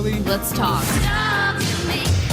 Charlie. Let's talk.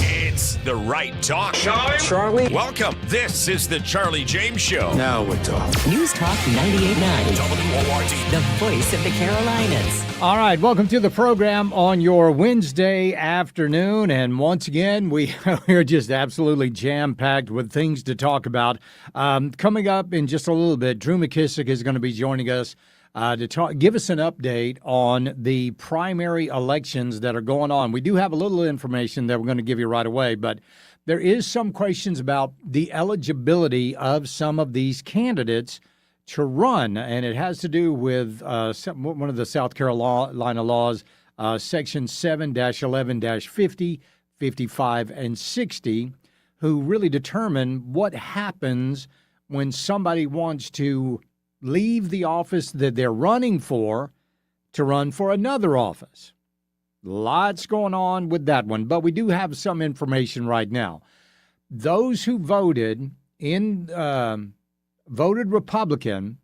It's the right talk. Charlie? Welcome. This is the Charlie James Show. Now we're talking. News Talk 98.9. WORD. The voice of the Carolinas. All right, welcome to the program on your Wednesday afternoon. And once again, we're just absolutely jam-packed with things to talk about. Coming up in just a little bit, Drew McKissick is going to be joining us to give us an update on the primary elections that are going on. We do have a little information that we're going to give you right away, but there is some questions about the eligibility of some of these candidates to run, and it has to do with one of the South Carolina laws, Section 7-11-50, 55, and 60, who really determine what happens when somebody wants to leave the office that they're running for to run for another office. Lots going on with that one, but we do have some information right now. Those who voted Republican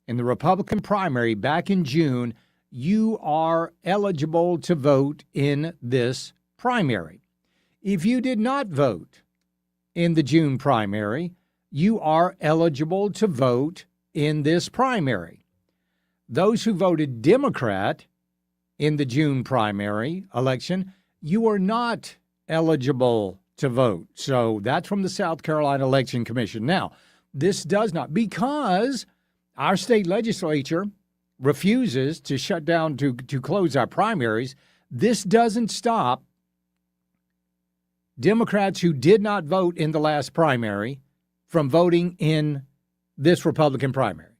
in the Republican primary back in June, you are eligible to vote in this primary. If you did not vote in the June primary, you are eligible to vote in this primary. Those who voted Democrat in the June primary election, you are not eligible to vote. So that's from the South Carolina Election Commission. Now, this does not, because our state legislature refuses to shut down, to close our primaries, this doesn't stop Democrats who did not vote in the last primary from voting in this Republican primary.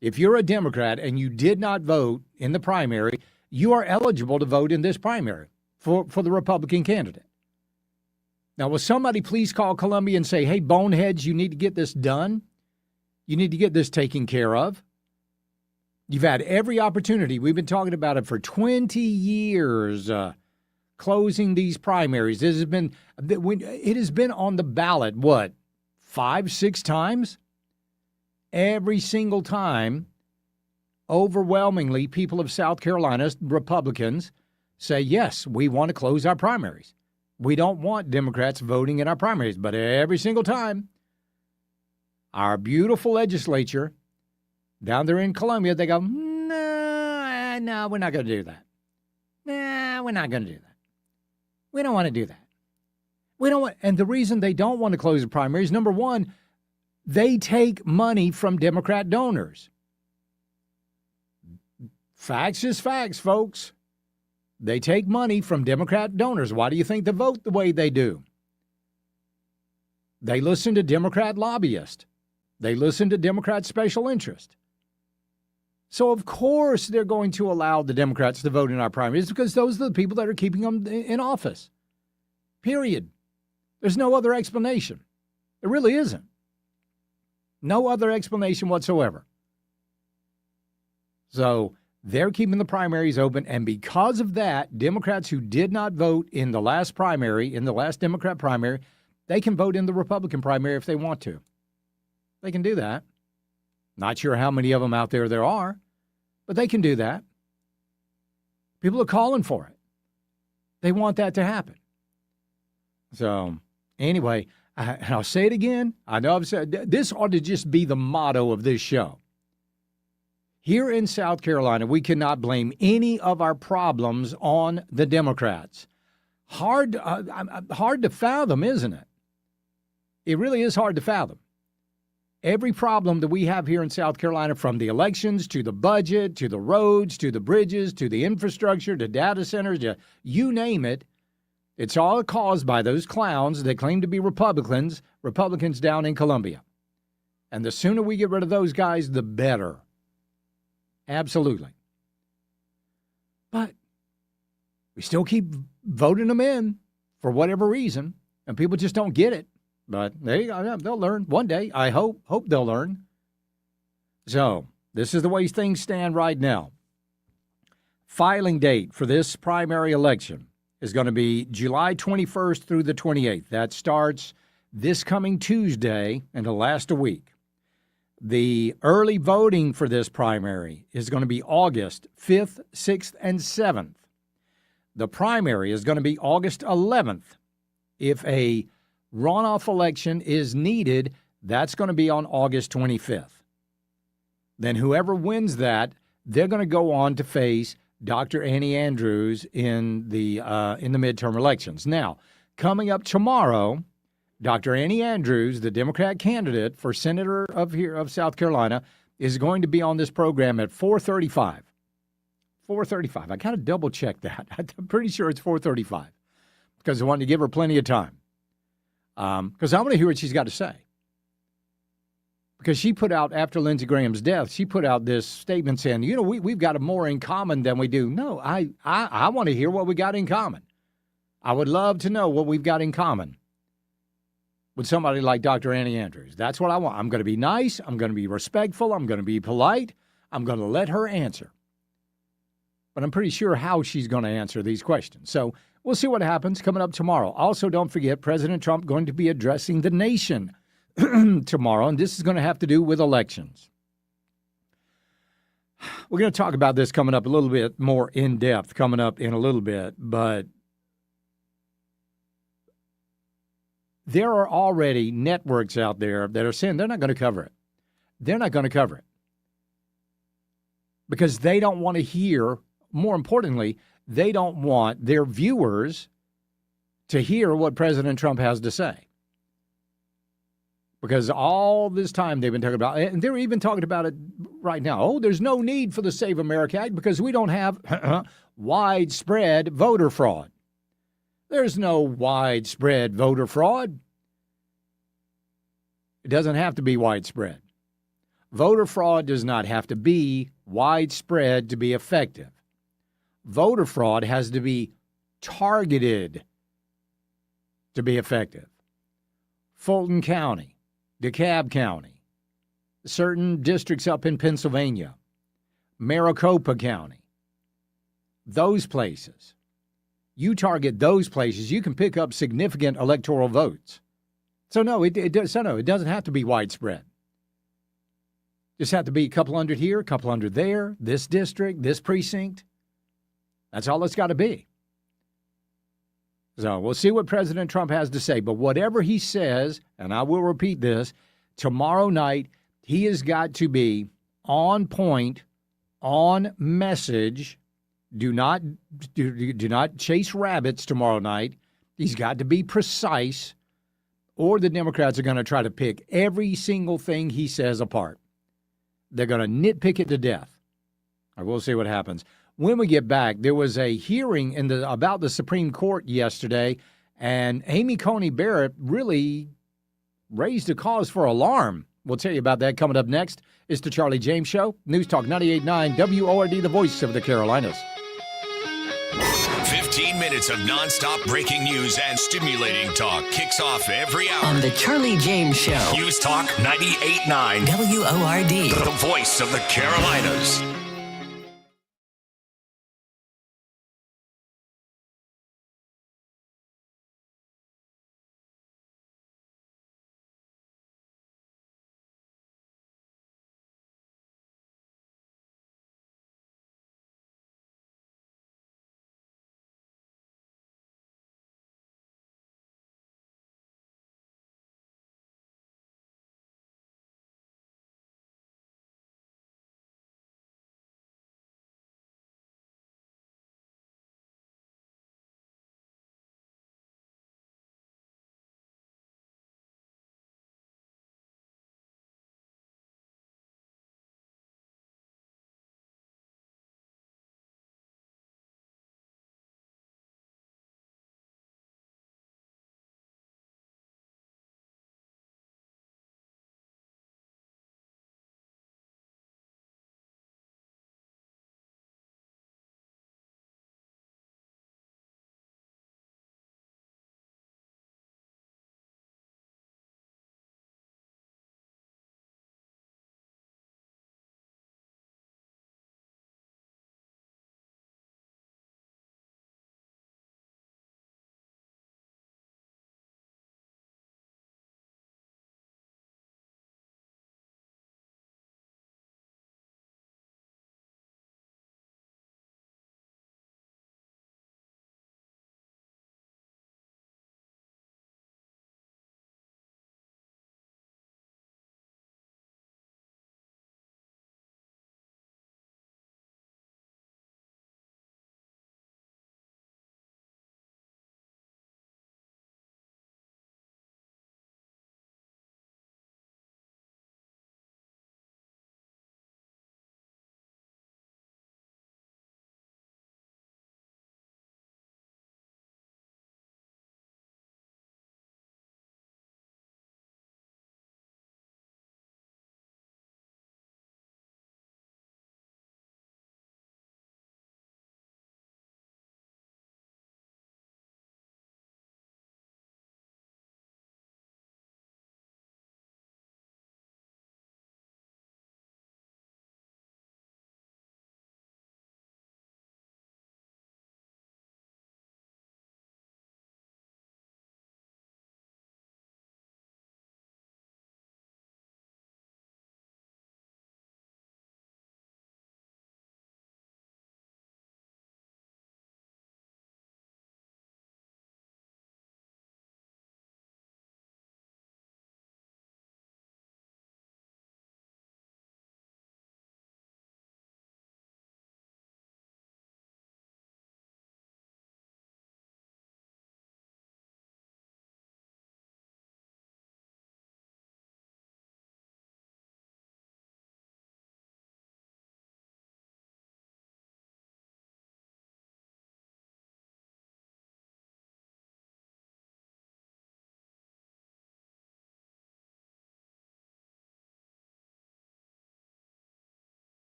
If you're a Democrat and you did not vote in the primary, you are eligible to vote in this primary for the Republican candidate. Now, will somebody please call Columbia and say, hey, boneheads, you need to get this done? You need to get this taken care of. You've had every opportunity. We've been talking about it for 20 years, closing these primaries. It has been on the ballot, 5, 6 times? Every single time, overwhelmingly, people of South Carolina, Republicans, say, yes, we want to close our primaries. We don't want Democrats voting in our primaries. But every single time, our beautiful legislature down there in Columbia, they go, no, we're not going to do that. We're not going to do that. We don't want to do that. And the reason they don't want to close the primaries, number one, they take money from Democrat donors. Facts is facts, folks. They take money from Democrat donors. Why do you think they vote the way they do? They listen to Democrat lobbyists. They listen to Democrat special interest. So, of course, they're going to allow the Democrats to vote in our primaries because those are the people that are keeping them in office. Period. There's no other explanation. There really isn't. No other explanation whatsoever. So they're keeping the primaries open, and because of that, Democrats who did not vote in the last primary, in the last Democrat primary, they can vote in the Republican primary if they want to. They can do that. Not sure how many of them out there are, but they can do that. People are calling for it. They want that to happen. So anyway, and I'll say it again. I know I've said this ought to just be the motto of this show. Here in South Carolina, we cannot blame any of our problems on the Democrats. Hard to fathom, isn't it? It really is hard to fathom. Every problem that we have here in South Carolina, from the elections to the budget, to the roads, to the bridges, to the infrastructure, to data centers, to you name it, it's all caused by those clowns that claim to be Republicans down in Columbia. And the sooner we get rid of those guys, the better. Absolutely. But we still keep voting them in for whatever reason, and people just don't get it. But there you go. They'll learn one day. I hope they'll learn. So this is the way things stand right now. Filing date for this primary election is going to be July 21st through the 28th. That starts this coming Tuesday and will last a week. The early voting for this primary is going to be August 5th, 6th, and 7th. The primary is going to be August 11th. If a runoff election is needed, that's going to be on August 25th. Then whoever wins that, they're going to go on to face Dr. Annie Andrews in the midterm elections. Now, coming up tomorrow, Dr. Annie Andrews, the Democrat candidate for senator of South Carolina, is going to be on this program at 4:35. 4:35. I kind of double-checked that. I'm pretty sure it's 4:35 because I wanted to give her plenty of time. Because I want to hear what she's got to say. Because she put out, after Lindsey Graham's death, she put out this statement saying, we've got more in common than we do. No, I want to hear what we got in common. I would love to know what we've got in common with somebody like Dr. Annie Andrews. That's what I want. I'm going to be nice. I'm going to be respectful. I'm going to be polite. I'm going to let her answer. But I'm pretty sure how she's going to answer these questions. So we'll see what happens coming up tomorrow. Also, don't forget, President Trump going to be addressing the nation tomorrow, and this is going to have to do with elections. We're going to talk about this coming up a little bit more in depth coming up in a little bit, but there are already networks out there that are saying they're not going to cover it. They're not going to cover it because they don't want to hear, more importantly, they don't want their viewers to hear what President Trump has to say. Because all this time they've been talking about, and they're even talking about it right now. Oh, there's no need for the Save America Act because we don't have widespread voter fraud. There's no widespread voter fraud. It doesn't have to be widespread. Voter fraud does not have to be widespread to be effective. Voter fraud has to be targeted to be effective. Fulton County, DeKalb County, certain districts up in Pennsylvania, Maricopa County, those places. You target those places, you can pick up significant electoral votes. So no, it doesn't have to be widespread. Just have to be a couple hundred here, a couple hundred there, this district, this precinct. That's all it's got to be. So we'll see what President Trump has to say. But whatever he says, and I will repeat this, tomorrow night he has got to be on point, on message. Do not chase rabbits tomorrow night. He's got to be precise, or the Democrats are going to try to pick every single thing he says apart. They're going to nitpick it to death. We'll see what happens. When we get back, there was a hearing about the Supreme Court yesterday, and Amy Coney Barrett really raised a cause for alarm. We'll tell you about that coming up next. It's the Charlie James Show. News Talk 98.9 WORD, the voice of the Carolinas. 15 minutes of nonstop breaking news and stimulating talk kicks off every hour. On the Charlie James Show. News Talk 98.9 WORD. the voice of the Carolinas.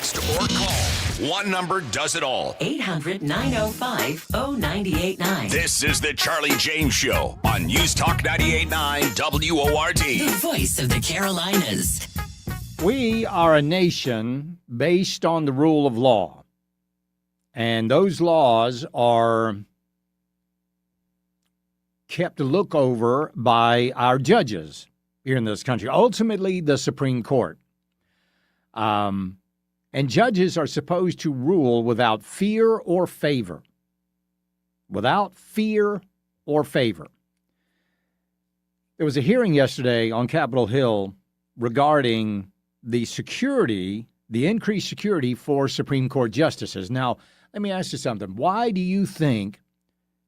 text or call. One number does it all. 800 905 0989. This is the Charlie James Show on News Talk 98.9 WORD. The voice of the Carolinas. We are a nation based on the rule of law. And those laws are kept to look over by our judges here in this country, ultimately the Supreme Court. And judges are supposed to rule without fear or favor. Without fear or favor. There was a hearing yesterday on Capitol Hill regarding the security, the increased security for Supreme Court justices. Now, let me ask you something. Why do you think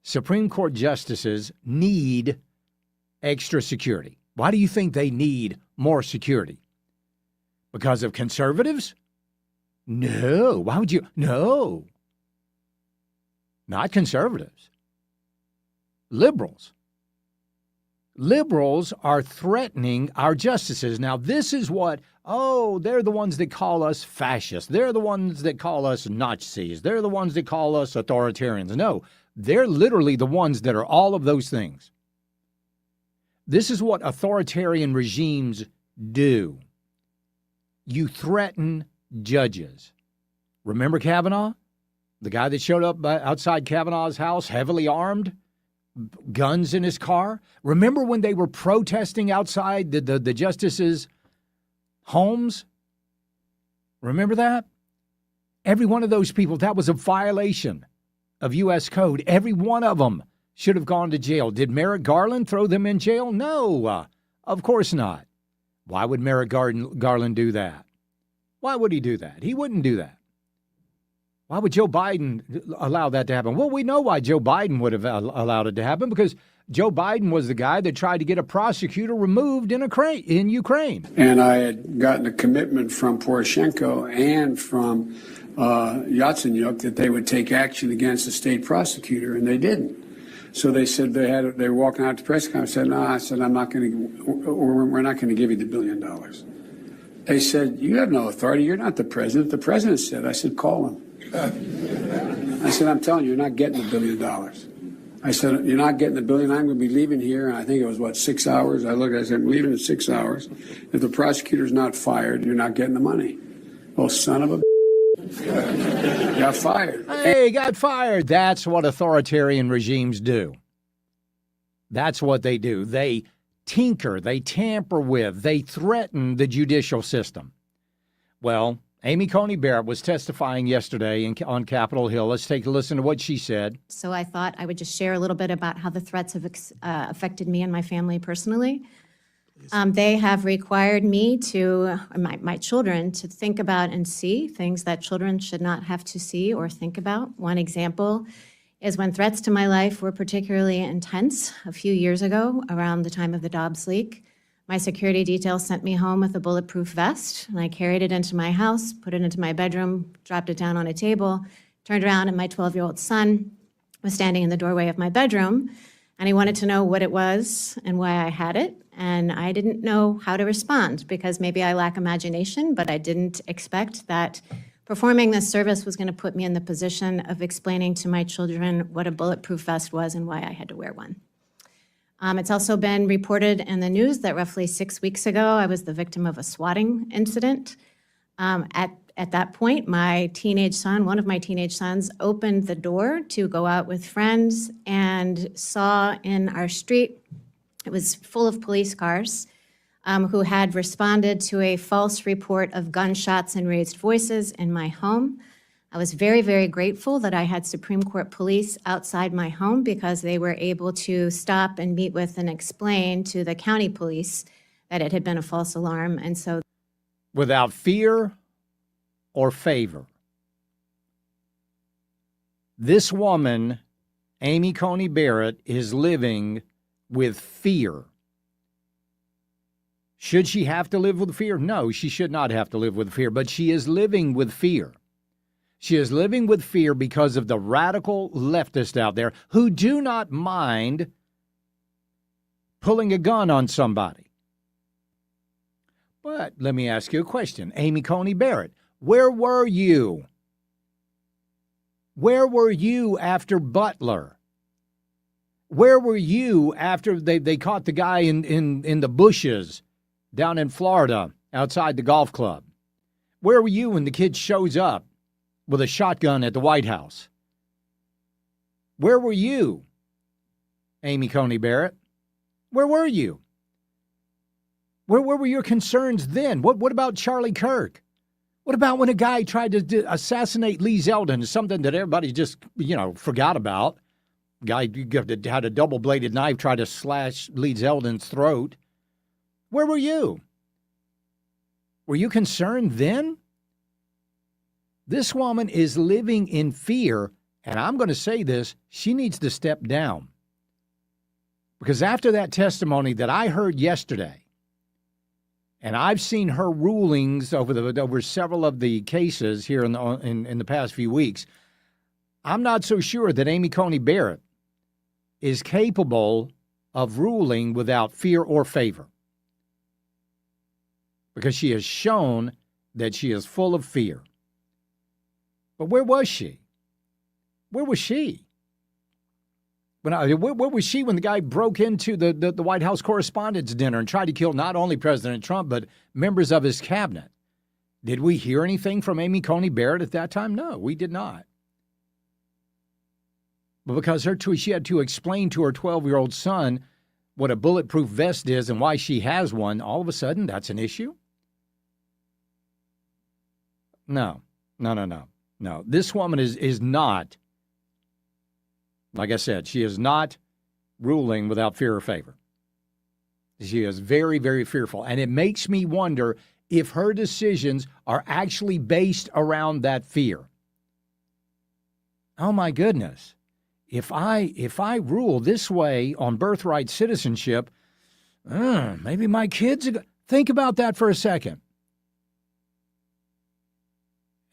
Supreme Court justices need extra security? Why do you think they need more security? Because of conservatives? No. Why would you? No. Not conservatives. Liberals. Liberals are threatening our justices. Now, this is what, they're the ones that call us fascists. They're the ones that call us Nazis. They're the ones that call us authoritarians. No, they're literally the ones that are all of those things. This is what authoritarian regimes do. You threaten judges. Remember Kavanaugh? The guy that showed up outside Kavanaugh's house, heavily armed, guns in his car? Remember when they were protesting outside the justices' homes? Remember that? Every one of those people, that was a violation of U.S. code. Every one of them should have gone to jail. Did Merrick Garland throw them in jail? No, of course not. Why would Merrick Garland do that? Why would he do that? He wouldn't do that. Why would Joe Biden allow that to happen? Well, we know why Joe Biden would have allowed it to happen, because Joe Biden was the guy that tried to get a prosecutor removed in Ukraine. And I had gotten a commitment from Poroshenko and from Yatsenyuk that they would take action against the state prosecutor, and they didn't. So they said they were walking out to press conference. I said, no, I'm not going to, we're not going to give you the $1 billion. They said, you have no authority. You're not the president. The president said. I said, call him. I said, I'm telling you, you're not getting $1 billion. I said, you're not getting $1 billion. I'm going to be leaving here. And I think it was, 6 hours? I said, I'm leaving in 6 hours. If the prosecutor's not fired, you're not getting the money. Oh, son of a got fired. Hey, got fired. That's what authoritarian regimes do. That's what they do. They tinker, they tamper with, they threaten the judicial system. Well, Amy Coney Barrett was testifying yesterday on Capitol Hill. Let's take a listen to what she said. So I thought I would just share a little bit about how the threats have affected me and my family personally. They have required me to, my children, to think about and see things that children should not have to see or think about. One example is when threats to my life were particularly intense a few years ago around the time of the Dobbs leak. My security detail sent me home with a bulletproof vest, and I carried it into my house, put it into my bedroom, dropped it down on a table, turned around, and my 12-year-old son was standing in the doorway of my bedroom, and he wanted to know what it was and why I had it, and I didn't know how to respond because maybe I lack imagination, but I didn't expect that performing this service was going to put me in the position of explaining to my children what a bulletproof vest was and why I had to wear one. It's also been reported in the news that roughly 6 weeks ago, I was the victim of a swatting incident. At that point, my teenage son, one of my teenage sons, opened the door to go out with friends and saw in our street, it was full of police cars, who had responded to a false report of gunshots and raised voices in my home. I was very, very grateful that I had Supreme Court police outside my home because they were able to stop and meet with and explain to the county police that it had been a false alarm. And so, without fear or favor, this woman, Amy Coney Barrett, is living with fear. Should she have to live with fear? No, she should not have to live with fear, but she is living with fear. She is living with fear because of the radical leftists out there who do not mind pulling a gun on somebody. But let me ask you a question. Amy Coney Barrett, Where were you? Where were you after Butler? Where were you after they caught the guy in the bushes down in Florida outside the golf club? Where were you when the kid shows up with a shotgun at the White House? Where were you, Amy Coney Barrett? Where were you? Where were your concerns then? What about Charlie Kirk? What about when a guy tried to assassinate Lee Zeldin, something that everybody just, forgot about? Guy had a double-bladed knife try to slash Lee Zeldin's throat. Where were you? Were you concerned then? This woman is living in fear, and I'm going to say this, she needs to step down. Because after that testimony that I heard yesterday, and I've seen her rulings over several of the cases here in the past few weeks, I'm not so sure that Amy Coney Barrett is capable of ruling without fear or favor. Because she has shown that she is full of fear. But where was she? Where was she? Where was she when the guy broke into the White House Correspondents' Dinner and tried to kill not only President Trump, but members of his cabinet? Did we hear anything from Amy Coney Barrett at that time? No, we did not. But because she had to explain to her 12-year-old son what a bulletproof vest is and why she has one, all of a sudden that's an issue? No. This woman is not, like I said, she is not ruling without fear or favor. She is very, very fearful. And it makes me wonder if her decisions are actually based around that fear. Oh, my goodness. If I rule this way on birthright citizenship, maybe my kids... Think about that for a second.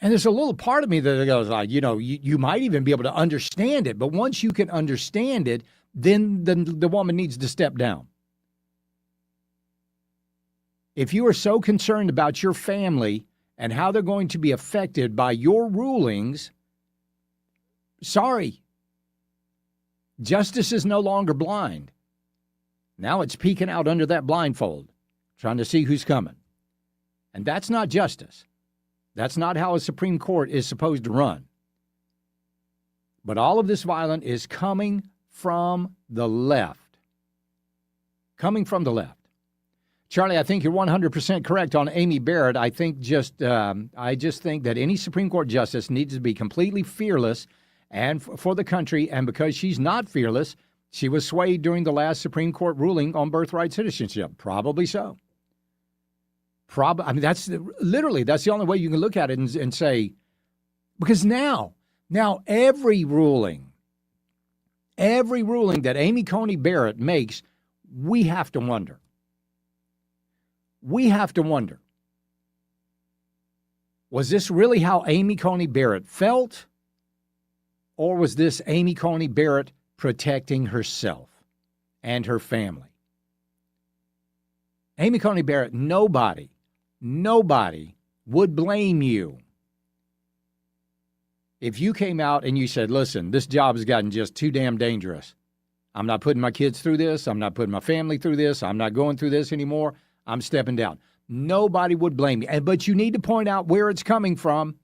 And there's a little part of me that goes like, you might even be able to understand it. But once you can understand it, then the woman needs to step down. If you are so concerned about your family and how they're going to be affected by your rulings, sorry. Justice is no longer blind. Now it's peeking out under that blindfold, trying to see who's coming. And that's not justice. That's not how a Supreme Court is supposed to run. But all of this violence is coming from the left. Coming from the left. Charlie, I think you're 100% correct on Amy Barrett. I just think that any Supreme Court justice needs to be completely fearless and for the country. And because she's not fearless, she was swayed during the last Supreme Court ruling on birthright citizenship. Probably so. That's the only way you can look at it and say, because now every ruling that Amy Coney Barrett makes, we have to wonder. Was this really how Amy Coney Barrett felt? Or was this Amy Coney Barrett protecting herself and her family? Amy Coney Barrett, nobody would blame you if you came out and you said, listen, this job has gotten just too damn dangerous. I'm not putting my kids through this. I'm not putting my family through this. I'm not going through this anymore. I'm stepping down. Nobody would blame you. But you need to point out where it's coming from.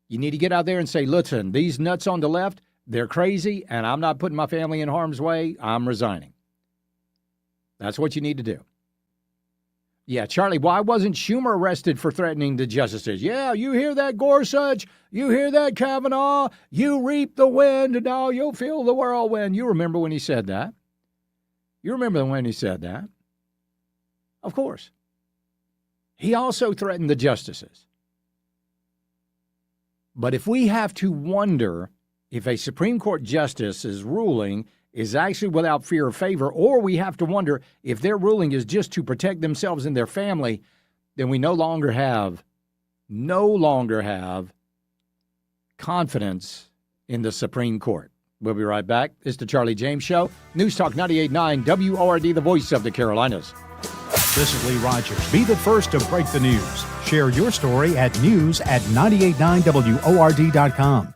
You need to get out there and say, listen, these nuts on the left, they're crazy, and I'm not putting my family in harm's way. I'm resigning. That's what you need to do. Yeah, Charlie, why wasn't Schumer arrested for threatening the justices? Yeah, you hear that, Gorsuch? You hear that, Kavanaugh? You reap the wind, and now you'll feel the whirlwind. You remember when he said that? Of course. He also threatened the justices. But if we have to wonder if a Supreme Court justice's ruling is actually without fear or favor, or we have to wonder if their ruling is just to protect themselves and their family, then we no longer have confidence in the Supreme Court. We'll be right back. It's the Charlie James Show. News Talk 98.9 WORD, the voice of the Carolinas. This is Lee Rogers. Be the first to break the news. share your story at news@989WORD.com.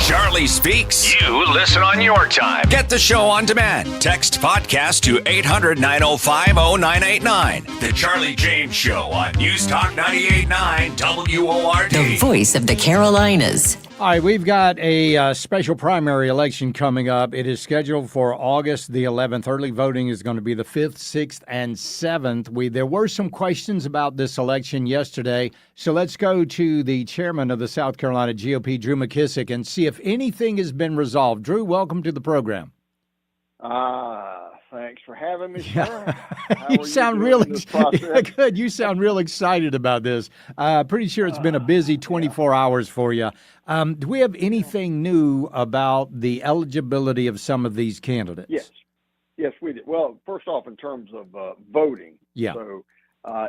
Charlie Speaks. You listen on your time. Get the show on demand. Text podcast to 800-905-0989. The Charlie James Show on News Talk 98.9 WORD. The voice of the Carolinas. All right, we've got a special primary election coming up. It is scheduled for August the 11th. Early voting is going to be the 5th, 6th, and 7th. There were some questions about this election yesterday, so let's go to the chairman of the South Carolina GOP, Drew McKissick, and see if anything has been resolved. Drew, welcome to the program. Thanks for having me, sir. How You are sound doing real in this process? good. You sound real excited about this. Pretty sure it's been a busy 24 hours for you. Do we have anything new about the eligibility of some of these candidates? Yes, we did. Well, first off, in terms of voting, Yeah. so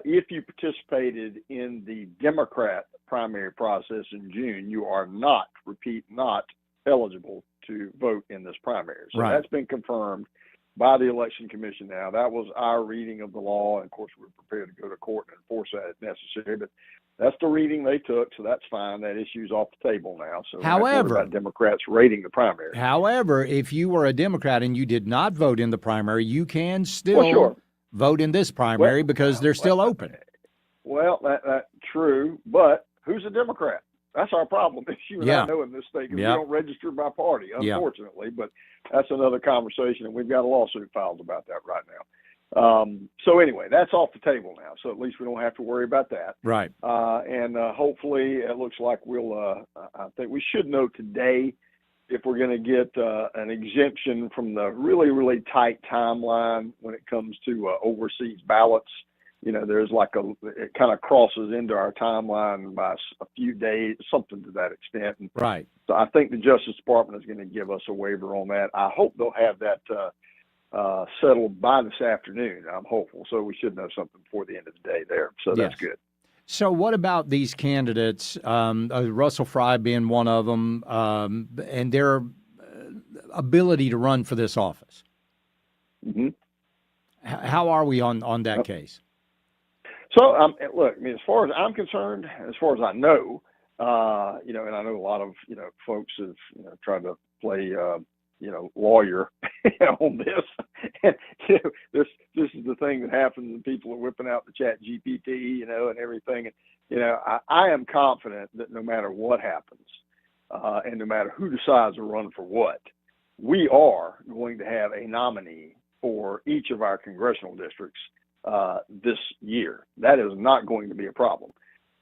if you participated in the Democrat primary process in June, you are not eligible to vote in this primary. So Right. that's been confirmed by the Election Commission now. That was our reading of the law, and of course we're prepared to go to court and enforce that if necessary, but that's the reading they took, so that's fine. That issue's off the table now. So we're not worried However- about Democrats raiding the primary. However, if you were a Democrat and you did not vote in the primary, you can still Well, sure. vote in this primary because they're still open. Well, that's true, but who's a Democrat? That's our problem. You and Yeah. I know in this state, 'cause Yeah. we don't register by party, Yeah. unfortunately, but that's another conversation, and we've got a lawsuit filed about that right now. So anyway, that's off the table now, so at least we don't have to worry about that. Right. And hopefully it looks like I think we should know today if we're going to get an exemption from the really, really tight timeline when it comes to overseas ballots. You know, there's it kind of crosses into our timeline by a few days, something to that extent. And Right. so I think the Justice Department is going to give us a waiver on that. I hope they'll have that settled by this afternoon. I'm hopeful. So we should know something before the end of the day there. So that's Yes. good. So what about these candidates, Russell Fry being one of them, and their ability to run for this office? Mm-hmm. How are we on that case? So, look, I mean, as far as I'm concerned, as far as I know, and I know a lot of, folks have, tried to play, lawyer on this. And, this is the thing that happens when people are whipping out the Chat GPT, and everything. And, I am confident that no matter what happens, and no matter who decides to run for what, we are going to have a nominee for each of our congressional districts this year. That is not going to be a problem.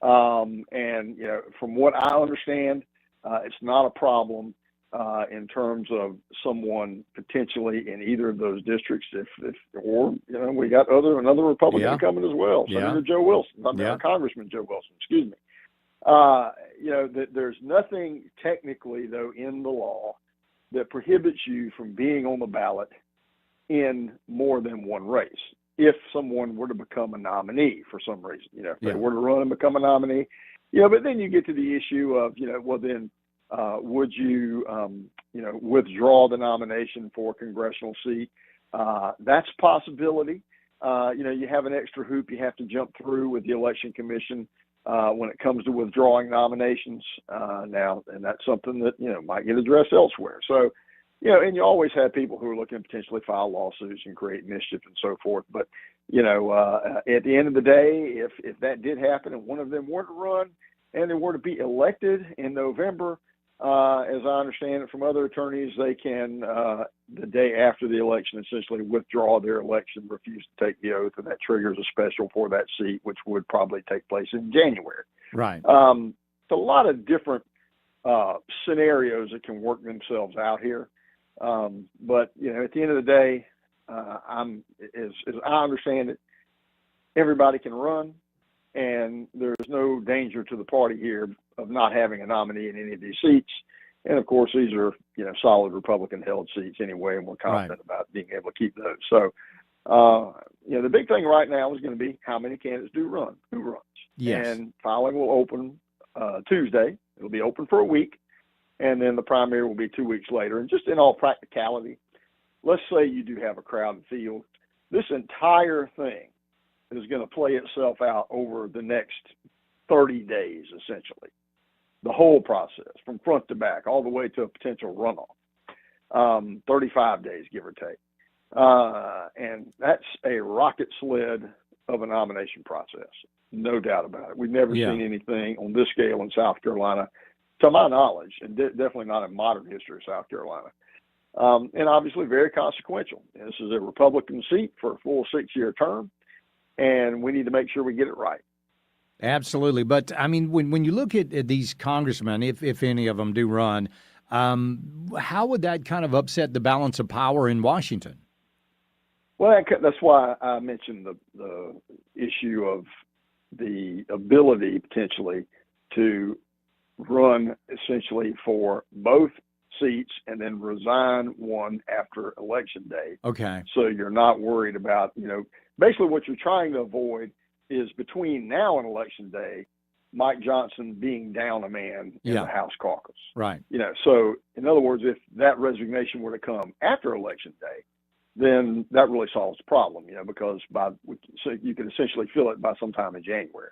And, from what I understand, it's not a problem in terms of someone potentially in either of those districts. We got another Republican Yeah. coming as well, Yeah. Senator Joe Wilson, Yeah. Congressman Joe Wilson, excuse me. There's nothing technically, though, in the law that prohibits you from being on the ballot in more than one race. If someone were to become a nominee for some reason, if they were to run and become a nominee, but then you get to the issue of, would you, withdraw the nomination for a congressional seat? That's a possibility. You have an extra hoop you have to jump through with the Election Commission when it comes to withdrawing nominations now, and that's something that, might get addressed elsewhere. So, and you always have people who are looking to potentially file lawsuits and create mischief and so forth. But, at the end of the day, if that did happen and one of them were to run and they were to be elected in November, as I understand it from other attorneys, they can, the day after the election, essentially withdraw their election, refuse to take the oath, and that triggers a special for that seat, which would probably take place in January. Right. It's a lot of different scenarios that can work themselves out here. But, at the end of the day, as I understand it, everybody can run, and there's no danger to the party here of not having a nominee in any of these seats. And of course, these are, solid Republican held seats anyway, and we're confident about being able to keep those. So, the big thing right now is going to be how many candidates do run, who runs. Yes. And filing will open Tuesday. It'll be open for a week, and then the primary will be 2 weeks later. And just in all practicality, let's say you do have a crowded field. This entire thing is going to play itself out over the next 30 days, essentially. the whole process from front to back, all the way to a potential runoff. 35 days, give or take. And that's a rocket sled of a nomination process. No doubt about it. We've never seen anything on this scale in South Carolina, to my knowledge, and definitely not in modern history of South Carolina. And obviously very consequential. And this is a Republican seat for a full 6-year term, and we need to make sure we get it right. Absolutely. But, I mean, when you look at these congressmen, if any of them do run, how would that kind of upset the balance of power in Washington? Well, that's why I mentioned the issue of the ability potentially to run essentially for both seats and then resign one after Election Day. Okay. So you're not worried about, basically what you're trying to avoid is between now and Election Day, Mike Johnson being down a man in the House caucus. Right. So in other words, if that resignation were to come after Election Day, then that really solves the problem, because so you can essentially fill it by sometime in January.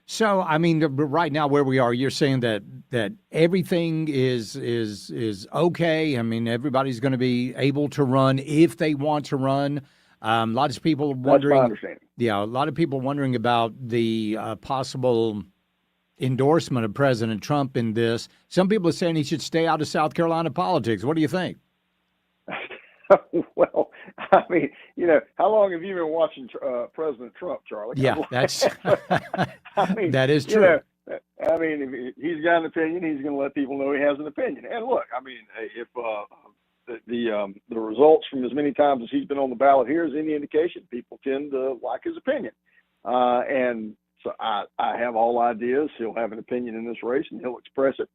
So, I mean, right now where we are, you're saying that everything is okay. I mean, everybody's going to be able to run if they want to run. Lots of people wondering. That's my understanding. Yeah, a lot of people wondering about the possible endorsement of President Trump in this. Some people are saying he should stay out of South Carolina politics. What do you think? Well, I mean, how long have you been watching President Trump, Charlie? Yeah, that's I mean, that is true. I mean, if he's got an opinion, he's going to let people know he has an opinion. And look, I mean, if the results from as many times as he's been on the ballot here is any indication, people tend to like his opinion. And so I have all ideas. He'll have an opinion in this race, and he'll express it.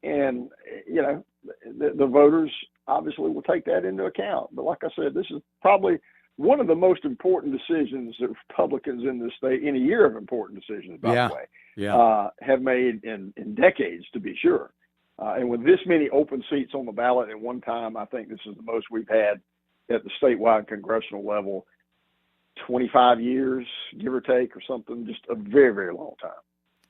And the voters obviously will take that into account. But like I said, this is probably one of the most important decisions that Republicans in this state, in a year of important decisions, by the way, have made in decades, to be sure. And with this many open seats on the ballot at one time, I think this is the most we've had at the statewide congressional level, 25 years, give or take, or something, just a very, very long time.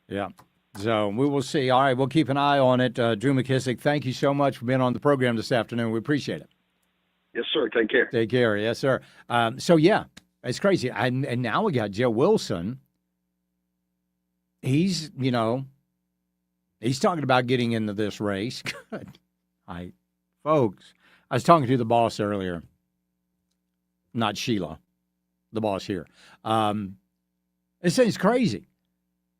Yeah. So we will see. All right, we'll keep an eye on it. Drew McKissick, thank you so much for being on the program this afternoon. We appreciate it. Yes, sir. Take care. Take care. Yes, sir. So, yeah, it's crazy. And now we got Joe Wilson. He's, he's talking about getting into this race. Good. Folks, I was talking to the boss earlier, not Sheila, the boss here. It's crazy.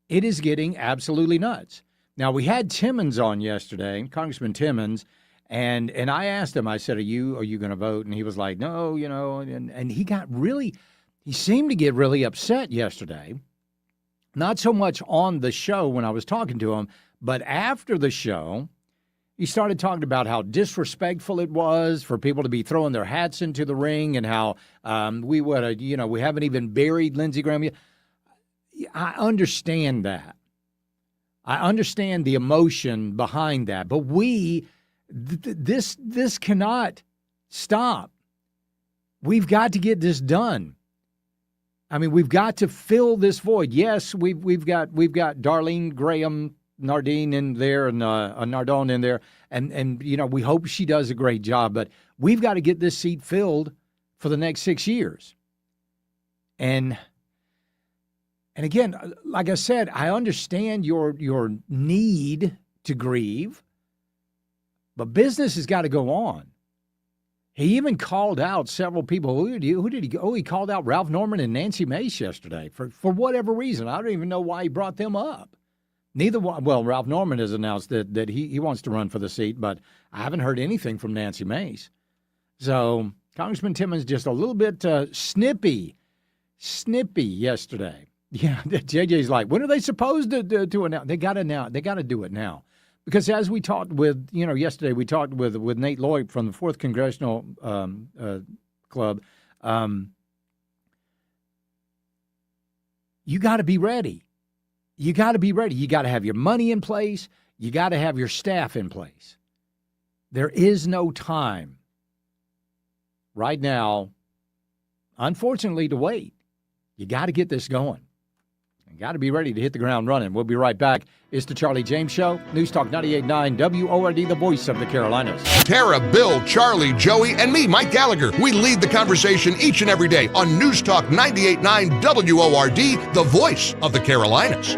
It is getting absolutely nuts. Now, we had Timmons on yesterday, Congressman Timmons, and I asked him, I said, are you going to vote? And he was like, no, and he seemed to get really upset yesterday. Not so much on the show when I was talking to him, but after the show, he started talking about how disrespectful it was for people to be throwing their hats into the ring and how we haven't even buried Lindsey Graham yet. I understand that. I understand the emotion behind that, but this cannot stop. We've got to get this done. I mean, we've got to fill this void. Yes, we've got Darlene Graham Nardine in there and Nardone in there, and we hope she does a great job. But we've got to get this seat filled for the next 6 years. And again, like I said, I understand your need to grieve, but business has got to go on. He even called out several people. Who did he go? Oh, he called out Ralph Norman and Nancy Mace yesterday for whatever reason. I don't even know why he brought them up. Ralph Norman has announced that he wants to run for the seat, but I haven't heard anything from Nancy Mace. So Congressman Timmons just a little bit snippy yesterday. Yeah, JJ's like, when are they supposed to announce? They got to do it now. Because as we talked with, yesterday, we talked with Nate Lloyd from the 4th Congressional Club. You got to be ready. You got to be ready. You got to have your money in place. You got to have your staff in place. There is no time right now, unfortunately, to wait. You got to get this going. Got to be ready to hit the ground running. We'll be right back. It's the Charlie James Show. News Talk 98.9 WORD, the voice of the Carolinas. Tara, Bill, Charlie, Joey, and me, Mike Gallagher. We lead the conversation each and every day on News Talk 98.9 WORD, the voice of the Carolinas.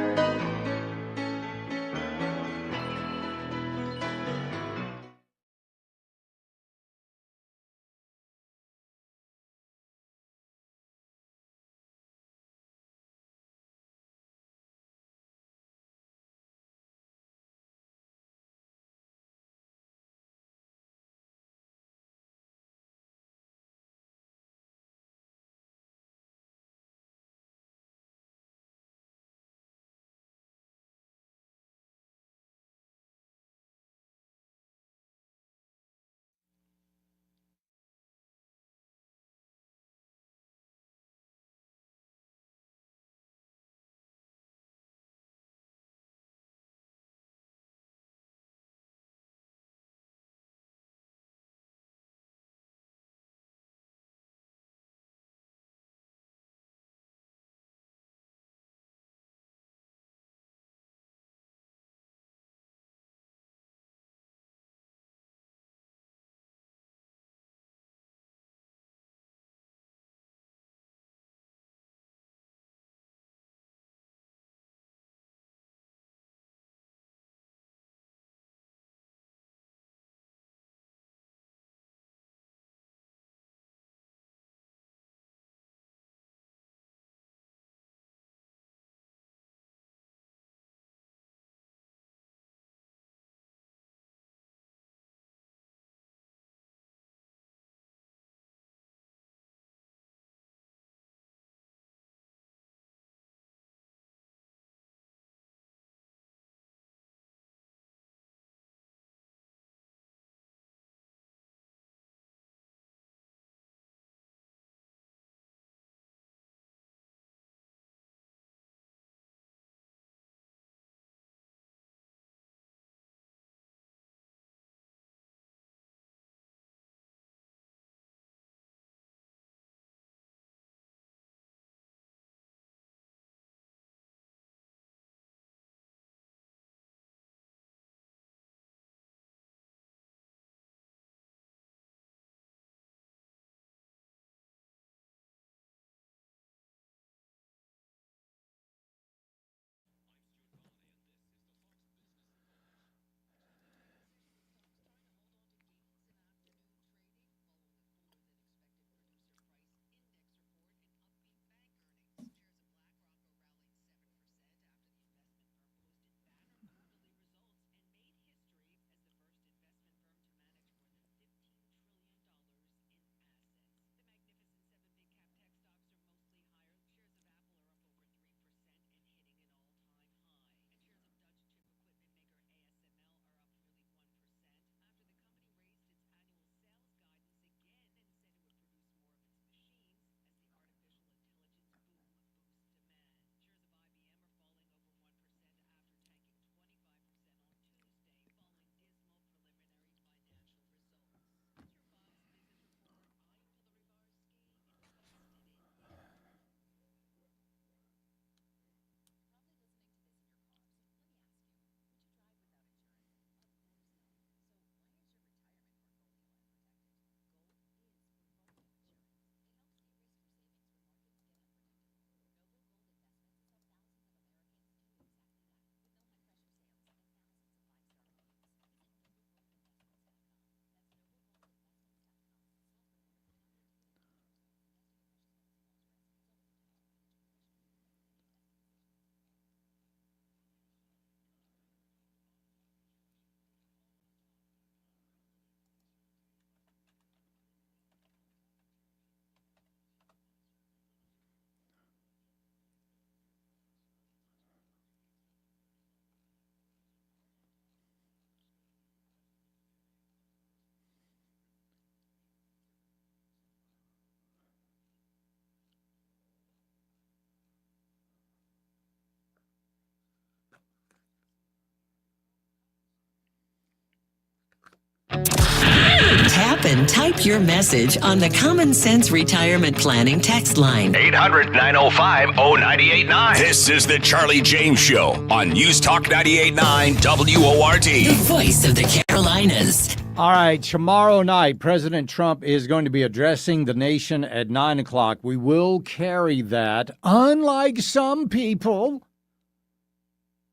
up and type your message on the Common Sense Retirement Planning text line. 800-905-0989. This is the Charlie James Show on News Talk 98.9 WORD. The voice of the Carolinas. All right, tomorrow night, President Trump is going to be addressing the nation at 9 o'clock. We will carry that, unlike some people.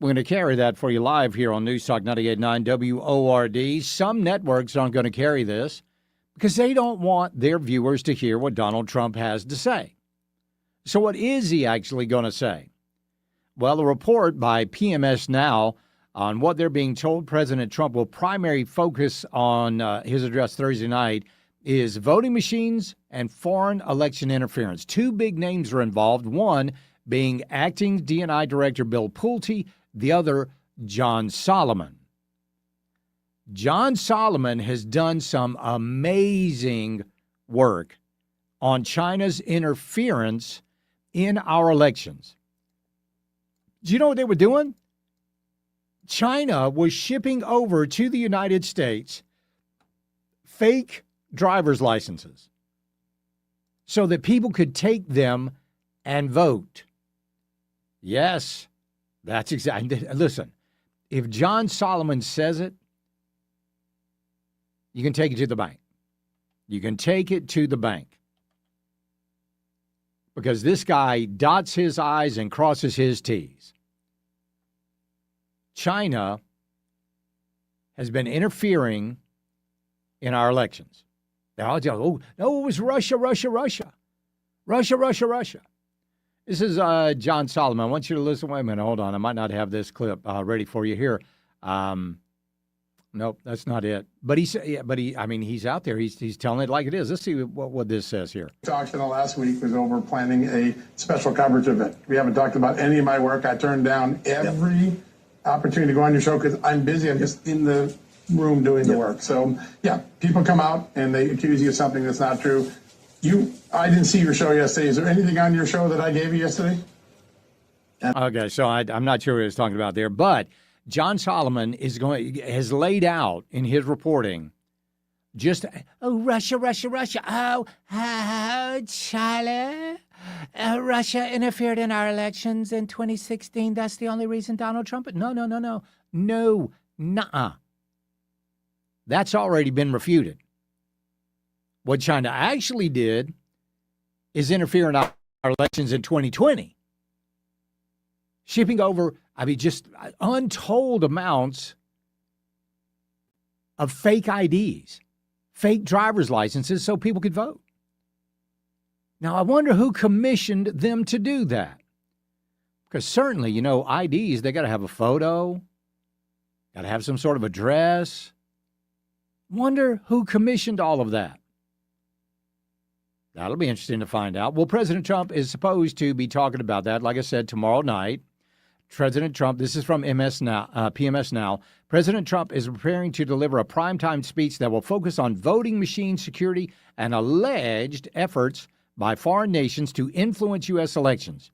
We're going to carry that for you live here on News Talk 98.9 WORD. Some networks aren't going to carry this because they don't want their viewers to hear what Donald Trump has to say. So what is he actually going to say? Well, a report by PMS Now on what they're being told President Trump will primarily focus on his address Thursday night is voting machines and foreign election interference. Two big names are involved, one being acting DNI Director Bill Pulte, the other, John Solomon. John Solomon has done some amazing work on China's interference in our elections. Do you know what they were doing? China was shipping over to the United States fake driver's licenses so that people could take them and vote. Yes, that's exactly. Listen, if John Solomon says it, you can take it to the bank. You can take it to the bank. Because this guy dots his I's and crosses his T's. China has been interfering in our elections. They're all telling, oh, no, it was Russia. This is John Solomon. I want you to listen. Wait a minute. Hold on. I might not have this clip ready for you here. Nope, that's not it. But he's out there. He's telling it like it is. Let's see what this says here. Talks in the last week was over planning a special coverage event. We haven't talked about any of my work. I turned down every opportunity to go on your show because I'm busy. I'm just in the room doing the work. So, yeah, people come out and they accuse you of something that's not true. I didn't see your show yesterday. Is there anything on your show that I gave you yesterday? Okay, so I'm not sure what he was talking about there, but John Solomon has laid out in his reporting just, Russia. Oh, Charlie. Russia interfered in our elections in 2016. That's the only reason Donald Trump. No. Nuh-uh. That's already been refuted. What China actually did is interfere in our elections in 2020. Shipping over, just untold amounts of fake IDs, fake driver's licenses so people could vote. Now, I wonder who commissioned them to do that. Because certainly, IDs, they got to have a photo, got to have some sort of address. Wonder who commissioned all of that. That'll be interesting to find out. Well, President Trump is supposed to be talking about that, like I said, tomorrow night. President Trump, this is from PMS Now. President Trump is preparing to deliver a primetime speech that will focus on voting machine security and alleged efforts by foreign nations to influence U.S. elections.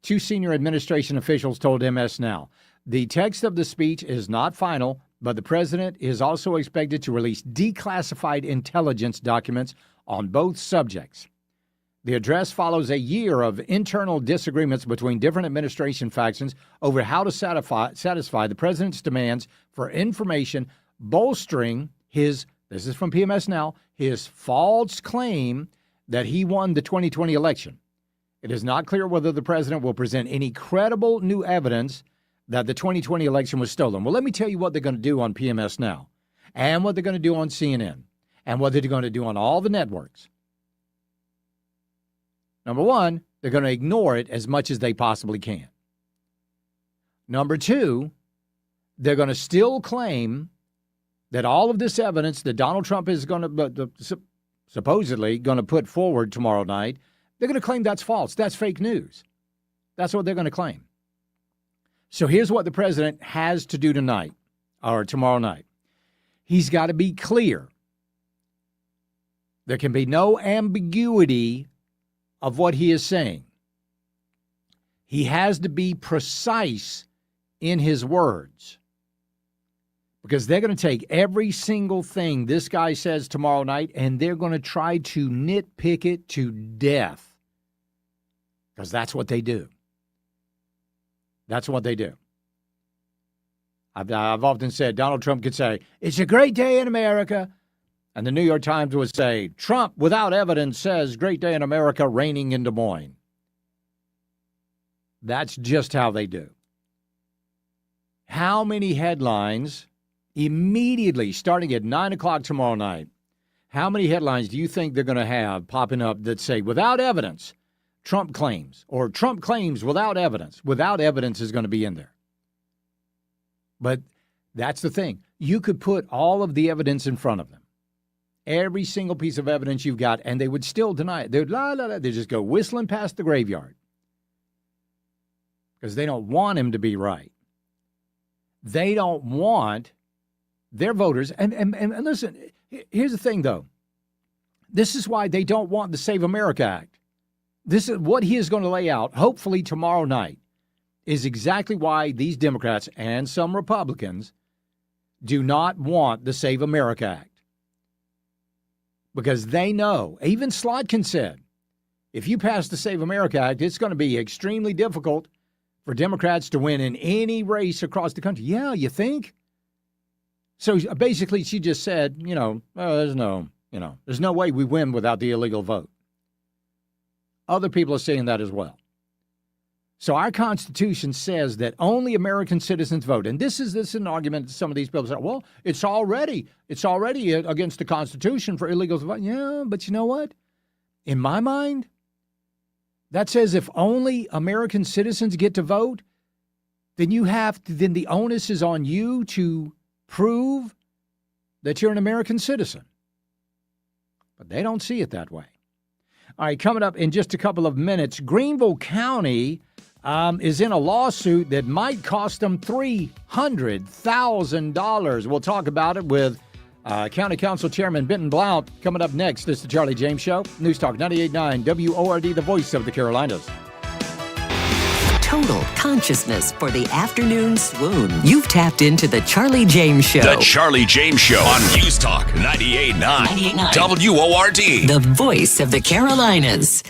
Two senior administration officials told MS Now. The text of the speech is not final, but the president is also expected to release declassified intelligence documents on both subjects. The address follows a year of internal disagreements between different administration factions over how to satisfy the president's demands for information, bolstering this is from PMS Now, his false claim that he won the 2020 election. It is not clear whether the president will present any credible new evidence that the 2020 election was stolen. Well, let me tell you what they're going to do on PMS Now, and what they're going to do on CNN, and what they're going to do on all the networks. Number one, they're going to ignore it as much as they possibly can. Number two, they're going to still claim that all of this evidence that Donald Trump is going to supposedly going to put forward tomorrow night, they're going to claim that's false. That's fake news. That's what they're going to claim. So here's what the president has to do tonight or tomorrow night. He's got to be clear. There can be no ambiguity of what he is saying. He has to be precise in his words. because they're going to take every single thing this guy says tomorrow night and they're going to try to nitpick it to death, because that's what they do. That's what they do. I've often said Donald Trump could say, "It's a great day in America," and the New York Times would say, "Trump, without evidence, says great day in America, raining in Des Moines." That's just how they do. How many headlines immediately, starting at 9 o'clock tomorrow night, how many headlines do you think they're going to have popping up that say, without evidence, Trump claims, or Trump claims without evidence? Without evidence is going to be in there. But that's the thing. You could put all of the evidence in front of them, every single piece of evidence you've got, and they would still deny it. They would they just go whistling past the graveyard because they don't want him to be right. They don't want their voters. And listen, here's the thing, though. This is why they don't want the Save America Act. This is what he is going to lay out, hopefully tomorrow night, is exactly why these Democrats and some Republicans do not want the Save America Act. Because they know, even Slotkin said, if you pass the Save America Act, it's going to be extremely difficult for Democrats to win in any race across the country. Yeah, you think? So basically, she just said, there's no way we win without the illegal vote. Other people are saying that as well. So our Constitution says that only American citizens vote. And this is an argument that some of these people say, well, it's already against the Constitution for illegals to vote. Yeah, but you know what? In my mind, that says if only American citizens get to vote, then then the onus is on you to prove that you're an American citizen. But they don't see it that way. All right, coming up in just a couple of minutes, Greenville County is in a lawsuit that might cost them $300,000. We'll talk about it with County Council Chairman Benton Blount coming up next. This is the Charlie James Show. News Talk 98.9 WORD, the voice of the Carolinas. Total consciousness for the afternoon swoon. You've tapped into the Charlie James Show. The Charlie James Show on News Talk 98.9 WORD. The voice of the Carolinas.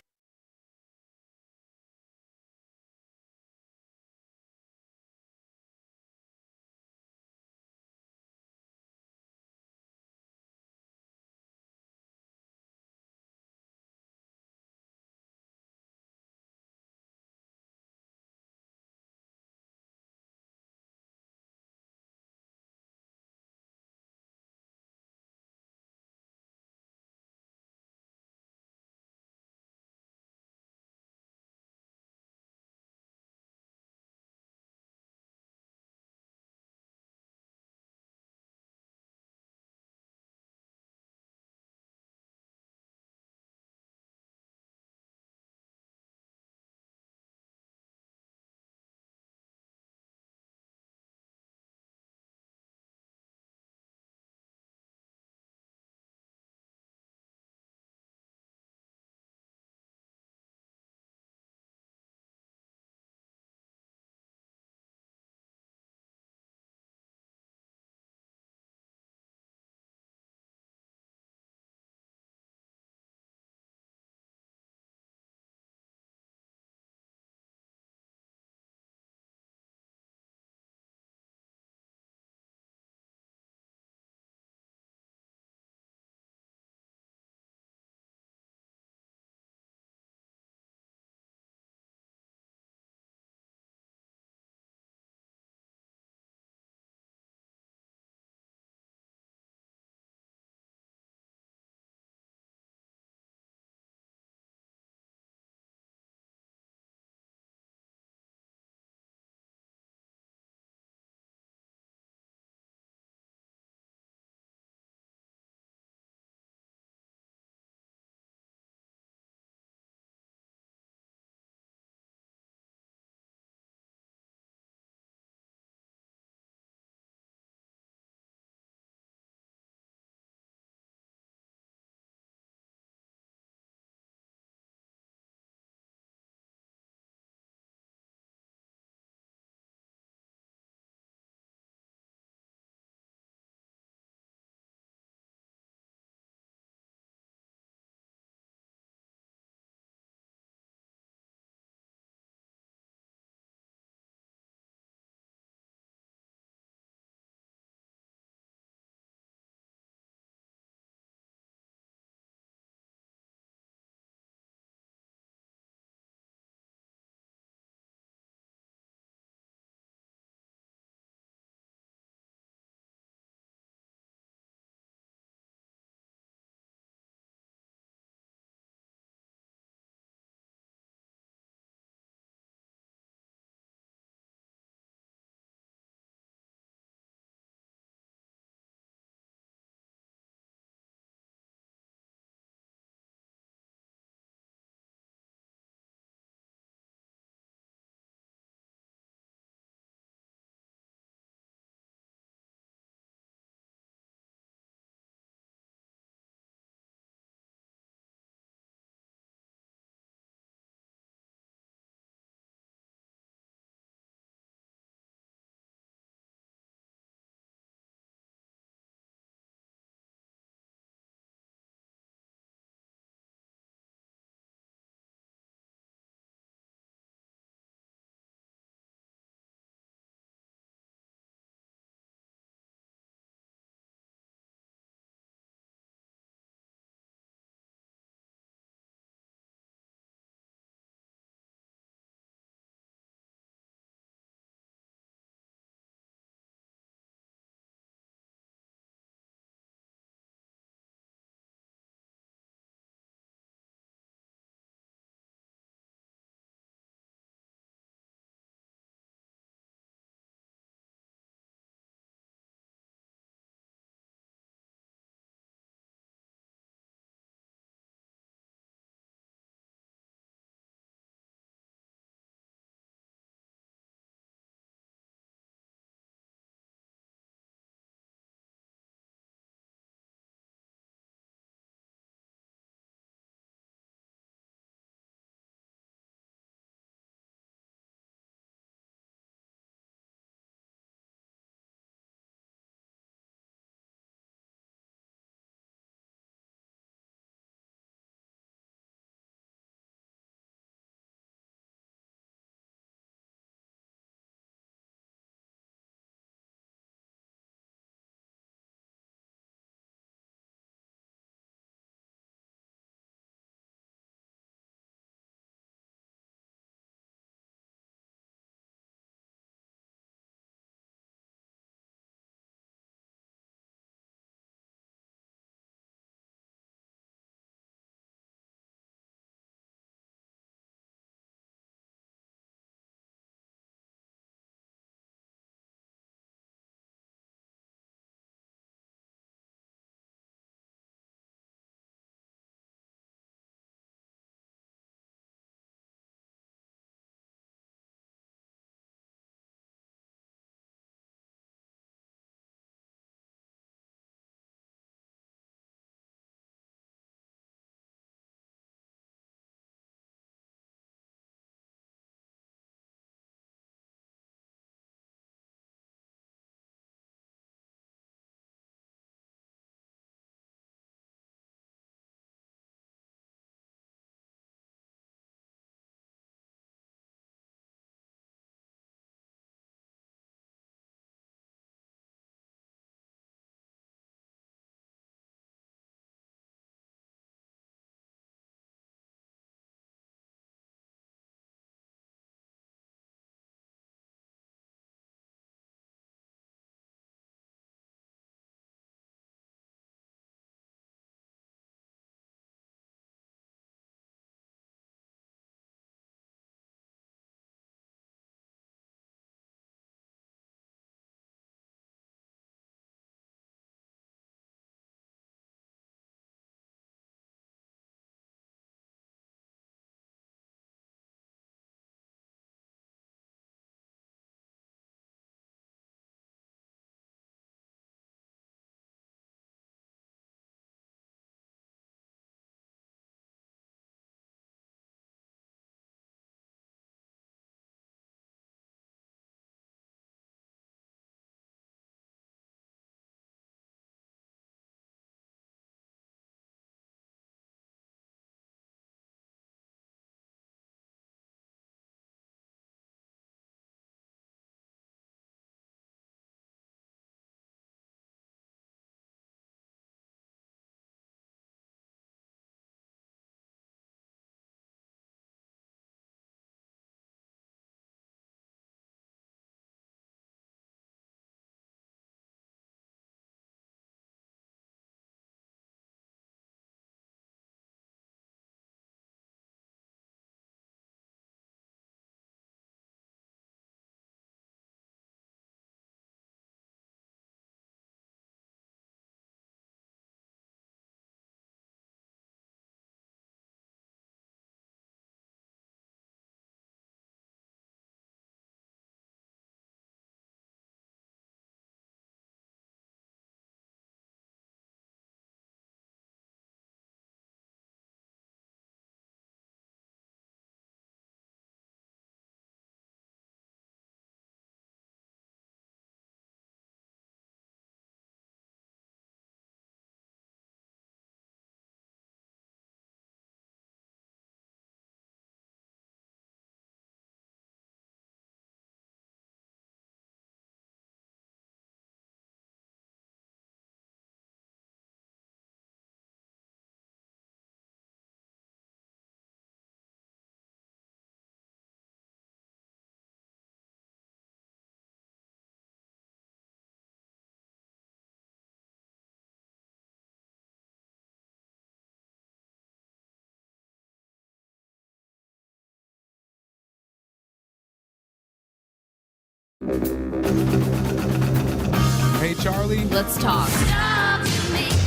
Hey, Charlie. Let's talk.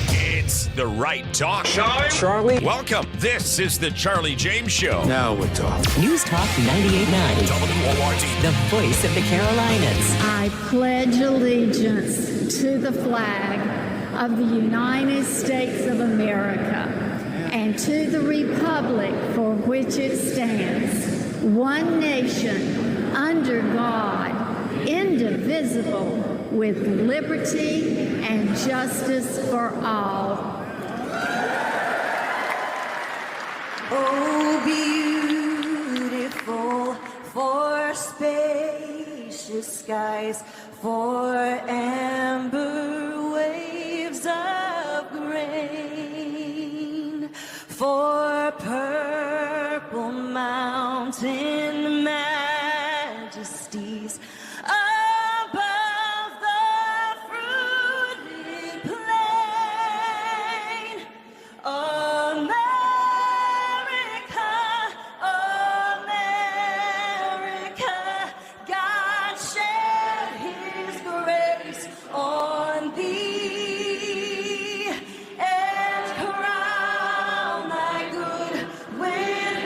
It's the right talk. Charlie. Welcome. This is the Charlie James Show. Now we're talking. News Talk 98.9. WORD. The voice of the Carolinas. I pledge allegiance to the flag of the United States of America and to the republic for which it stands, one nation, under God, indivisible, with liberty and justice for all. Oh, beautiful for spacious skies, for amber waves of grain, for purple mountain majesties above the fruited plain. America, America, God shed his grace on thee and crown thy good with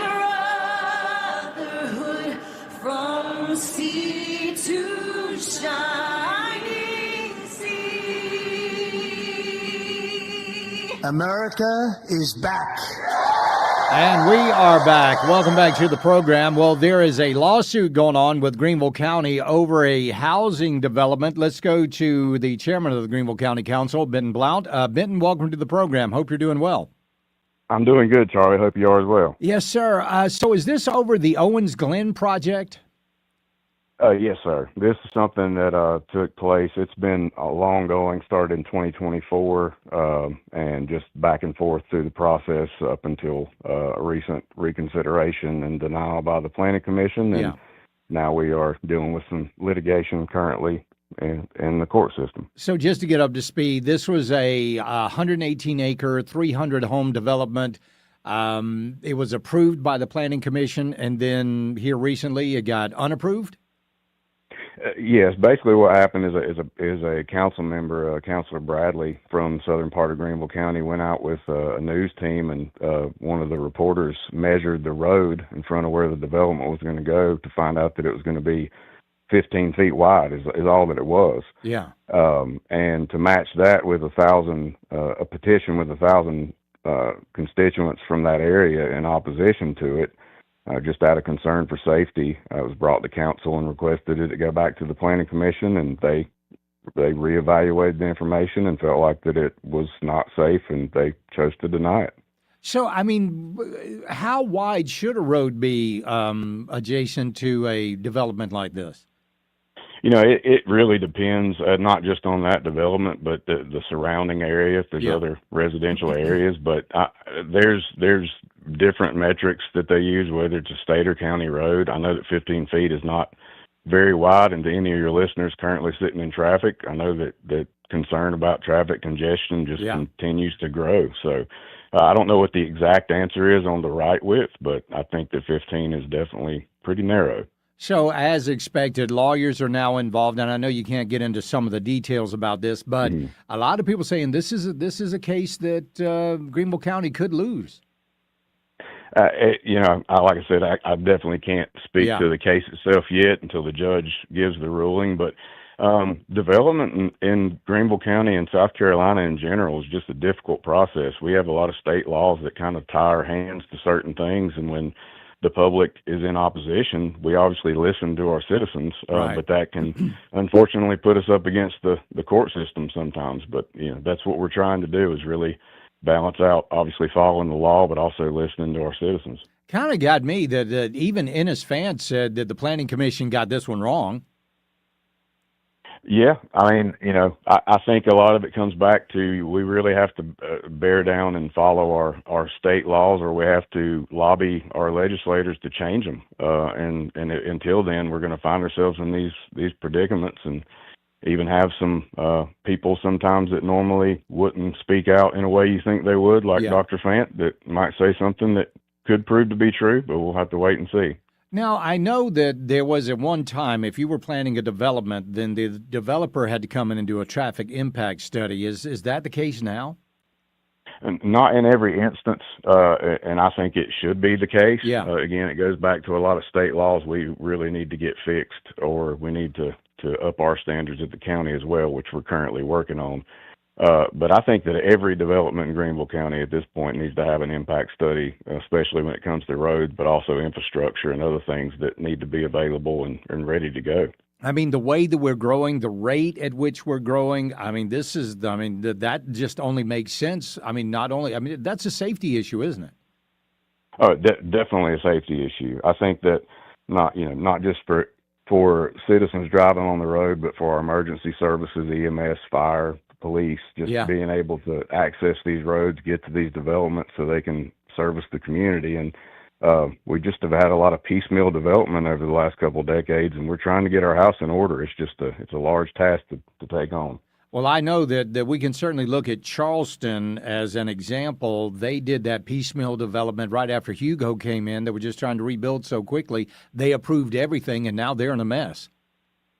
brotherhood from sea to shining sea. America is back. And we are back. Welcome back to the program. Well, there is a lawsuit going on with Greenville County over a housing development. Let's go to the chairman of the Greenville County Council, Benton Blount. Benton, welcome to the program. Hope you're doing well. I'm doing good, Charlie. Hope you are as well. Yes, sir. So is this over the Owens Glen project? Yes, sir. This is something that took place. It's been long going, started in 2024, and just back and forth through the process up until a recent reconsideration and denial by the Planning Commission. And now we are dealing with some litigation currently in the court system. So just to get up to speed, this was a 118-acre, 300-home development. It was approved by the Planning Commission, and then here recently it got unapproved? Yes, basically what happened is a council member, Councilor Bradley from the southern part of Greenville County, went out with a news team, and one of the reporters measured the road in front of where the development was going to go to find out that it was going to be 15 feet wide is all that it was. Yeah. And to match that with a petition with 1,000 constituents from that area in opposition to it, just out of concern for safety, it was brought to council and requested it to go back to the Planning Commission, and they reevaluated the information and felt like that it was not safe, and they chose to deny it. So, I mean, how wide should a road be adjacent to a development like this? You know, it really depends, not just on that development, but the surrounding area, if there's other residential areas. But there's different metrics that they use, whether it's a state or county road. I know that 15 feet is not very wide, and to any of your listeners currently sitting in traffic, I know that concern about traffic congestion just continues to grow. So I don't know what the exact answer is on the right width, but I think that 15 is definitely pretty narrow. So, as expected, lawyers are now involved, and I know you can't get into some of the details about this, but a lot of people saying this is a case that Greenville County could lose. You know, like I said, I definitely can't speak to the case itself yet until the judge gives the ruling. But development in Greenville County and South Carolina in general is just a difficult process. We have a lot of state laws that kind of tie our hands to certain things, and when the public is in opposition, we obviously listen to our citizens, but that can unfortunately put us up against the court system sometimes. But, you know, that's what we're trying to do, is really balance out, obviously following the law, but also listening to our citizens. Kind of got me that even Ennis Fant said that the Planning Commission got this one wrong. Yeah, I mean, you know, I think a lot of it comes back to we really have to bear down and follow our state laws, or we have to lobby our legislators to change them. And until then, we're going to find ourselves in these predicaments, and even have some people sometimes that normally wouldn't speak out in a way you think they would, like Dr. Fant, that might say something that could prove to be true, but we'll have to wait and see. Now, I know that there was at one time, if you were planning a development, then the developer had to come in and do a traffic impact study. Is that the case now? And not in every instance, and I think it should be the case. Yeah. Again, it goes back to a lot of state laws we really need to get fixed, or we need to up our standards at the county as well, which we're currently working on. But I think that every development in Greenville County at this point needs to have an impact study, especially when it comes to roads, but also infrastructure and other things that need to be available and ready to go. I mean, the way that we're growing, the rate at which we're growing, I mean, that just only makes sense. I mean, that's a safety issue, isn't it? Oh, definitely a safety issue. I think that not just for citizens driving on the road, but for our emergency services, EMS, fire, police, just being able to access these roads, get to these developments so they can service the community. And we just have had a lot of piecemeal development over the last couple of decades, and we're trying to get our house in order. It's just it's a large task to take on. Well, I know that we can certainly look at Charleston as an example. They did that piecemeal development right after Hugo came in. They were just trying to rebuild so quickly. They approved everything, and now they're in a mess.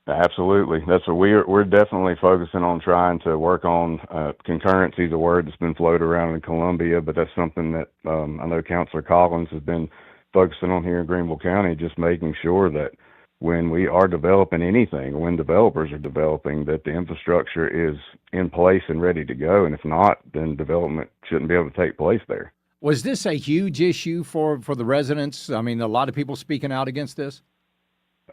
Absolutely. That's what we're definitely focusing on, trying to work on. Concurrency is a word that's been floated around in Columbia, but that's something that I know Councilor Collins has been focusing on here in Greenville County, just making sure that when we are developing anything, when developers are developing, that the infrastructure is in place and ready to go. And if not, then development shouldn't be able to take place there. Was this a huge issue for the residents? I mean, a lot of people speaking out against this?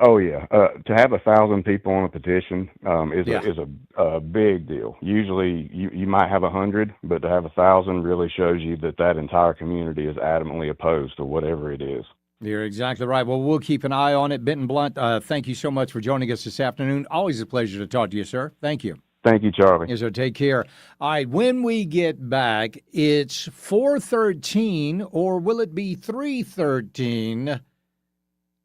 Oh yeah, to have 1,000 people on a petition is a big deal. Usually you might have 100, but to have 1,000 really shows you that entire community is adamantly opposed to whatever it is. You're exactly right. Well, we'll keep an eye on it. Benton Blunt, thank you so much for joining us this afternoon. Always a pleasure to talk to you, sir. Thank you. Thank you, Charlie. Yes, sir. Take care. All right, when we get back, it's 4:13, or will it be 3:13?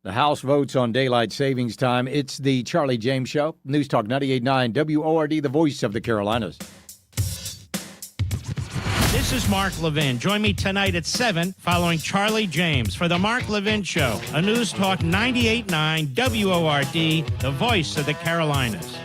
The House votes on daylight savings time. It's the Charlie James Show. News Talk 98.9 WORD, the voice of the Carolinas. This is Mark Levin. Join me tonight at 7 following Charlie James for the Mark Levin Show, a News Talk 98.9 WORD, the voice of the Carolinas.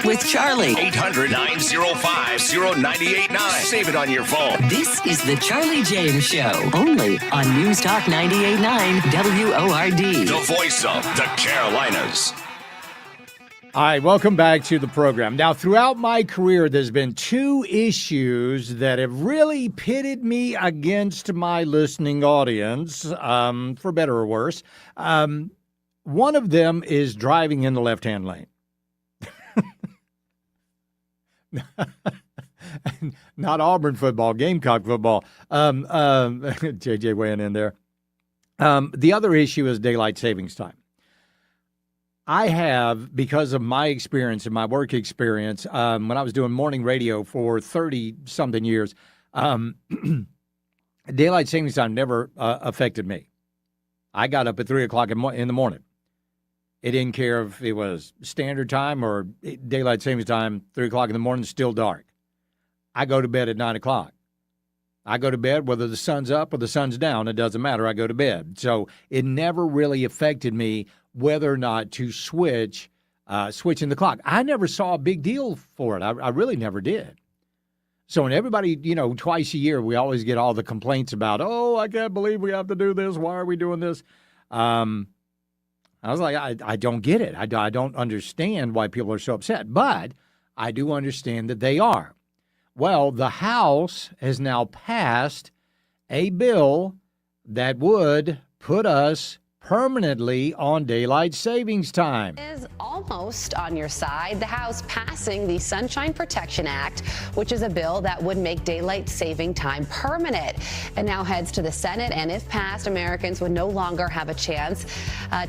with Charlie. 800-905-0989. Save it on your phone. This is the Charlie James Show, only on News Talk 98.9 WORD. The voice of the Carolinas. All right, welcome back to the program. Now, throughout my career, there's been two issues that have really pitted me against my listening audience, for better or worse. One of them is driving in the left-hand lane. Not Auburn football, Gamecock football. JJ weighing in there. The other issue is daylight savings time. I have, because of my experience and my work experience, when I was doing morning radio for 30-something years, daylight savings time never affected me. I got up at 3 o'clock in the morning. It didn't care if it was standard time or daylight savings time, 3 o'clock in the morning, still dark. I go to bed at 9 o'clock. I go to bed whether the sun's up or the sun's down. It doesn't matter. I go to bed. So it never really affected me whether or not to switching the clock. I never saw a big deal for it. I really never did. So when everybody, twice a year, we always get all the complaints about, oh, I can't believe we have to do this. Why are we doing this? I was like, I don't get it. I don't understand why people are so upset. But I do understand that they are. Well, the House has now passed a bill that would put us permanently on daylight savings time. Is almost on your side. The House passing the Sunshine Protection Act, which is a bill that would make daylight saving time permanent. And now heads to the Senate, and if passed, Americans would no longer have a chance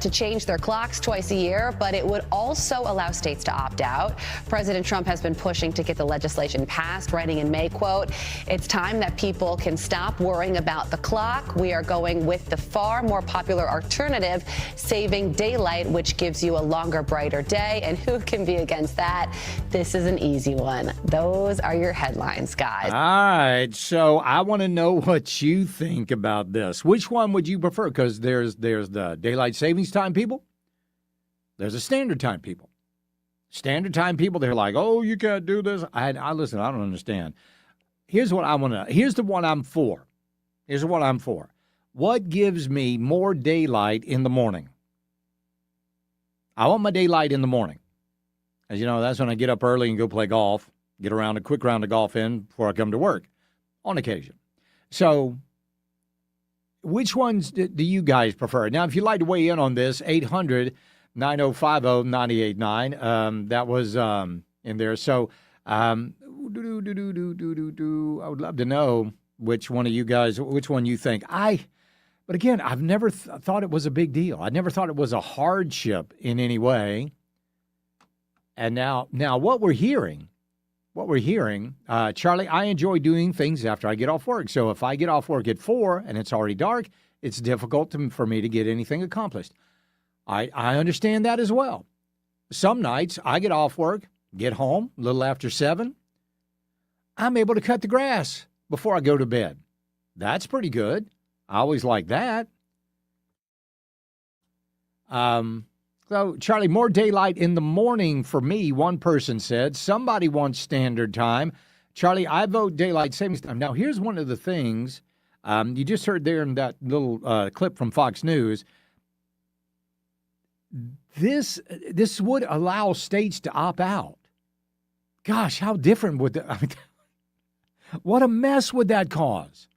to change their clocks twice a year, but it would also allow states to opt out. President Trump has been pushing to get the legislation passed, writing in May, quote, "It's time that people can stop worrying about the clock. We are going with the far more popular alternative, saving daylight, which gives you a longer, brighter day." And who can be against that? This is an easy one. Those are your headlines, guys. All right. So I want to know what you think about this. Which one would you prefer? Because there's the daylight savings time people. There's a standard time people. Standard time people, they're like, oh, you can't do this. I listen, I don't understand. Here's what I want to, here's the one I'm for. Here's what I'm for. What gives me more daylight in the morning? I want my daylight in the morning. As you know, that's when I get up early and go play golf, get around a quick round of golf in before I come to work on occasion. So which ones do you guys prefer? Now, if you'd like to weigh in on this, 800-9050-989. That was in there. So I would love to know which one of you guys, which one you think. But again, I've never thought it was a big deal. I never thought it was a hardship in any way. And now what we're hearing, Charlie, I enjoy doing things after I get off work. So if I get off work at 4 and it's already dark, it's difficult for me to get anything accomplished. I understand that as well. Some nights I get off work, get home a little after 7. I'm able to cut the grass before I go to bed. That's pretty good. I always like that. So, Charlie, more daylight in the morning for me, one person said. Somebody wants standard time. Charlie, I vote daylight savings time. Now, here's one of the things you just heard there in that little clip from Fox News. This would allow states to opt out. Gosh, how different would that? What a mess would that cause?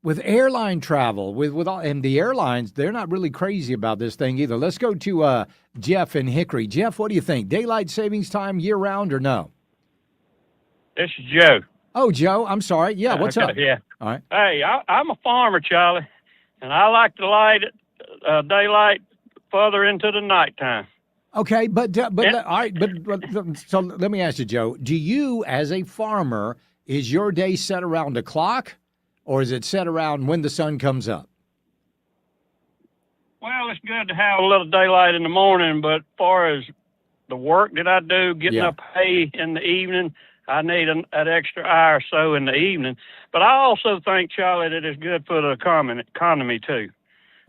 With airline travel, with all, and the airlines, they're not really crazy about this thing either. Let's go to Jeff in Hickory. Jeff, what do you think? Daylight savings time year round or no? This is Joe. Oh, Joe, I'm sorry. Yeah, what's up? Yeah. All right. Hey, I'm a farmer, Charlie, and I like to light daylight further into the nighttime. Okay, but all right, but so let me ask you, Joe. Do you, as a farmer, is your day set around the clock? Or is it set around when the sun comes up? Well, it's good to have a little daylight in the morning, but as far as the work that I do, getting up hay in the evening, I need an extra hour or so in the evening. But I also think, Charlie, that it's good for the economy too.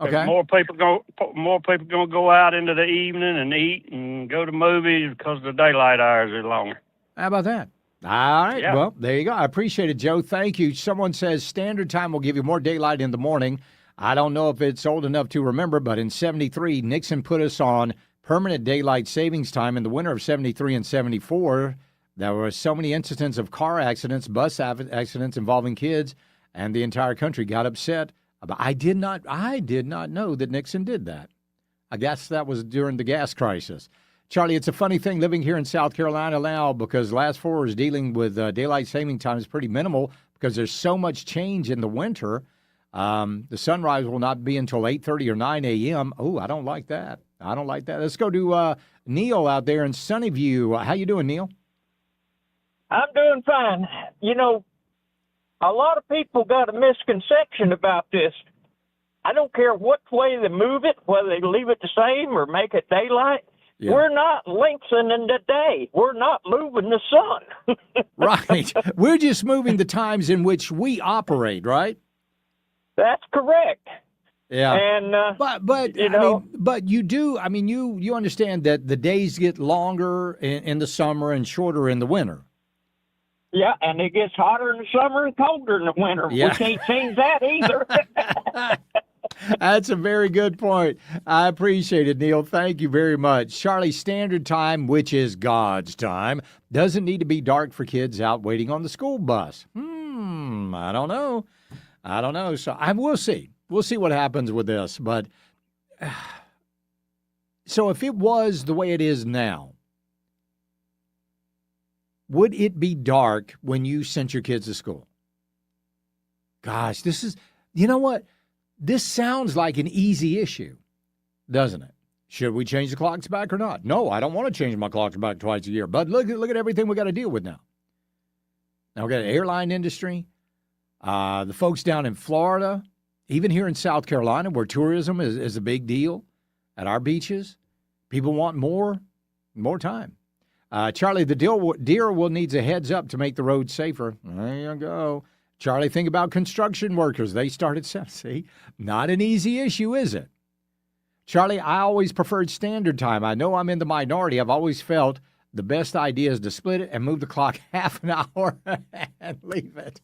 Okay. More people gonna go out into the evening and eat and go to movies because the daylight hours are longer. How about that? All right. Yeah. Well, there you go. I appreciate it, Joe. Thank you. Someone says standard time will give you more daylight in the morning. I don't know if it's old enough to remember, but in 73, Nixon put us on permanent daylight savings time in the winter of 73 and 74. There were so many incidents of car accidents, bus accidents involving kids, and the entire country got upset. I did not know that Nixon did that. I guess that was during the gas crisis. Charlie, it's a funny thing living here in South Carolina now because last 4 years dealing with daylight saving time is pretty minimal because there's so much change in the winter. The sunrise will not be until 8:30 or 9 a.m. Oh, I don't like that. Let's go to Neil out there in Sunnyview. How you doing, Neil? I'm doing fine. You know, a lot of people got a misconception about this. I don't care what way they move it, whether they leave it the same or make it daylight. Yeah. We're not lengthening the day. We're not moving the sun. Right. We're just moving the times in which we operate, right? That's correct. Yeah. And but you know, but you do. I mean, you understand that the days get longer in the summer and shorter in the winter. Yeah, and it gets hotter in the summer and colder in the winter. Yeah. We can't change that either. That's a very good point. I appreciate it, Neil. Thank you very much. Charlie, standard time, which is God's time, doesn't need to be dark for kids out waiting on the school bus. I don't know. So we'll see. We'll see what happens with this. But so if it was the way it is now, would it be dark when you sent your kids to school? Gosh, you know what? This sounds like an easy issue, doesn't it? Should we change the clocks back or not? No, I don't want to change my clocks back twice a year. But look at everything we got to deal with now. Now we got the airline industry, the folks down in Florida, even here in South Carolina, where tourism is a big deal at our beaches. People want more time. Charlie, the deer will needs a heads up to make the roads safer. There you go. Charlie, think about construction workers. They started, see, not an easy issue, is it? Charlie, I always preferred standard time. I know I'm in the minority. I've always felt the best idea is to split it and move the clock half an hour and leave it.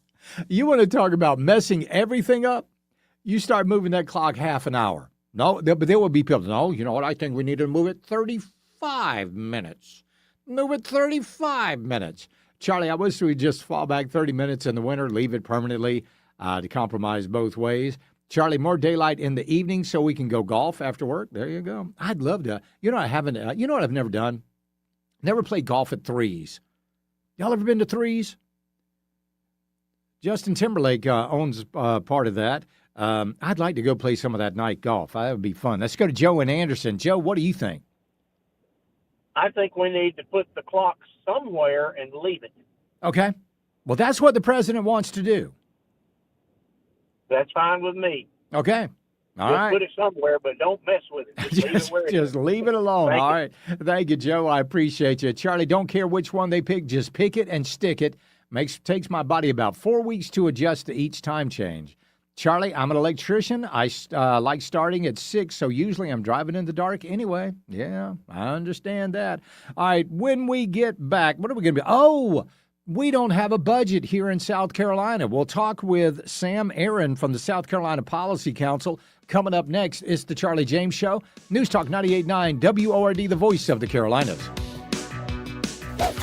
You want to talk about messing everything up? You start moving that clock half an hour. No, but there will be people, no, you know what, I think we need to move it 35 minutes. Move it 35 minutes. Charlie, I wish we'd just fall back 30 minutes in the winter, leave it permanently to compromise both ways. Charlie, more daylight in the evening so we can go golf after work. There you go. I'd love to. You know, you know what I've never done? Never played golf at Threes. Y'all ever been to Threes? Justin Timberlake owns part of that. I'd like to go play some of that night golf. That would be fun. Let's go to Joe in Anderson. Joe, what do you think? I think we need to put the clock somewhere and leave it. Okay. Well, that's what the president wants to do. That's fine with me. Okay. All Just right. put it somewhere, but don't mess with it. Just leave it alone. All right. Thank you, Joe. I appreciate you. Charlie, don't care which one they pick. Just pick it and stick it. Takes my body about 4 weeks to adjust to each time change. Charlie, I'm an electrician. I like starting at 6, so usually I'm driving in the dark anyway. Yeah, I understand that. All right, when we get back, what are we going to be? Oh, we don't have a budget here in South Carolina. We'll talk with Sam Aaron from the South Carolina Policy Council. Coming up next, it's the Charlie James Show. News Talk 98.9 WORD, the voice of the Carolinas.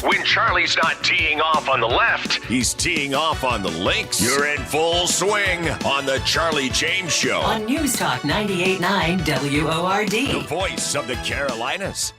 When Charlie's not teeing off on the left, he's teeing off on the links. You're in full swing on the Charlie James Show. On News Talk 98.9 WORD. The voice of the Carolinas.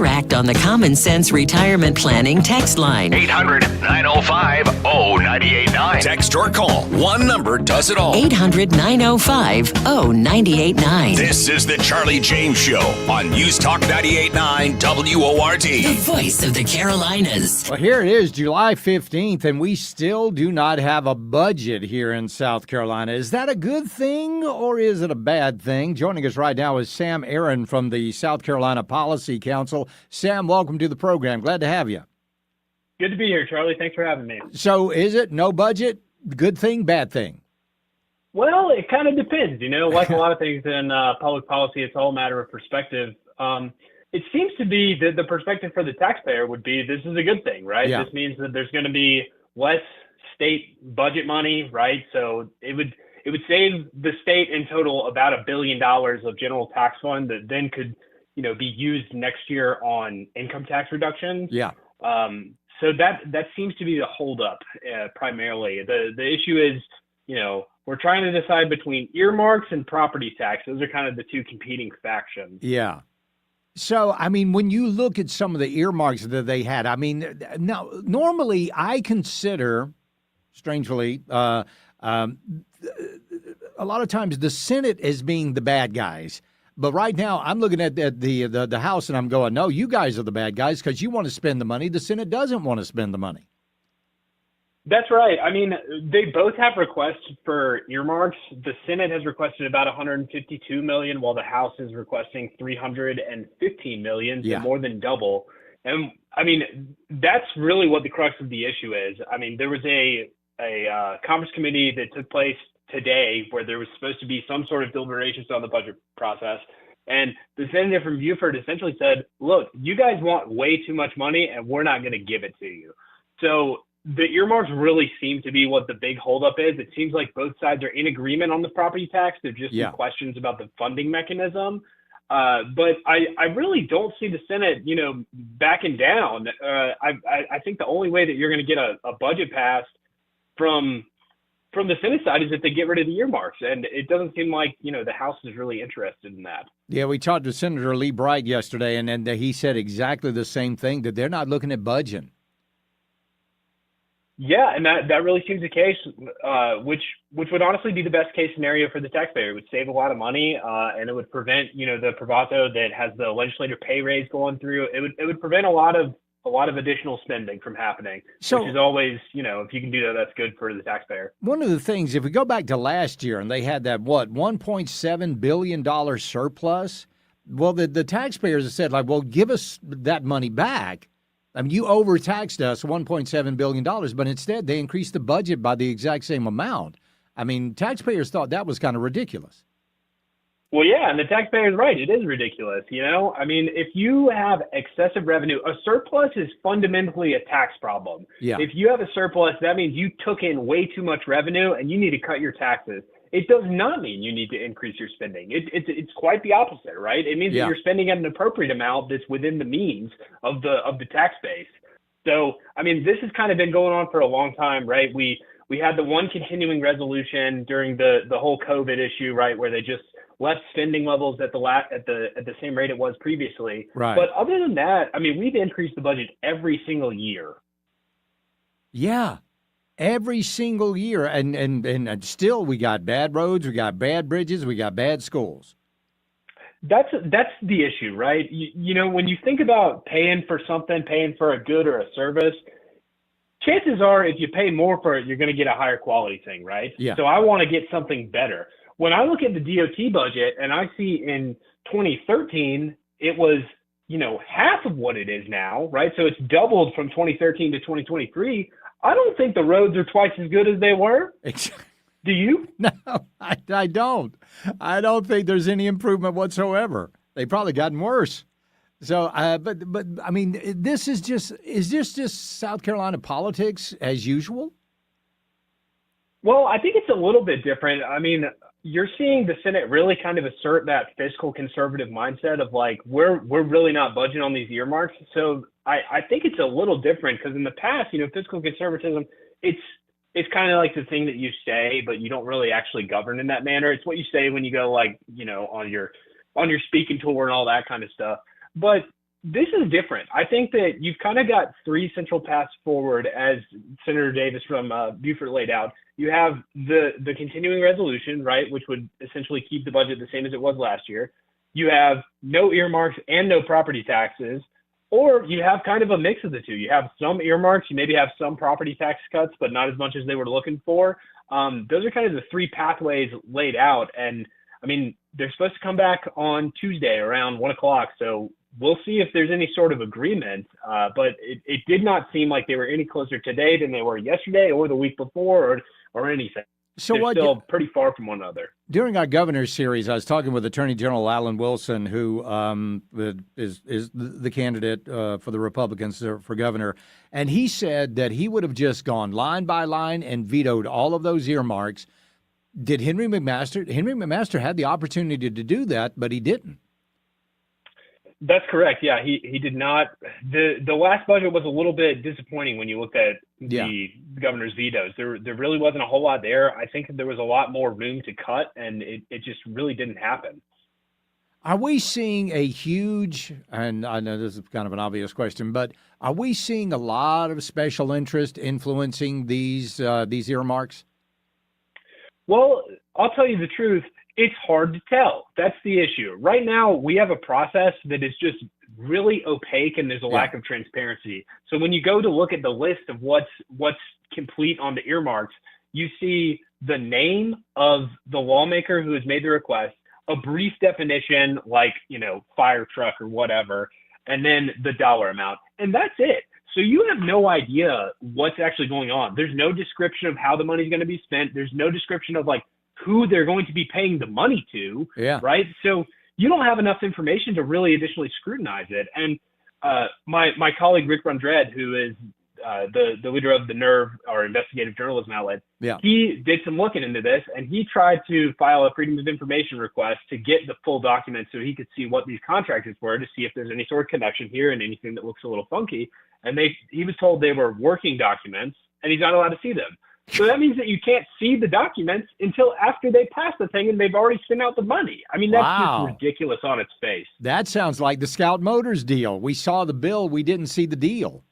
Interact on the Common Sense Retirement Planning text line. 800-905-0989. Text or call. One number does it all. 800-905-0989. This is the Charlie James Show on News Talk 98.9 WORD. The voice of the Carolinas. Well, here it is, July 15th, and we still do not have a budget here in South Carolina. Is that a good thing or is it a bad thing? Joining us right now is Sam Aaron from the South Carolina Policy Council. Sam, welcome to the program. Glad to have you. Good to be here, Charlie. Thanks for having me. So is it no budget? Good thing, bad thing? Well, it kind of depends. Like a lot of things in public policy, it's all a matter of perspective. It seems to be that the perspective for the taxpayer would be this is a good thing, right? Yeah. This means that there's going to be less state budget money, right? So it would save the state in total about $1 billion of general tax fund that then could, be used next year on income tax reductions. Yeah. So that seems to be the holdup primarily. The issue is, we're trying to decide between earmarks and property tax. Those are kind of the two competing factions. Yeah. So, when you look at some of the earmarks that they had, now, normally I consider, strangely, a lot of times the Senate as being the bad guys. But right now, I'm looking at the House and I'm going, no, you guys are the bad guys because you want to spend the money. The Senate doesn't want to spend the money. That's right. They both have requests for earmarks. The Senate has requested about $152 million, while the House is requesting $315 million, so more than double. And that's really what the crux of the issue is. There was a Conference committee that took place today where there was supposed to be some sort of deliberations on the budget process. And the senator from Beaufort essentially said, look, you guys want way too much money and we're not going to give it to you. So the earmarks really seem to be what the big holdup is. It seems like both sides are in agreement on the property tax. There's just some questions about the funding mechanism. But I really don't see the Senate, backing down. I think the only way that you're going to get a budget passed from the Senate side is if they get rid of the earmarks. And it doesn't seem like, the House is really interested in that. Yeah, we talked to Senator Lee Bright yesterday, and he said exactly the same thing, that they're not looking at budging. Yeah, and that really seems the case, which would honestly be the best case scenario for the taxpayer. It would save a lot of money, and it would prevent, the Provato that has the legislative pay raise going through. It would prevent a lot of additional spending from happening, which is always, if you can do that, that's good for the taxpayer. One of the things, if we go back to last year and they had that, $1.7 billion surplus, well, the taxpayers have said, well, give us that money back. You overtaxed us $1.7 billion, but instead they increased the budget by the exact same amount. Taxpayers thought that was kind of ridiculous. Well, yeah, and the taxpayer's right. It is ridiculous, if you have excessive revenue, a surplus is fundamentally a tax problem. Yeah. If you have a surplus, that means you took in way too much revenue and you need to cut your taxes. It does not mean you need to increase your spending. It's quite the opposite, right? It means that you're spending at an appropriate amount that's within the means of the tax base. So, this has kind of been going on for a long time, right? We had the one continuing resolution during the whole COVID issue, right, where they just left spending levels at the same rate it was previously. Right. But other than that, we've increased the budget every single year. Yeah. Every single year, and still we got bad roads, we got bad bridges, we got bad schools. That's the issue, right? When you think about paying for something, paying for a good or a service, chances are if you pay more for it, you're going to get a higher quality thing, right? Yeah. So I want to get something better. When I look at the DOT budget and I see in 2013, it was, half of what it is now, right? So it's doubled from 2013 to 2023. I don't think the roads are twice as good as they were. Do you? No, I don't. I don't think there's any improvement whatsoever. They've probably gotten worse. So, but this is this just South Carolina politics as usual? Well, I think it's a little bit different. You're seeing the Senate really kind of assert that fiscal conservative mindset of like, we're really not budging on these earmarks. So I think it's a little different because in the past, fiscal conservatism, it's kind of like the thing that you say, but you don't really actually govern in that manner. It's what you say when you go on your speaking tour and all that kind of stuff. But this is different. I think that you've kind of got three central paths forward, as Senator Davis from Beaufort laid out. You have the continuing resolution, right, which would essentially keep the budget the same as it was last year. You have no earmarks and no property taxes, or you have kind of a mix of the two. You have some earmarks, you maybe have some property tax cuts, but not as much as they were looking for. Those are kind of the three pathways laid out. And I mean, they're supposed to come back on Tuesday around 1 o'clock. So we'll see if there's any sort of agreement. But it did not seem like they were any closer today than they were yesterday or the week before or anything. So They're still pretty far from one another. During our governor's series, I was talking with Attorney General Alan Wilson, who is the candidate for the Republicans for governor, and he said that he would have just gone line by line and vetoed all of those earmarks. Did Henry McMaster? Henry McMaster had the opportunity to do that, but he didn't. That's correct. Yeah, he did not. The last budget was a little bit disappointing when you looked at the governor's vetoes. There really wasn't a whole lot there. I think there was a lot more room to cut, and it just really didn't happen. Are we seeing a huge, and I know this is kind of an obvious question, but are we seeing a lot of special interest influencing these earmarks? Well, I'll tell you the truth. It's hard to tell. That's the issue. Right now, we have a process that is just really opaque, and there's a lack of transparency. So when you go to look at the list of what's complete on the earmarks, you see the name of the lawmaker who has made the request, a brief definition like, fire truck or whatever, and then the dollar amount. And that's it. So you have no idea what's actually going on. There's no description of how the money's going to be spent. There's no description of who they're going to be paying the money to, right? So you don't have enough information to really additionally scrutinize it. And my colleague, Rick Brundred, who is the leader of the NERV, our investigative journalism outlet, he did some looking into this, and he tried to file a Freedom of Information request to get the full document so he could see what these contractors were, to see if there's any sort of connection here and anything that looks a little funky. And he was told they were working documents, and he's not allowed to see them. So that means that you can't see the documents until after they pass the thing and they've already spent out the money. I mean, that's just ridiculous on its face. That sounds like the Scout Motors deal. We saw the bill, we didn't see the deal.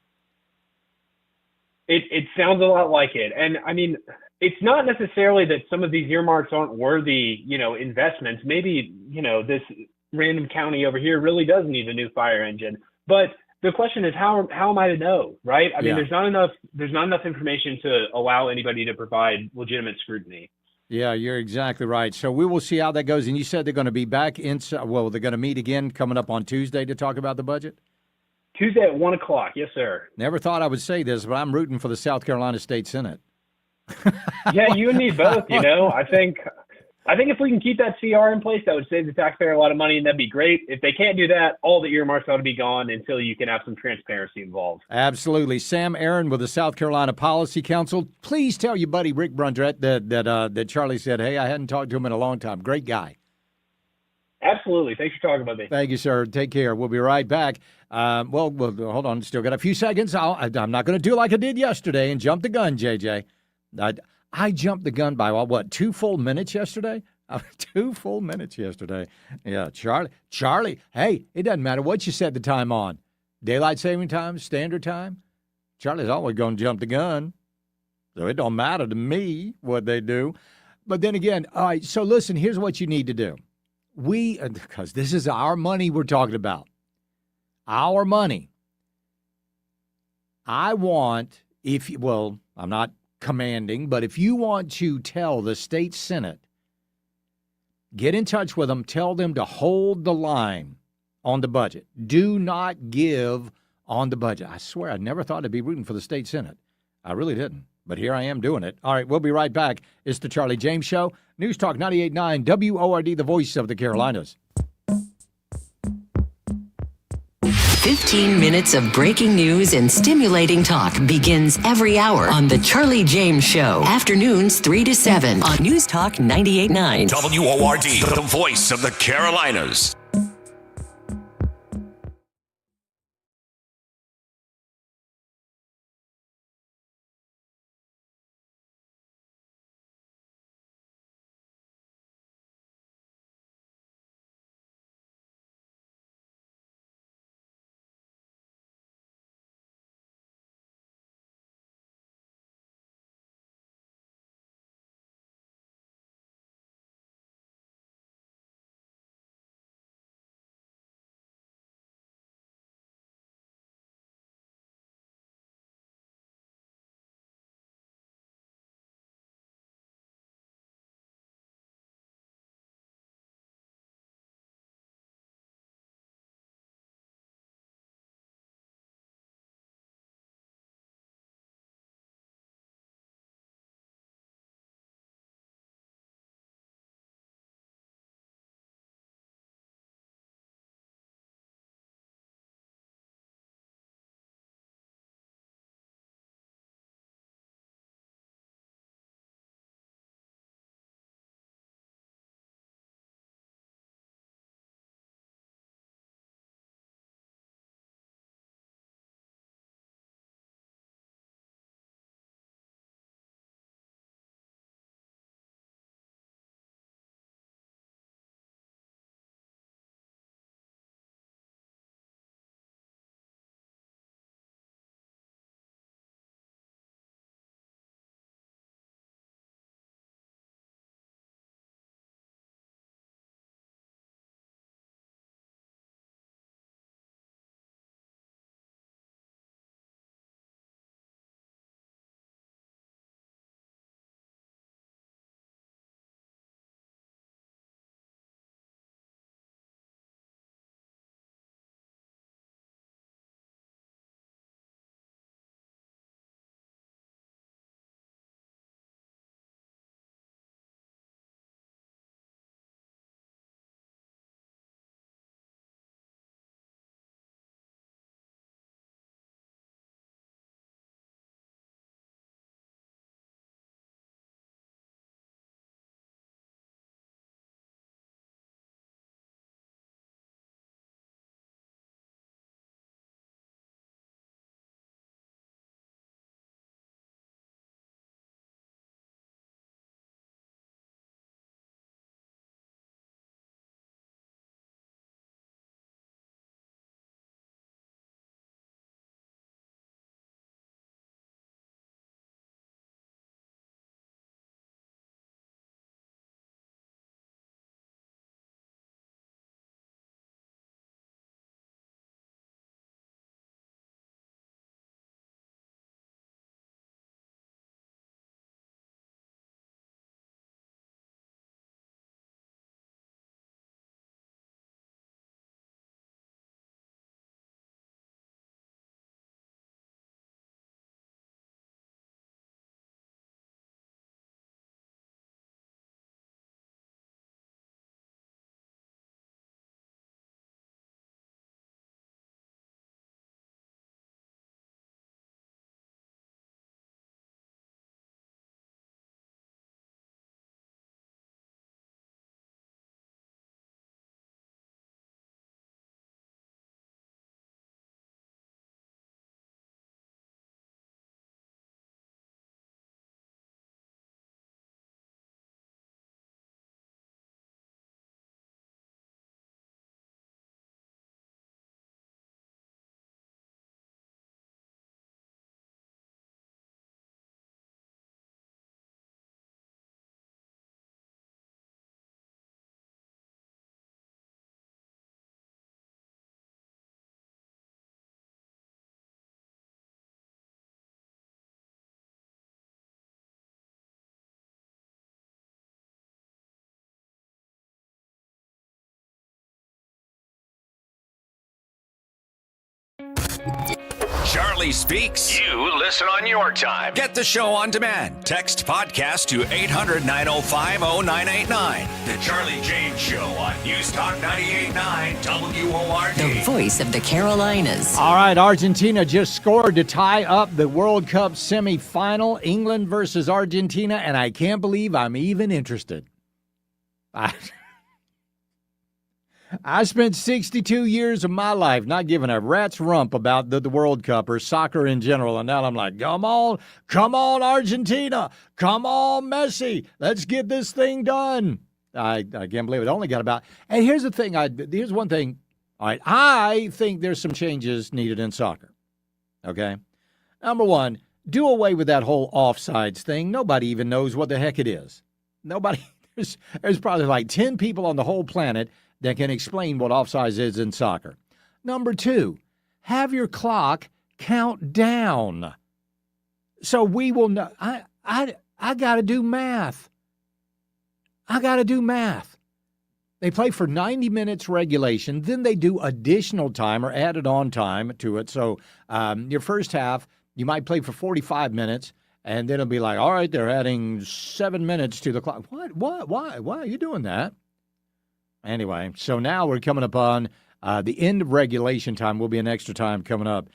It sounds a lot like it. And I mean, it's not necessarily that some of these earmarks aren't worthy, investments. Maybe, this random county over here really does need a new fire engine. But the question is, how am I to know, right? I mean, there's not enough information to allow anybody to provide legitimate scrutiny. Yeah, you're exactly right. So we will see how that goes. And you said they're going to be back they're going to meet again coming up on Tuesday to talk about the budget? Tuesday at 1 o'clock. Yes, sir. Never thought I would say this, but I'm rooting for the South Carolina State Senate. Yeah, you and me both, I think if we can keep that CR in place, that would save the taxpayer a lot of money, and that'd be great. If they can't do that, all the earmarks ought to be gone until you can have some transparency involved. Absolutely. Sam Aaron with the South Carolina Policy Council. Please tell your buddy Rick Brundret that Charlie said, hey, I hadn't talked to him in a long time. Great guy. Absolutely. Thanks for talking about me. Thank you, sir. Take care. We'll be right back. Well, hold on. Still got a few seconds. I'm not going to do like I did yesterday and jump the gun, JJ. I jumped the gun by, 2 full minutes yesterday? 2 full minutes yesterday. Yeah, Charlie, hey, it doesn't matter what you set the time on. Daylight saving time, standard time. Charlie's always going to jump the gun. So it don't matter to me what they do. But then again, all right, so listen, here's what you need to do. Because this is our money we're talking about. Our money. I want, I'm not commanding, but if you want to tell the state Senate, get in touch with them, tell them to hold the line on the budget. Do not give on the budget. I swear I never thought I'd be rooting for the state Senate. I really didn't. But here I am doing it. All right, we'll be right back. It's the Charlie James Show. News Talk 98.9 WORD, the voice of the Carolinas. 15 minutes of breaking news and stimulating talk begins every hour on The Charlie James Show. Afternoons 3 to 7 on News Talk 98.9. WORD, the voice of the Carolinas. Charlie Speaks. You listen on your time. Get the show on demand. Text podcast to 800-905-0989. The Charlie James Show on News Talk 98.9 WORD. The voice of the Carolinas. All right, Argentina just scored to tie up the World Cup semifinal, England versus Argentina, and I can't believe I'm even interested. I spent 62 years of my life not giving a rat's rump about the World Cup or soccer in general, and now I'm like, come on, Argentina, come on, Messi, let's get this thing done. I can't believe it. Only got about, and here's the thing, here's one thing, all right, I think there's some changes needed in soccer, okay? Number one, do away with that whole offsides thing. Nobody even knows what the heck it is. Nobody, there's probably like 10 people on the whole planet that can explain what offsides is in soccer. Number two, have your clock count down. So we will know. I got to do math. They play for 90 minutes regulation. Then they do additional time or added on time to it. So your first half, you might play for 45 minutes. And then it'll be like, all right, they're adding 7 minutes to the clock. What? Why are you doing that? Anyway, so now we're coming upon the end of regulation time. Will be an extra time coming up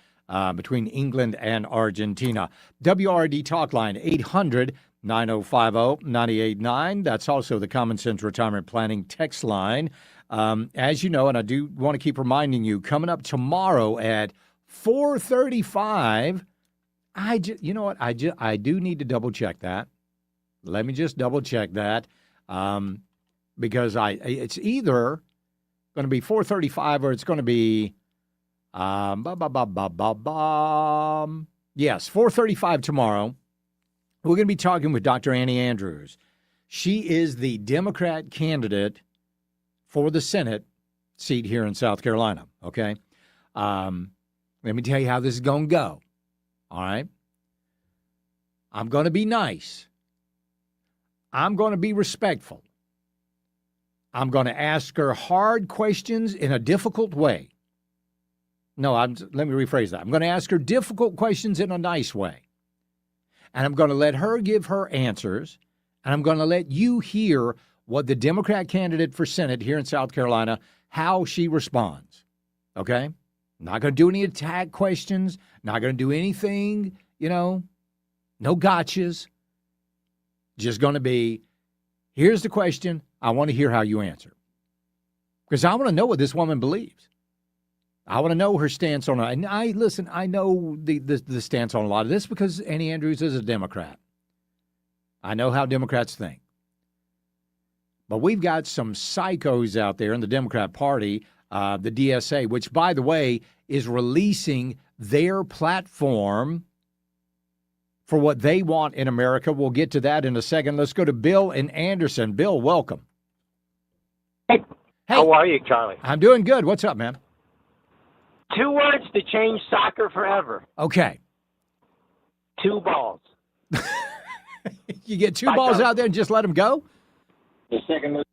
between England and Argentina. WRD Talk Line, 800-9050-989. That's also the Common Sense Retirement Planning text line. As you know, and I do want to keep reminding you, coming up tomorrow at 4:35, you know what? I do need to double-check that. Let me just double-check that. Because it's either going to be 4:35 or it's going to be yes, 4:35 tomorrow. We're going to be talking with Dr. Annie Andrews. She is the Democrat candidate for the Senate seat here in South Carolina, okay? Let me tell you how this is going to go, all right? I'm going to be nice. I'm going to be respectful. I'm going to ask her hard questions in a difficult way. No, let me rephrase that. I'm going to ask her difficult questions in a nice way. And I'm going to let her give her answers. And I'm going to let you hear what the Democrat candidate for Senate here in South Carolina, how she responds. Okay? Not going to do any attack questions. Not going to do anything, no gotchas. Just going to be, here's the question. I want to hear how you answer. Because I want to know what this woman believes. I want to know her stance on it. And I know the stance on a lot of this because Annie Andrews is a Democrat. I know how Democrats think. But we've got some psychos out there in the Democrat Party, the DSA, which, by the way, is releasing their platform for what they want in America. We'll get to that in a second. Let's go to Bill in Anderson. Bill, welcome. Hey, how are you, Charlie? I'm doing good. What's up, man? 2 words to change soccer forever. Okay. 2 balls. You get 2 balls out there and just let them go? The second.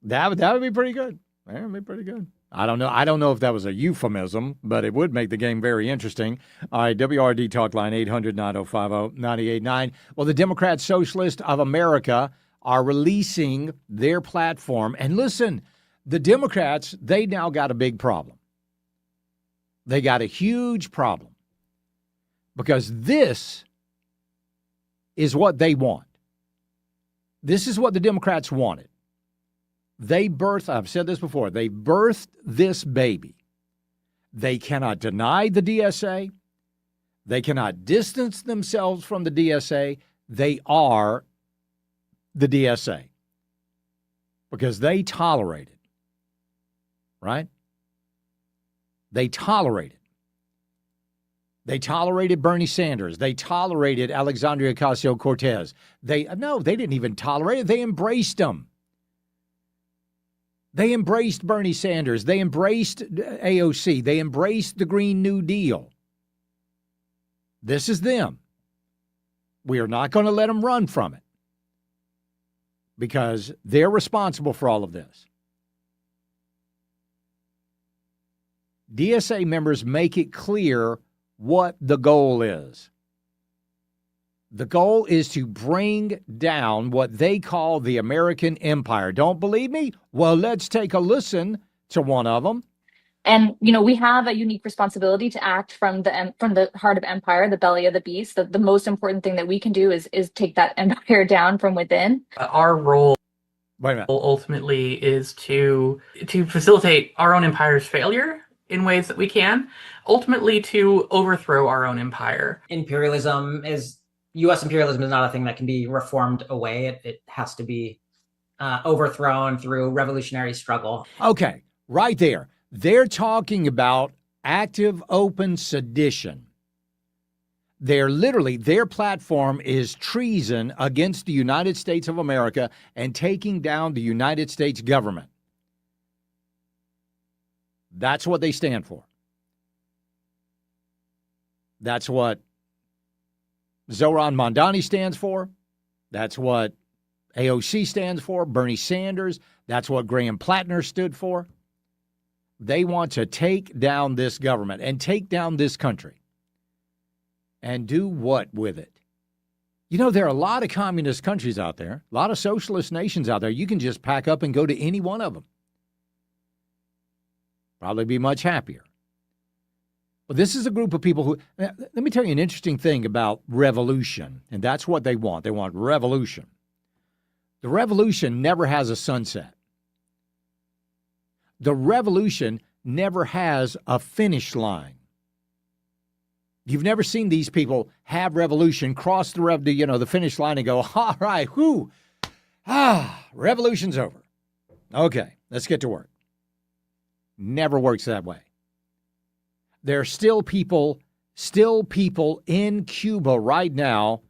That would be pretty good. That would be pretty good. I don't know if that was a euphemism, but it would make the game very interesting. All right, WRD Talk Line, 800-9050-989. Well, the Democrat Socialists of America are releasing their platform. And listen, the Democrats, they now got a big problem. They got a huge problem because this is what they want. This is what the Democrats wanted. I've said this before, they birthed this baby. They cannot deny the DSA. They cannot distance themselves from the DSA. They are the DSA because they tolerate it, right? They tolerate it. They tolerated Bernie Sanders. They tolerated Alexandria Ocasio-Cortez. They didn't even tolerate it. They embraced them. They embraced Bernie Sanders. They embraced AOC. They embraced the Green New Deal. This is them. We are not going to let them run from it because they're responsible for all of this. DSA members make it clear what the goal is. The goal is to bring down what they call the American empire. Don't believe me? Well, let's take a listen to one of them. And, we have a unique responsibility to act from the heart of empire, the belly of the beast. The most important thing that we can do is take that empire down from within. Our role Wait a minute. ultimately is to facilitate our own empire's failure in ways that we can, ultimately to overthrow our own empire. U.S. imperialism is not a thing that can be reformed away. It has to be overthrown through revolutionary struggle. Okay, right there. They're talking about active open sedition. Their platform is treason against the United States of America and taking down the United States government. That's what they stand for. That's what Zoran Mondani stands for. That's what AOC stands for. Bernie Sanders. That's what Graham Plattner stood for. They want to take down this government and take down this country. And do what with it? There are a lot of communist countries out there, a lot of socialist nations out there. You can just pack up and go to any one of them. Probably be much happier. But this is a group of people who, let me tell you an interesting thing about revolution, and that's what they want. They want revolution. The revolution never has a sunset. The revolution never has a finish line. You've never seen these people have revolution, cross the finish line and go, all right, revolution's over. Okay, let's get to work. Never works that way. There are still people in Cuba right now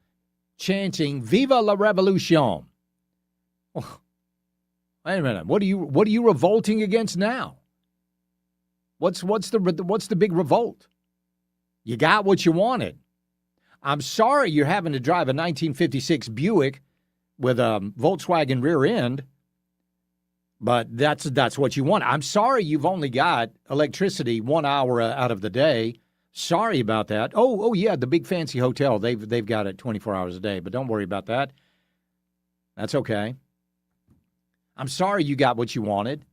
chanting "Viva la Revolution." Oh, wait a minute. What are you revolting against now? What's the big revolt? You got what you wanted. I'm sorry you're having to drive a 1956 Buick with a Volkswagen rear end, but that's what you want. I'm sorry you've only got electricity 1 hour out of the day. Sorry about that. Oh yeah, the big fancy hotel, they've got it 24 hours a day, but don't worry about that. That's okay. I'm sorry you got what you wanted,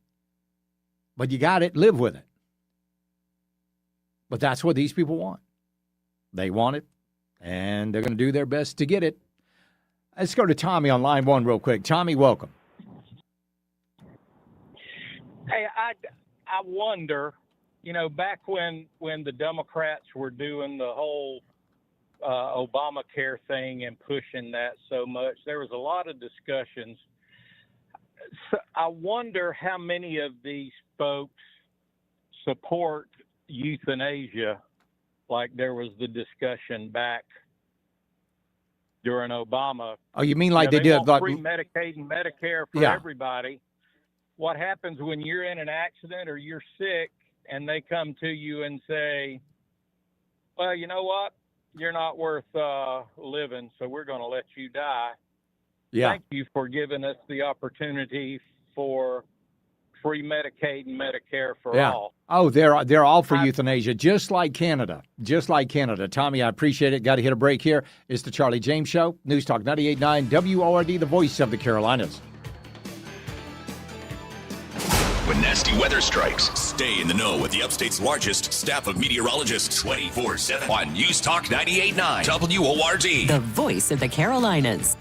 but you got it. Live with it. But that's what these people want. They want it, and they're going to do their best to get it. Let's go to Tommy on line one real quick. Tommy, welcome. Hey, I wonder, back when the Democrats were doing the whole Obamacare thing and pushing that so much, there was a lot of discussions. So I wonder how many of these folks support euthanasia, like there was the discussion back during Obama. Oh, you mean like they did want like free Medicaid and Medicare for everybody? What happens when you're in an accident or you're sick and they come to you and say, well, you know what? You're not worth living, so we're going to let you die. Yeah. Thank you for giving us the opportunity for free Medicaid and Medicare for all. Oh, they're all for euthanasia, just like Canada. Just like Canada. Tommy, I appreciate it. Got to hit a break here. It's the Charlie James Show. News Talk 98.9 WORD, the voice of the Carolinas. When nasty weather strikes, stay in the know with the upstate's largest staff of meteorologists 24/7 on News Talk 98.9 WORD. The voice of the Carolinas.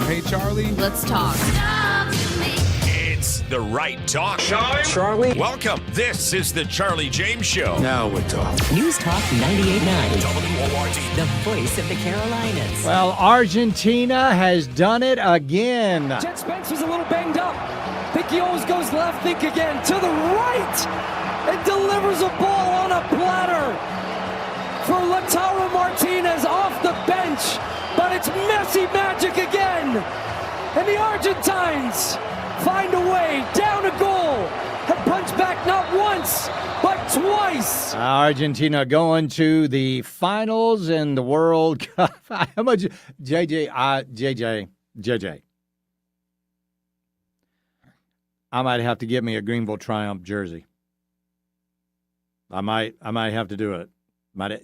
Hey, Charlie. Let's talk. It's the right talk. Charlie. Welcome. This is the Charlie James Show. Now we're talking. News Talk 98.9. WORD. The voice of the Carolinas. Well, Argentina has done it again. Jet Spence was a little banged up. Think he always goes left, think again. To the right! And delivers a ball on a platter for Lautaro Martinez off the bench. But it's Messi magic again. And the Argentines find a way down a goal and punch back not once, but twice. Argentina going to the finals in the World Cup. How much? JJ. I might have to get me a Greenville Triumph jersey. I might have to do it.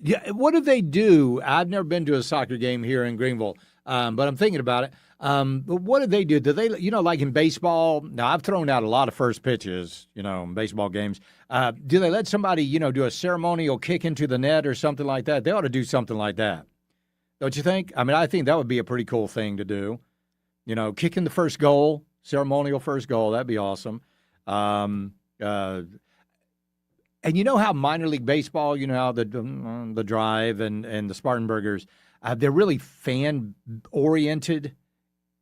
Yeah, what do they do? I've never been to a soccer game here in Greenville, but I'm thinking about it. But what do they do? Do they, like in baseball? Now, I've thrown out a lot of first pitches, in baseball games. Do they let somebody, do a ceremonial kick into the net or something like that? They ought to do something like that. Don't you think? I mean, I think that would be a pretty cool thing to do. Kicking the first goal, ceremonial first goal, that'd be awesome. And you know how minor league baseball, how the Drive and the Spartanburgers, they're really fan-oriented.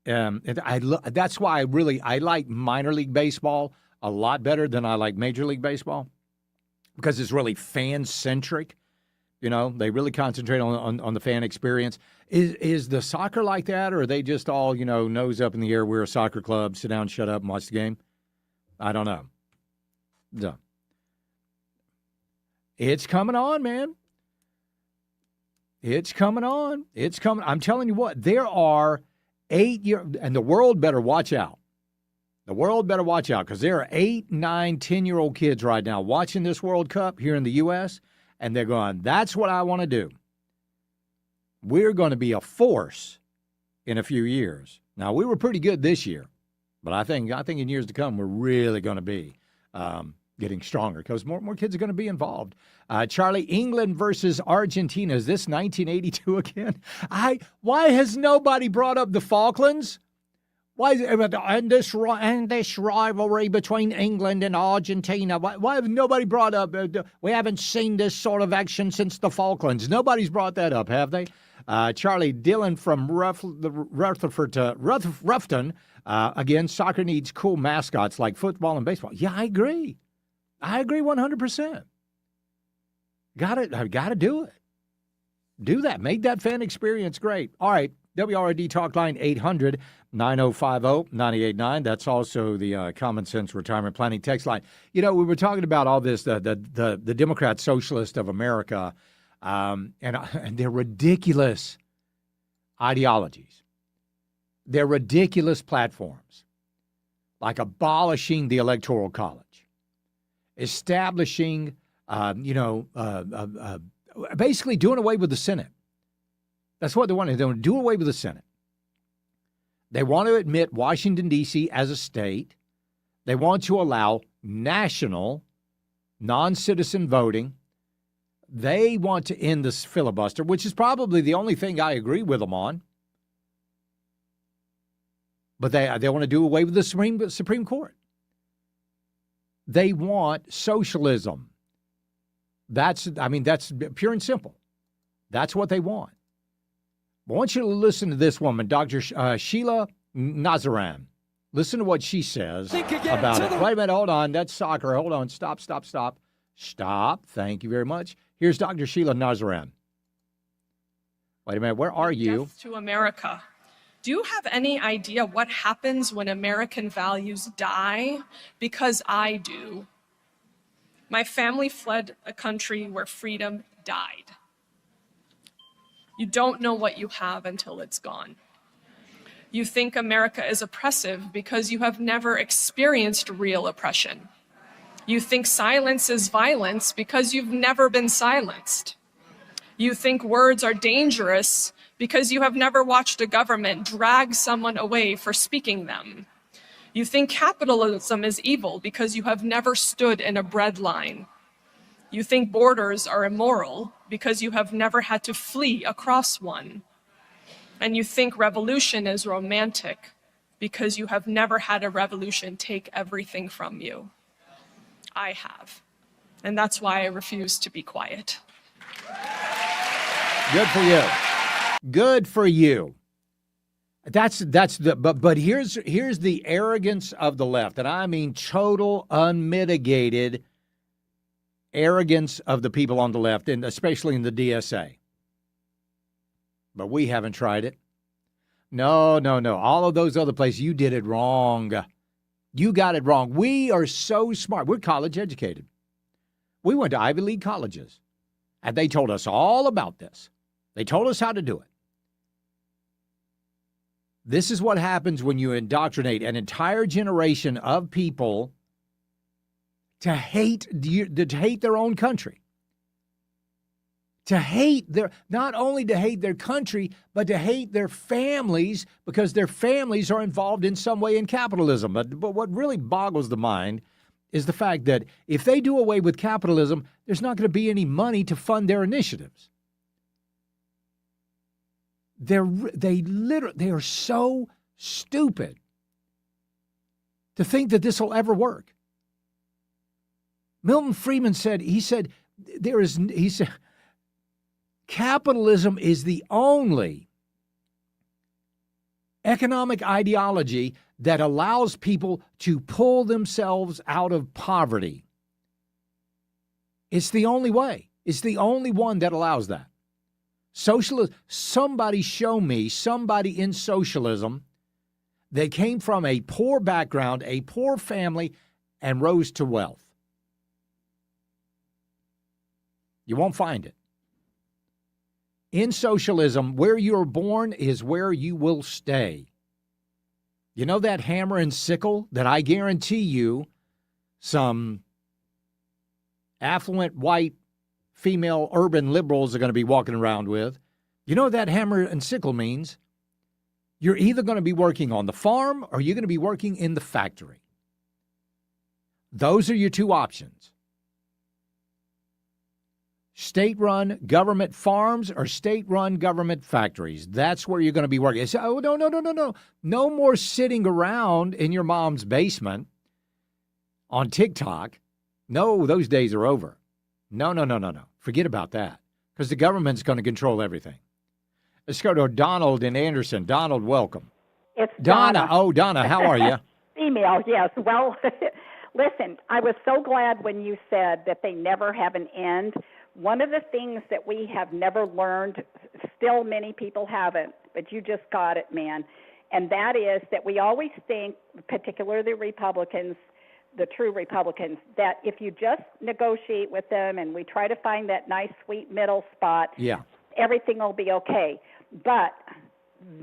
That's why I like minor league baseball a lot better than I like Major League Baseball, because it's really fan-centric. They really concentrate on the fan experience. Is the soccer like that, or are they just all, nose up in the air, we're a soccer club, sit down, shut up, and watch the game? I don't know. So, it's coming on, man. It's coming on. It's coming. I'm telling you what, there are 8 years, and the world better watch out. The world better watch out, because there are 8, 9, 10-year-old kids right now watching this World Cup here in the U.S., and they're going, that's what I want to do. We're going to be a force in a few years. Now, we were pretty good this year, but I think in years to come, we're really going to be getting stronger, because more kids are going to be involved. Charlie, England versus Argentina. Is this 1982 again? Why has nobody brought up the Falklands? Why and this rivalry between England and Argentina? Why have nobody brought up? We haven't seen this sort of action since the Falklands. Nobody's brought that up, have they? Charlie, Dylan from Ruffton. Again, soccer needs cool mascots like football and baseball. Yeah, I agree. 100%. Got to do it. Do that. Make that fan experience great. All right. WRD Talk Line 800-9050-989. That's also the Common Sense Retirement Planning text line. We were talking about all this, the Democrat Socialist of America, and their ridiculous ideologies, their ridiculous platforms, like abolishing the Electoral College, establishing, basically doing away with the Senate. That's what they want to do. They want to do away with the Senate. They want to admit Washington, D.C. as a state. They want to allow national non-citizen voting. They want to end this filibuster, which is probably the only thing I agree with them on. But they want to do away with the Supreme Court. They want socialism. That's pure and simple. That's what they want. I want you to listen to this woman, Dr. Sheila Nazaran. Listen to what she says about it. Wait a minute, hold on. That's soccer. Hold on. Stop. Stop. Thank you very much. Here's Dr. Sheila Nazaran. Wait a minute. Where are you? Death to America. Do you have any idea what happens when American values die? Because I do. My family fled a country where freedom died. You don't know what you have until it's gone. You think America is oppressive because you have never experienced real oppression. You think silence is violence because you've never been silenced. You think words are dangerous because you have never watched a government drag someone away for speaking them. You think capitalism is evil because you have never stood in a bread line. You think borders are immoral because you have never had to flee across one. And you think revolution is romantic because you have never had a revolution take everything from you. I have. And that's why I refuse to be quiet. Good for you. Good for you. That's the but here's the arrogance of the left, and I mean total unmitigated arrogance of the people on the left, and especially in the DSA. But we haven't tried it. No. All of those other places, you did it wrong. You got it wrong. We are so smart. We're college educated. We went to Ivy League colleges, and they told us all about this. They told us how to do it. This is what happens when you indoctrinate an entire generation of people to hate their own country. Not only to hate their country, but to hate their families because their families are involved in some way in capitalism. But what really boggles the mind is the fact that if they do away with capitalism, there's not going to be any money to fund their initiatives. They are so stupid to think that this will ever work. Milton Friedman said, capitalism is the only economic ideology that allows people to pull themselves out of poverty. It's the only way. It's the only one that allows that. Socialism, somebody show me somebody in socialism that came from a poor background, a poor family, and rose to wealth. You won't find it. In socialism, where you're born is where you will stay. You know that hammer and sickle that I guarantee you some affluent white female urban liberals are going to be walking around with? You know what that hammer and sickle means? You're either going to be working on the farm or you're going to be working in the factory. Those are your two options. State-run government farms or state-run government factories. That's where you're going to be working. So, oh, no. No more sitting around in your mom's basement on TikTok. No, those days are over. No. Forget about that because the government's going to control everything. Let's go to Donald in Anderson. Donald, welcome. It's Donna. Oh, Donna, how are you? Female, yes. Well, listen, I was so glad when you said that they never have an end. One of the things that we have never learned, still many people haven't, but you just got it, man, and that is that we always think, particularly Republicans, the true Republicans, that if you just negotiate with them and we try to find that nice, sweet middle spot, everything will be okay. But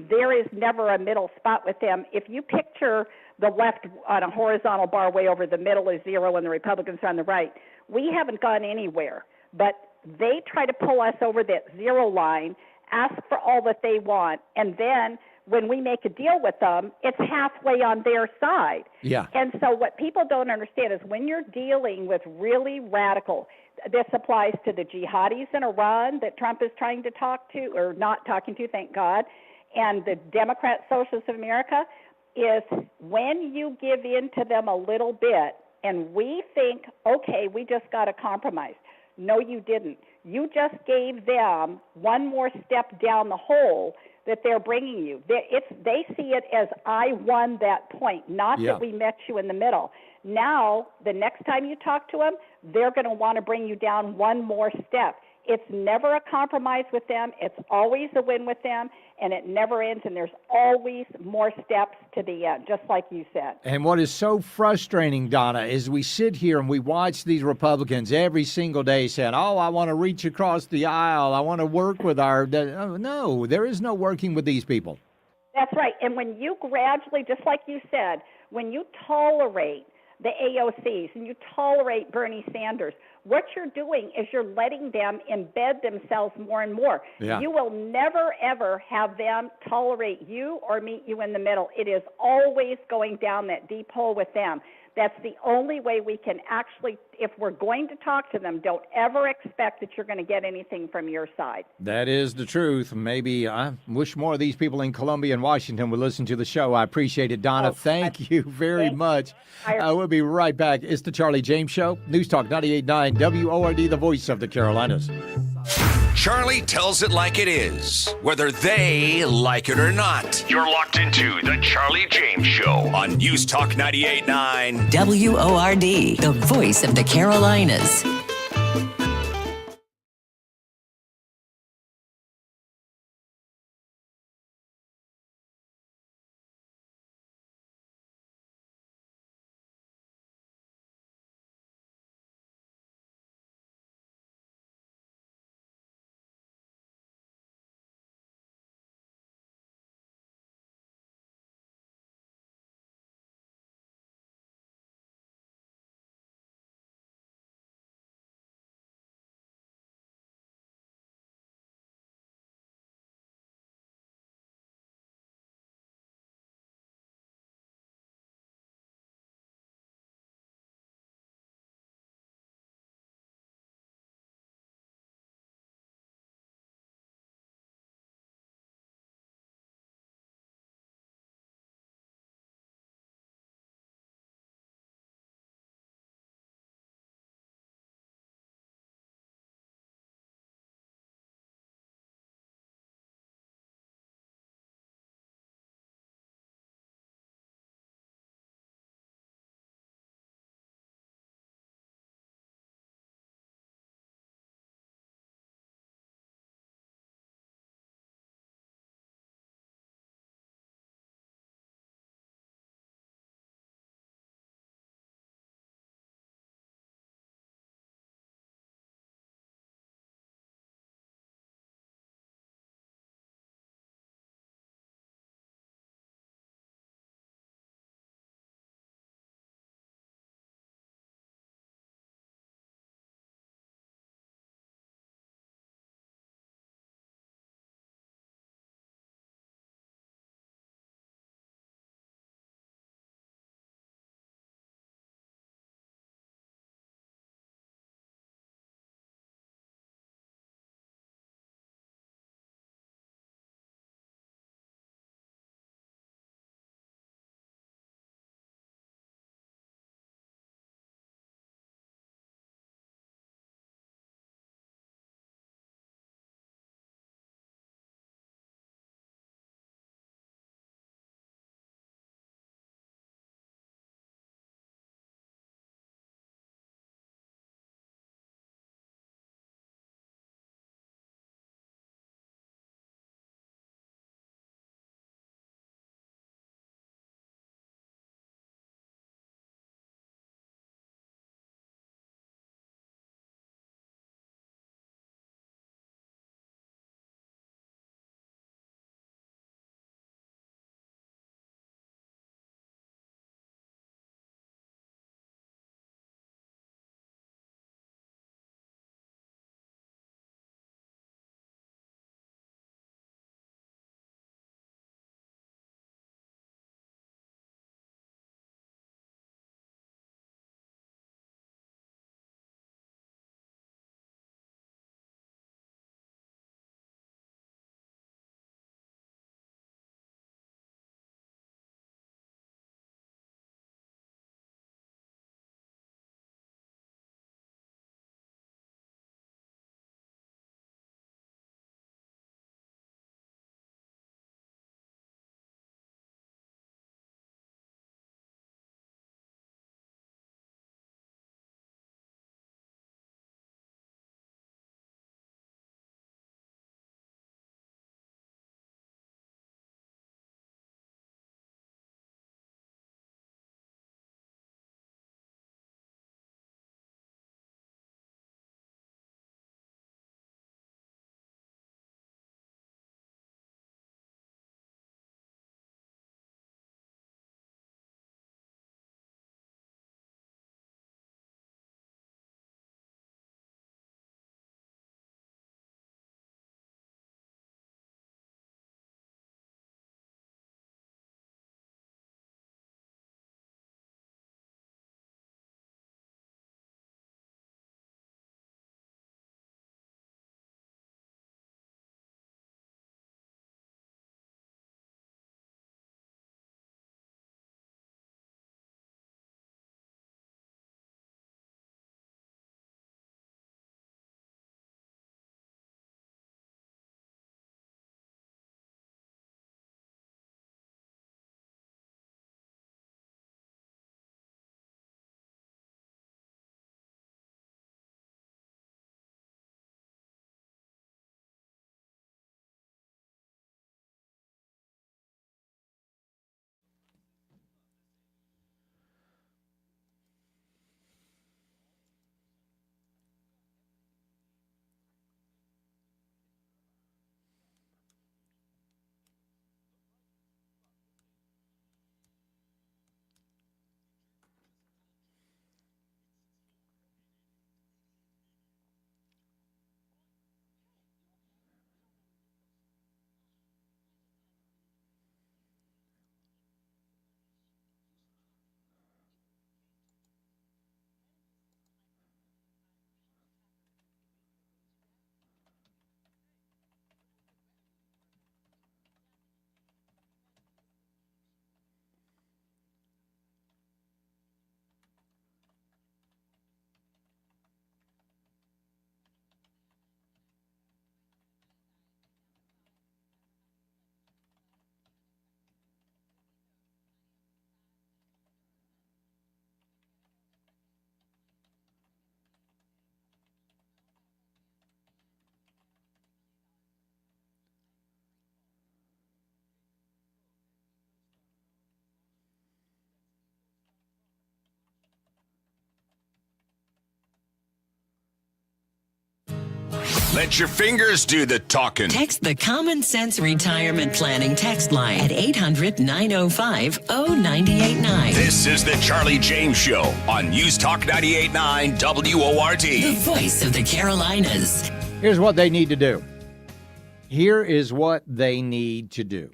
there is never a middle spot with them. If you picture the left on a horizontal bar way over the middle is zero and the Republicans are on the right, we haven't gone anywhere. But they try to pull us over that zero line, ask for all that they want, and then when we make a deal with them, it's halfway on their side. Yeah. And so what people don't understand is when you're dealing with really radical, this applies to the jihadis in Iran that Trump is trying to talk to, or not talking to, thank God, and the Democrat Socialists of America, is when you give in to them a little bit and we think, okay, we just got to compromise. No, you didn't. You just gave them one more step down the hole that they're bringing you. They see it as I won that point, not that we met you in the middle. Now, the next time you talk to them, they're going to want to bring you down one more step. It's never a compromise with them. It's always a win with them, and it never ends, and there's always more steps to the end, just like you said. And what is so frustrating, Donna, is we sit here and we watch these Republicans every single day saying, oh, I want to reach across the aisle. I want to work with our... No, there is no working with these people. That's right. And when you gradually, just like you said, when you tolerate the AOCs and you tolerate Bernie Sanders, what you're doing is you're letting them embed themselves more and more. Yeah. You will never, ever have them tolerate you or meet you in the middle. It is always going down that deep hole with them. That's the only way we can actually, if we're going to talk to them, don't ever expect that you're going to get anything from your side. That is the truth. Maybe I wish more of these people in Columbia and Washington would listen to the show. I appreciate it, Donna. Thank you very much. We'll be right back. It's the Charlie James Show. News Talk 98.9 WORD, the voice of the Carolinas. Charlie tells it like it is, whether they like it or not. You're locked into the Charlie James Show on News Talk 98.9 WORD, the voice of the Carolinas. Let your fingers do the talking. Text the Common Sense Retirement Planning text line at 800-905-0989. This is the Charlie James Show on News Talk 98.9 WORD. The voice of the Carolinas. Here's what they need to do. Here is what they need to do.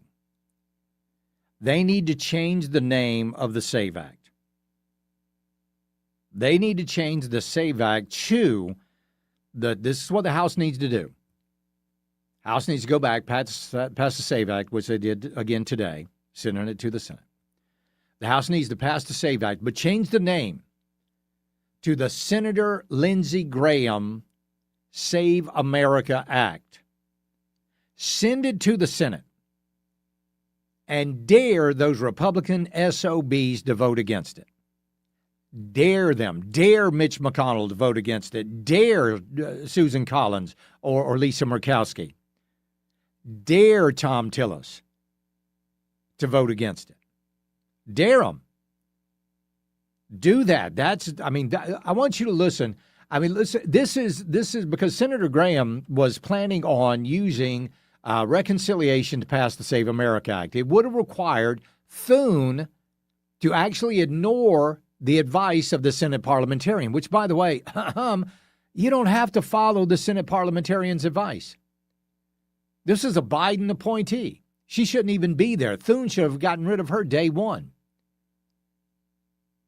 They need to change the name of the SAVE Act. They need to change the SAVE Act to this is what the House needs to do. House needs to go back, pass the SAVE Act, which they did again today, sending it to the Senate. The House needs to pass the SAVE Act, but change the name to the Senator Lindsey Graham Save America Act. Send it to the Senate and dare those Republican SOBs to vote against it. Dare them. Dare Mitch McConnell to vote against it. Dare Susan Collins or Lisa Murkowski. Dare Tom Tillis to vote against it. Dare them. Do that. I want you to listen. Listen, this is because Senator Graham was planning on using reconciliation to pass the Save America Act. It would have required Thune to actually ignore the advice of the Senate parliamentarian, which, by the way, you don't have to follow the Senate parliamentarian's advice. This is a Biden appointee. She shouldn't even be there. Thune should have gotten rid of her day one.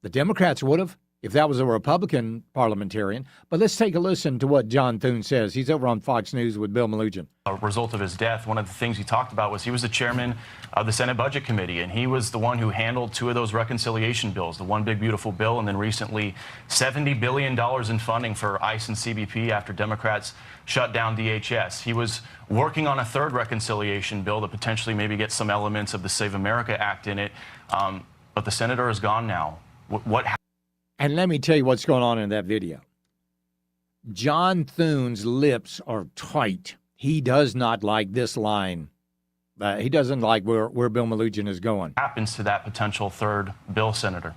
The Democrats would have if that was a Republican parliamentarian. But let's take a listen to what John Thune says. He's over on Fox News with Bill Malugin. A result of his death, one of the things he talked about was he was the chairman of the Senate Budget Committee, and he was the one who handled two of those reconciliation bills, the One Big Beautiful Bill, and then recently $70 billion in funding for ICE and CBP after Democrats shut down DHS. He was working on a third reconciliation bill that potentially maybe gets some elements of the Save America Act in it, but the senator is gone now. And let me tell you what's going on in that video. John Thune's lips are tight. He does not like this line. He doesn't like where Bill Malugin is going. Happens to that potential third bill, Senator?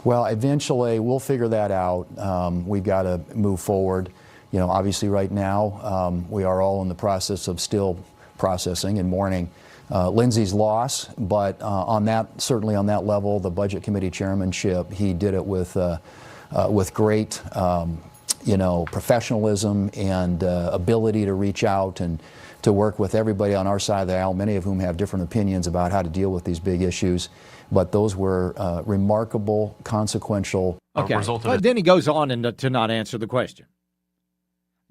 Well, eventually we'll figure that out. We've got to move forward. You know, obviously right now we are all in the process of still processing and mourning Lindsey's loss, but certainly on that level, the Budget Committee chairmanship, he did it with great, professionalism and ability to reach out and to work with everybody on our side of the aisle, many of whom have different opinions about how to deal with these big issues. But those were remarkable, consequential. Okay, but then he goes on to not answer the question.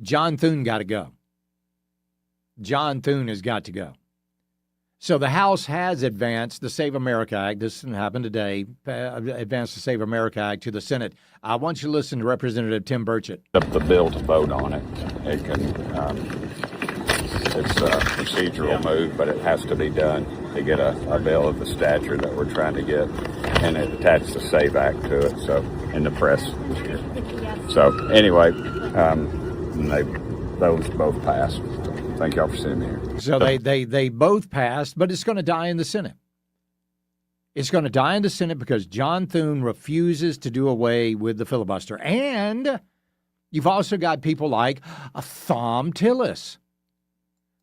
John Thune got to go. John Thune has got to go. So the House has advanced the Save America Act. This happened today. Advanced the Save America Act to the Senate. I want you to listen to Representative Tim Burchett. Up the bill to vote on it. It can. It's a procedural move, but it has to be done to get a bill of the stature that we're trying to get, and it attached the Save Act to it. So in the press. So anyway, those both passed. Thank y'all for sitting here. So they both passed, but it's going to die in the Senate. It's going to die in the Senate because John Thune refuses to do away with the filibuster. And you've also got people like Thom Tillis,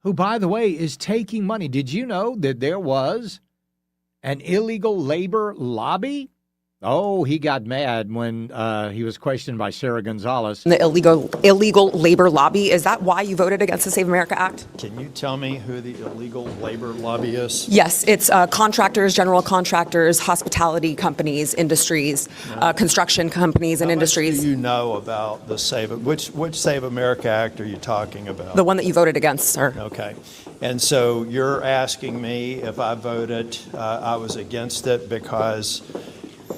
who, by the way, is taking money. Did you know that there was an illegal labor lobby? Oh, he got mad when he was questioned by Sarah Gonzalez. The illegal labor lobby, is that why you voted against the Save America Act? Can you tell me who the illegal labor lobby is? Yes, it's contractors, general contractors, hospitality companies, industries, construction companies and industries. What do you know about the which Save America Act are you talking about? The one that you voted against, sir. Okay. And so you're asking me if I voted, I was against it because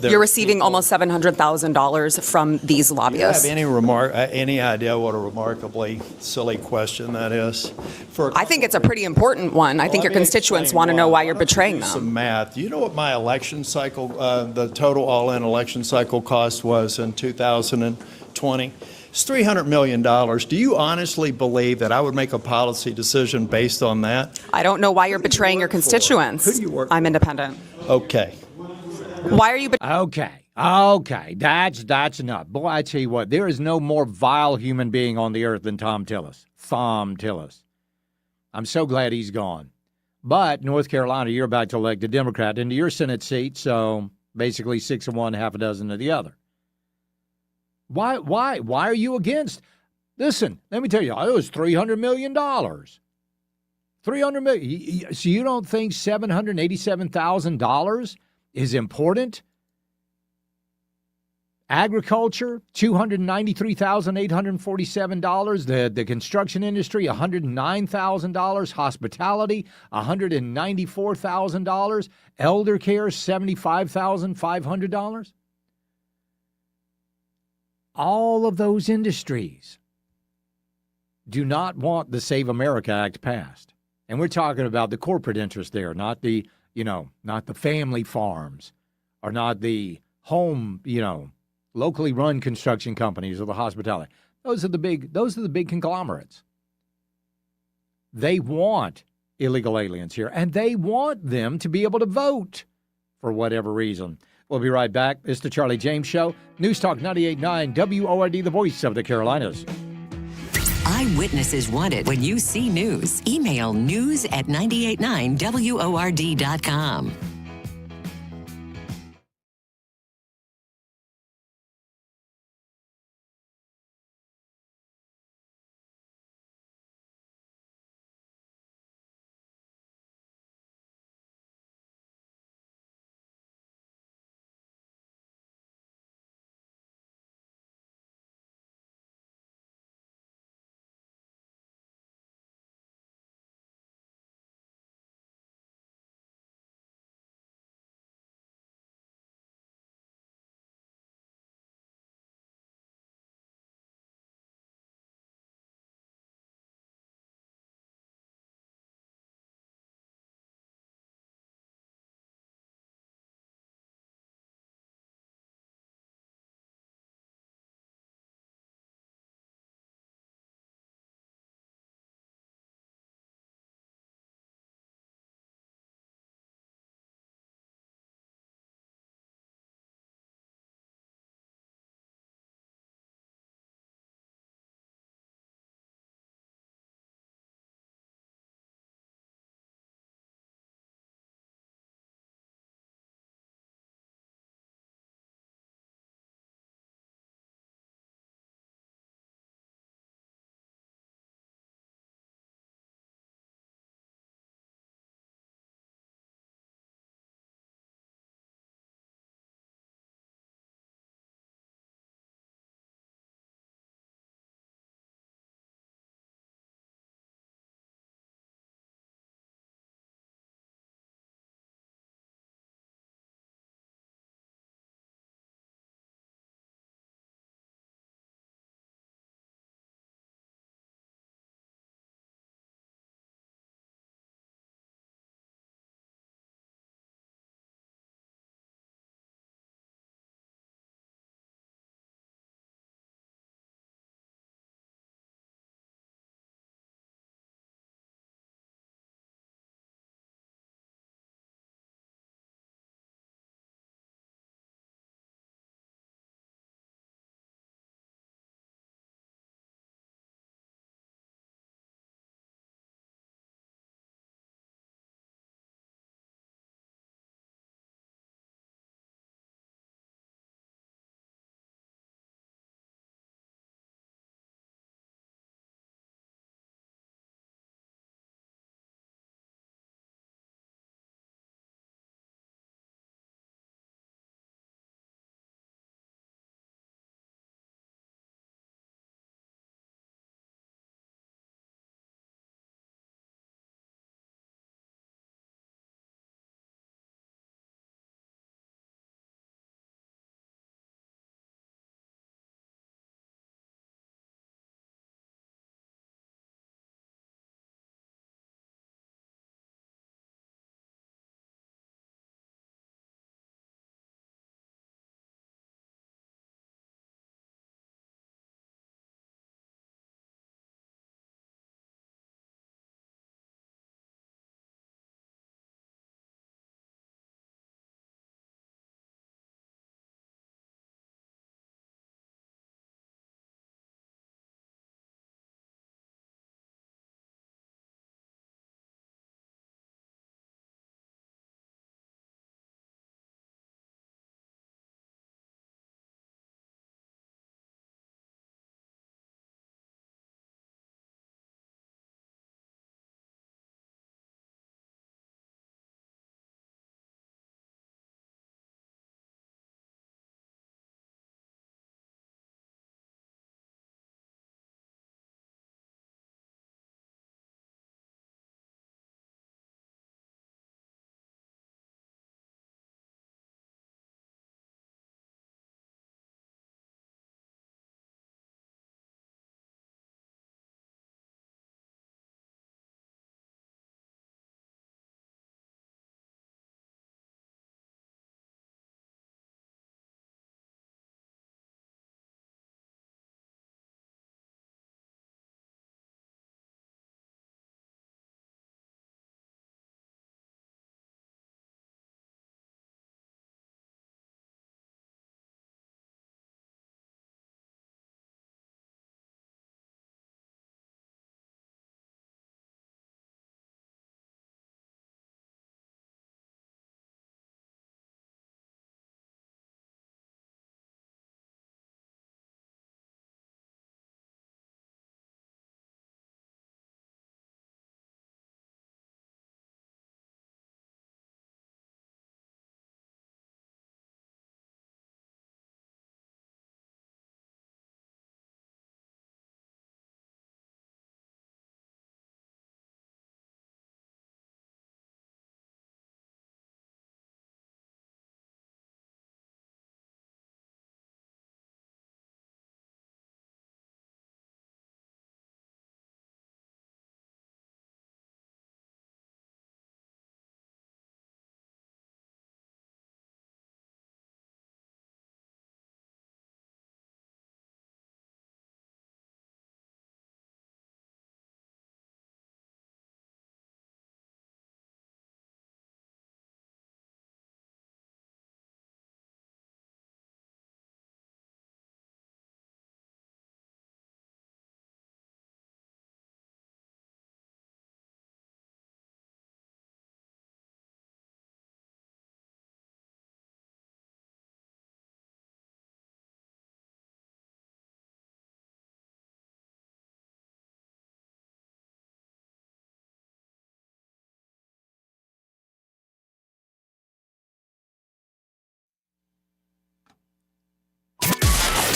you're receiving almost $700,000 from these lobbyists. Do you have any idea what a remarkably silly question that is? I think it's a pretty important one. I think your constituents want to know why you're betraying them. Some math. Do you know what my election cycle, the total all-in election cycle cost was in 2020? It's $300 million. Do you honestly believe that I would make a policy decision based on that? I don't know why you're betraying your constituents. Who do you work for? I'm independent. Okay. Why are you? Okay. Okay, that's enough. Boy, I tell you what, there is no more vile human being on the earth than Thom Tillis. Thom Tillis. I'm so glad he's gone. But North Carolina, you're about to elect a Democrat into your Senate seat, so basically 6 of one, half a dozen of the other. Why are you against? Listen, let me tell you, it was $300 million. $300 million. So you don't think $787,000 is important? Agriculture, $293,847. The construction industry, $109,000. Hospitality, $194,000. Elder care, $75,500. All of those industries do not want the Save America Act passed. And we're talking about the corporate interest there, not the family farms or not the home, locally run construction companies or the hospitality. Those are the big conglomerates. They want illegal aliens here, and they want them to be able to vote for whatever reason. We'll be right back. It's the Charlie James Show. News Talk 98.9 WORD, the voice of the Carolinas. Eyewitnesses wanted. When you see news, email news@989word.com.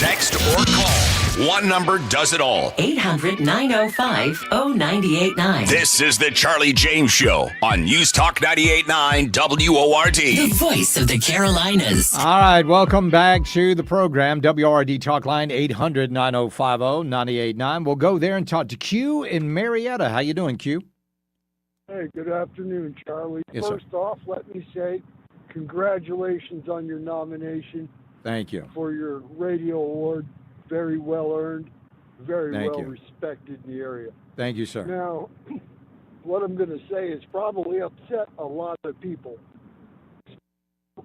text, or call. One number does it all. 800-905-0989. This is the Charlie James Show on News Talk 98.9 WORD. The voice of the Carolinas. All right, welcome back to the program. WRD Talk Line 800-905-0989. We'll go there and talk to Q in Marietta. How you doing, Q? Hey, good afternoon, Charlie. Yes, sir. First off, let me say congratulations on your nomination Thank you. for your radio award. Very well earned, very Thank well you. respected in the area. Thank you, sir. Now, what I'm going to say is probably upset a lot of people,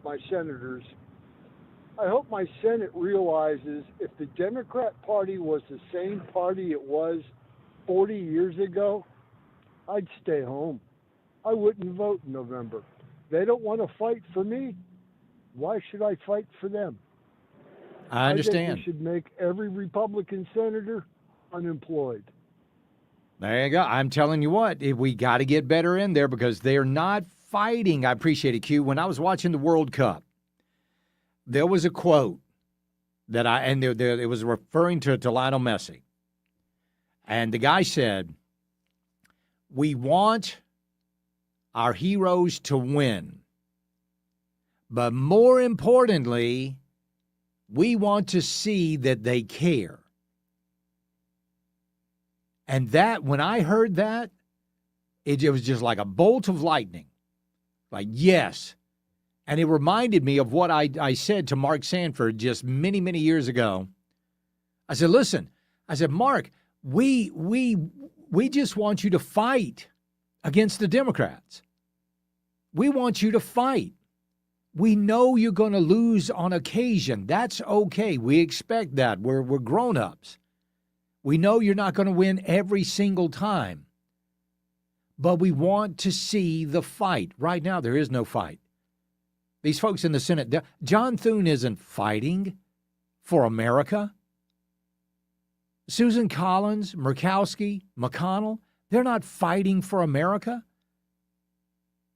my senators. I hope my Senate realizes if the Democrat Party was the same party it was 40 years ago, I'd stay home. I wouldn't vote in November. They don't want to fight for me. Why should I fight for them? I understand. I think we should make every Republican senator unemployed. There you go. I'm telling you what, we got to get better in there because they're not fighting. I appreciate it, Q. When I was watching the World Cup, there was a quote that it was referring to Lionel Messi. And the guy said, "We want our heroes to win. But more importantly, we want to see that they care." And that, when I heard that, it was just like a bolt of lightning. Like, yes. And it reminded me of what I said to Mark Sanford just many, many years ago. I said, listen, I said, Mark, we just want you to fight against the Democrats. We want you to fight. We know you're going to lose on occasion. That's okay. We expect that. We're grown-ups. We know you're not going to win every single time. But we want to see the fight. Right now, there is no fight. These folks in the Senate, John Thune isn't fighting for America. Susan Collins, Murkowski, McConnell, they're not fighting for America.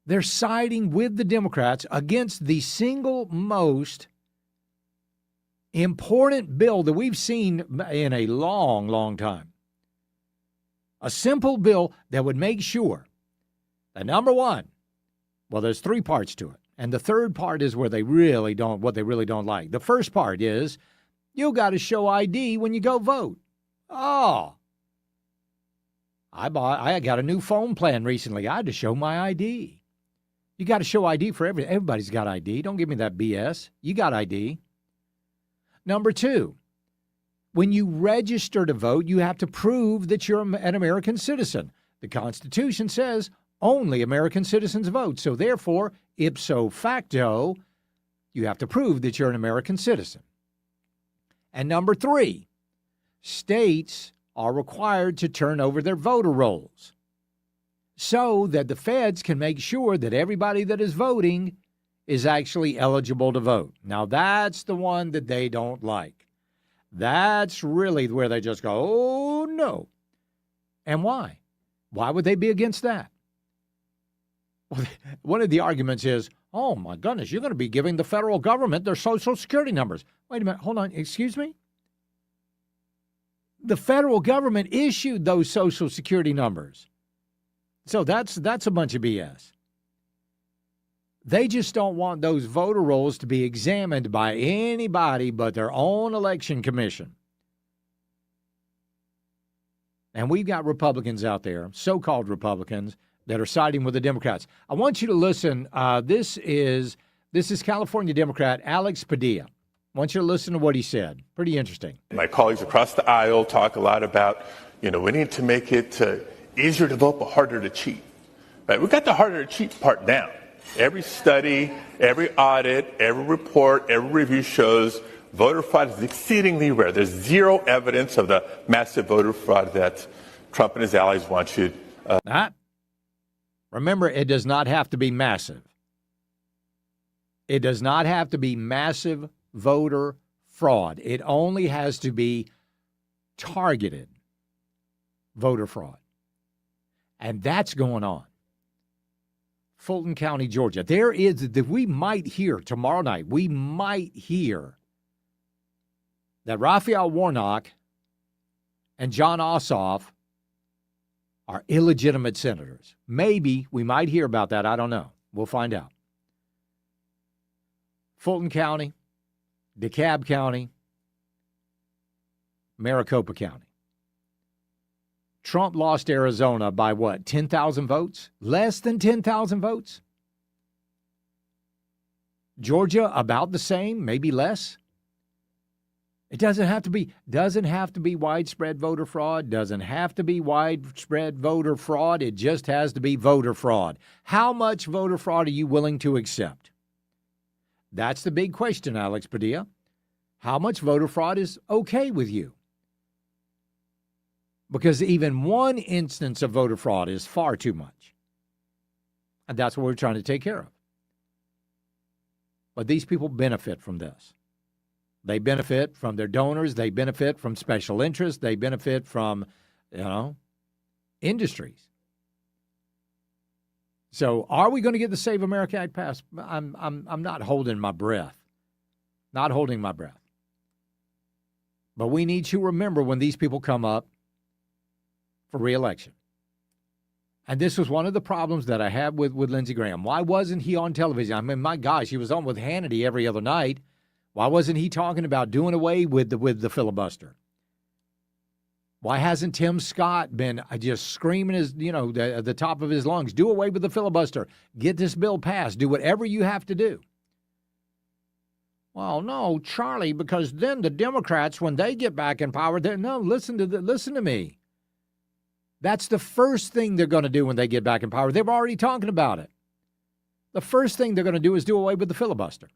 They're siding with the Democrats against the single most important bill that we've seen in a long, long time. A simple bill that would make sure that, number one, well, there's three parts to it. And the third part is where they really don't like. The first part is you got to show ID when you go vote. Oh, I got a new phone plan recently. I had to show my ID. You got to show ID for everything. Everybody's got ID. Don't give me that BS. You got ID. Number two, when you register to vote, you have to prove that you're an American citizen. The Constitution says only American citizens vote. So therefore, ipso facto, you have to prove that you're an American citizen. And number three, states are required to turn over their voter rolls so that the feds can make sure that everybody that is voting is actually eligible to vote. Now, that's the one that they don't like. That's really where they just go, oh, no. And why? Why would they be against that? Well, one of the arguments is, oh, my goodness, you're going to be giving the federal government their Social Security numbers. Wait a minute. Hold on. Excuse me? The federal government issued those Social Security numbers. So that's a bunch of BS. They just don't want those voter rolls to be examined by anybody but their own election commission. And we've got Republicans out there, so-called Republicans, that are siding with the Democrats. I want you to listen. This is California Democrat Alex Padilla. I want you to listen to what he said. Pretty interesting. My colleagues across the aisle talk a lot about, we need to make it easier to vote but harder to cheat. Right? We got the harder to cheat part down. Every study, every audit, every report, every review shows voter fraud is exceedingly rare. There's zero evidence of the massive voter fraud that Trump and his allies want you. Remember, it does not have to be massive. It does not have to be massive voter fraud. It only has to be targeted voter fraud. And that's going on. Fulton County, Georgia. We might hear tomorrow night, that Raphael Warnock and John Ossoff are illegitimate senators. Maybe we might hear about that. I don't know. We'll find out. Fulton County, DeKalb County, Maricopa County. Trump lost Arizona by what, 10,000 votes? Less than 10,000 votes? Georgia, about the same, maybe less. It doesn't have to be widespread voter fraud, doesn't have to be widespread voter fraud. It just has to be voter fraud. How much voter fraud are you willing to accept? That's the big question, Alex Padilla. How much voter fraud is okay with you? Because even one instance of voter fraud is far too much. And that's what we're trying to take care of. But these people benefit from this. They benefit from their donors. They benefit from special interests. They benefit from, industries. So are we going to get the Save America Act passed? I'm not holding my breath. Not holding my breath. But we need to remember when these people come up for re-election. And this was one of the problems that I had with Lindsey Graham. Why wasn't he on television? I mean, my gosh, he was on with Hannity every other night. Why wasn't he talking about doing away with the filibuster? Why hasn't Tim Scott been just screaming at the top of his lungs, do away with the filibuster, get this bill passed, do whatever you have to do? Well, no, Charlie, because then the Democrats, when they get back in power, listen to me. That's the first thing they're going to do when they get back in power. They're already talking about it. The first thing they're going to do is do away with the filibuster.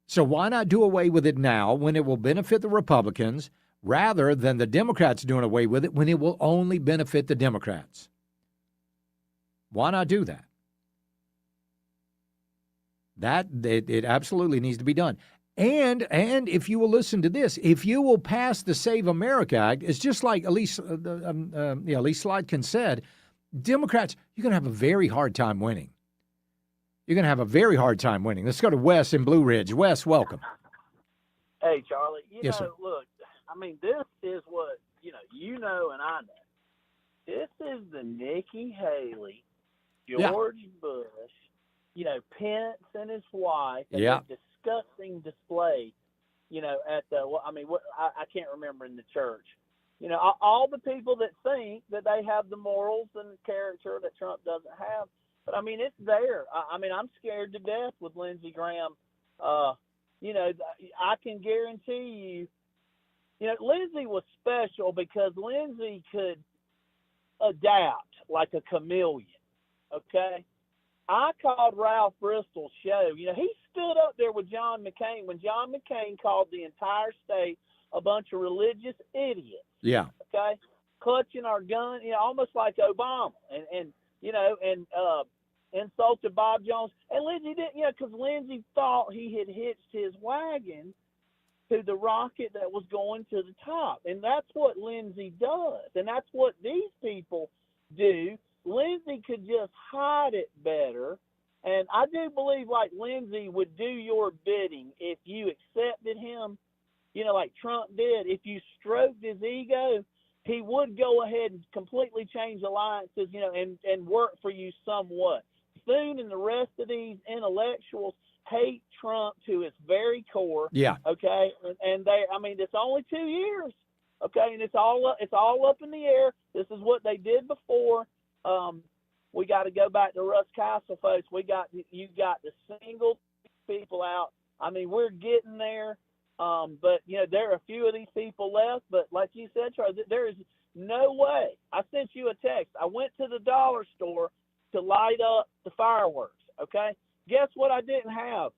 So why not do away with it now when it will benefit the Republicans rather than the Democrats doing away with it when it will only benefit the Democrats? Why not do that? It absolutely needs to be done. And if you will listen to this, if you will pass the Save America Act, it's just like Elise Slotkin said, Democrats, you're going to have a very hard time winning. You're going to have a very hard time winning. Let's go to Wes in Blue Ridge. Wes, welcome. Hey, Charlie. Yes, sir. Look, I mean, this is what, and I know. This is the Nikki Haley, George Bush, Pence and his wife, and the disgusting display, at the, I can't remember in the church. All the people that think that they have the morals and character that Trump doesn't have. But, it's there. I'm scared to death with Lindsey Graham. I can guarantee you, Lindsey was special because Lindsey could adapt like a chameleon, okay? I called Ralph Bristol's show. He stood up there with John McCain when John McCain called the entire state a bunch of religious idiots. Yeah. Okay? Clutching our gun, almost like Obama. And insulted Bob Jones. And Lindsey didn't, because Lindsey thought he had hitched his wagon to the rocket that was going to the top. And that's what Lindsey does. And that's what these people do. Lindsey could just hide it better. And I do believe like Lindsey would do your bidding if you accepted him, like Trump did. If you stroked his ego, he would go ahead and completely change alliances, and work for you somewhat. Thune and the rest of these intellectuals hate Trump to his very core. Yeah. Okay. And it's only 2 years. Okay. And it's all up in the air. This is what they did before. We got to go back to Russ Castle, folks. You got the single people out. We're getting there. But there are a few of these people left. But like you said, Charles, there is no way. I sent you a text. I went to the dollar store to light up the fireworks. Okay. Guess what I didn't have?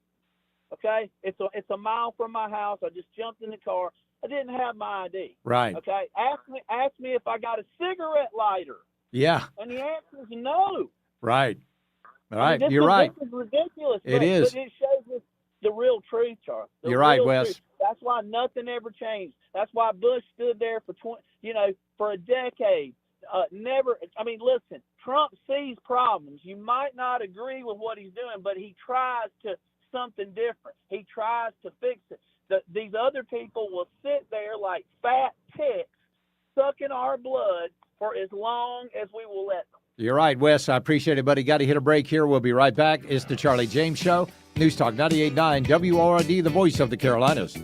Okay. It's a mile from my house. I just jumped in the car. I didn't have my ID. Right. Okay. Ask me if I got a cigarette lighter. Yeah. And the answer is no. Right. All right. This You're right. This is ridiculous. It is. But it shows us the real truth, Charles. You're right, Wes. Truth. That's why nothing ever changed. That's why Bush stood there for for a decade. Listen, Trump sees problems. You might not agree with what he's doing, but he tries to something different. He tries to fix it. these other people will sit there like fat ticks sucking our blood for as long as we will let them. You're right, Wes. I appreciate it, buddy. Got to hit a break here. We'll be right back. It's the Charlie James Show. News Talk 98.9 WORD, the voice of the Carolinas.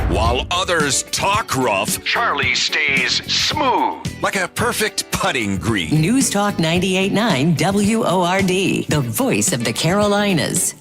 While others talk rough, Charlie stays smooth, like a perfect putting green. News Talk 98.9 WORD, the voice of the Carolinas.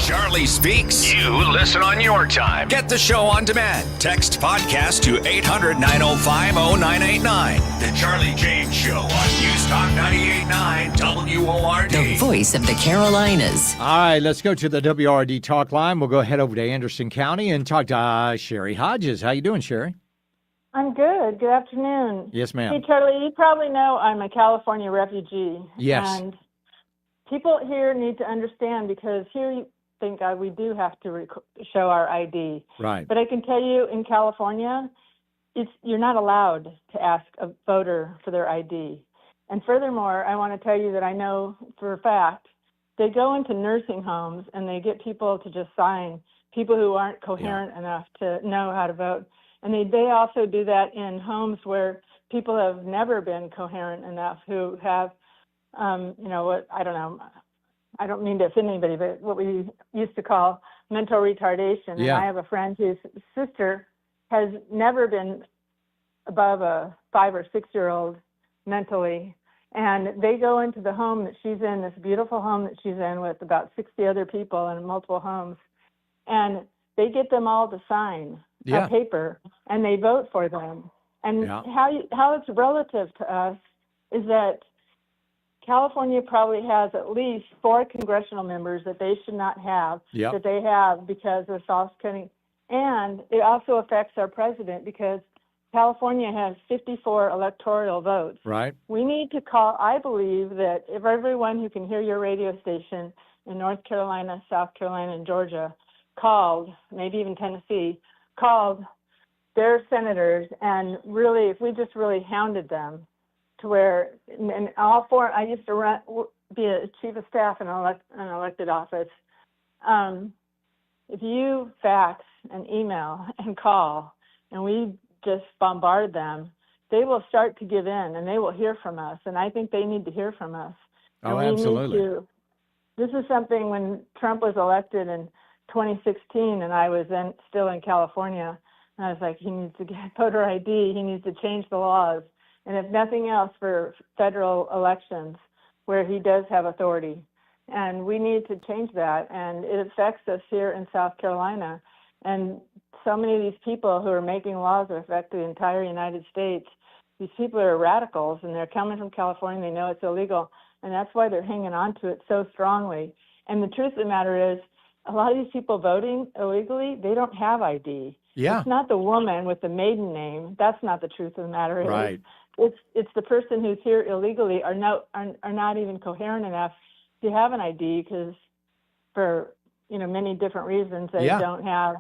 Charlie Speaks. You listen on your time. Get the show on demand. Text podcast to 800-905-0989. The Charlie James Show on News Talk 98.9 WORD. The voice of the Carolinas. All right, let's go to the WRD talk line. We'll go head over to Anderson County and talk to Sherry Hodges. How you doing, Sherry? I'm good. Good afternoon. Yes, ma'am. Hey, Charlie, you probably know I'm a California refugee. Yes. And people here need to understand, because here you think we do have to show our ID. Right. But I can tell you in California, you're not allowed to ask a voter for their ID. And furthermore, I want to tell you that I know for a fact they go into nursing homes and they get people to just sign, people who aren't coherent enough to know how to vote. And they also do that in homes where people have never been coherent enough, who have, I don't know, I don't mean to offend anybody, but what we used to call mental retardation. Yeah. And I have a friend whose sister has never been above a 5 or 6 year old mentally. And they go into the home that she's in, this beautiful home that she's in with about 60 other people in multiple homes. And they get them all to sign a paper, and they vote for them. And how it's relative to us is that California probably has at least 4 congressional members that they should not have, that they have because of soft cutting. And it also affects our president, because California has 54 electoral votes. Right. We need to call, I believe that if everyone who can hear your radio station in North Carolina, South Carolina, and Georgia called, maybe even Tennessee, called their senators, and really, if we just really hounded them to where, and all 4, I used to be a chief of staff in an elected office. If you fax and email and call, and we just bombard them, they will start to give in, and they will hear from us. And I think they need to hear from us. Oh, and absolutely. This is something when Trump was elected in 2016, and I was still in California, and I was like, he needs to get voter ID, he needs to change the laws, and if nothing else, for federal elections where he does have authority. And we need to change that, and it affects us here in South Carolina. And so many of these people who are making laws that affect the entire United States, these people are radicals, and they're coming from California, they know it's illegal, and that's why they're hanging on to it so strongly. And the truth of the matter is, a lot of these people voting illegally, they don't have ID. Yeah. It's not the woman with the maiden name. That's not the truth of the matter. Right. It's the person who's here illegally are not even coherent enough to have an ID, because for many different reasons they don't have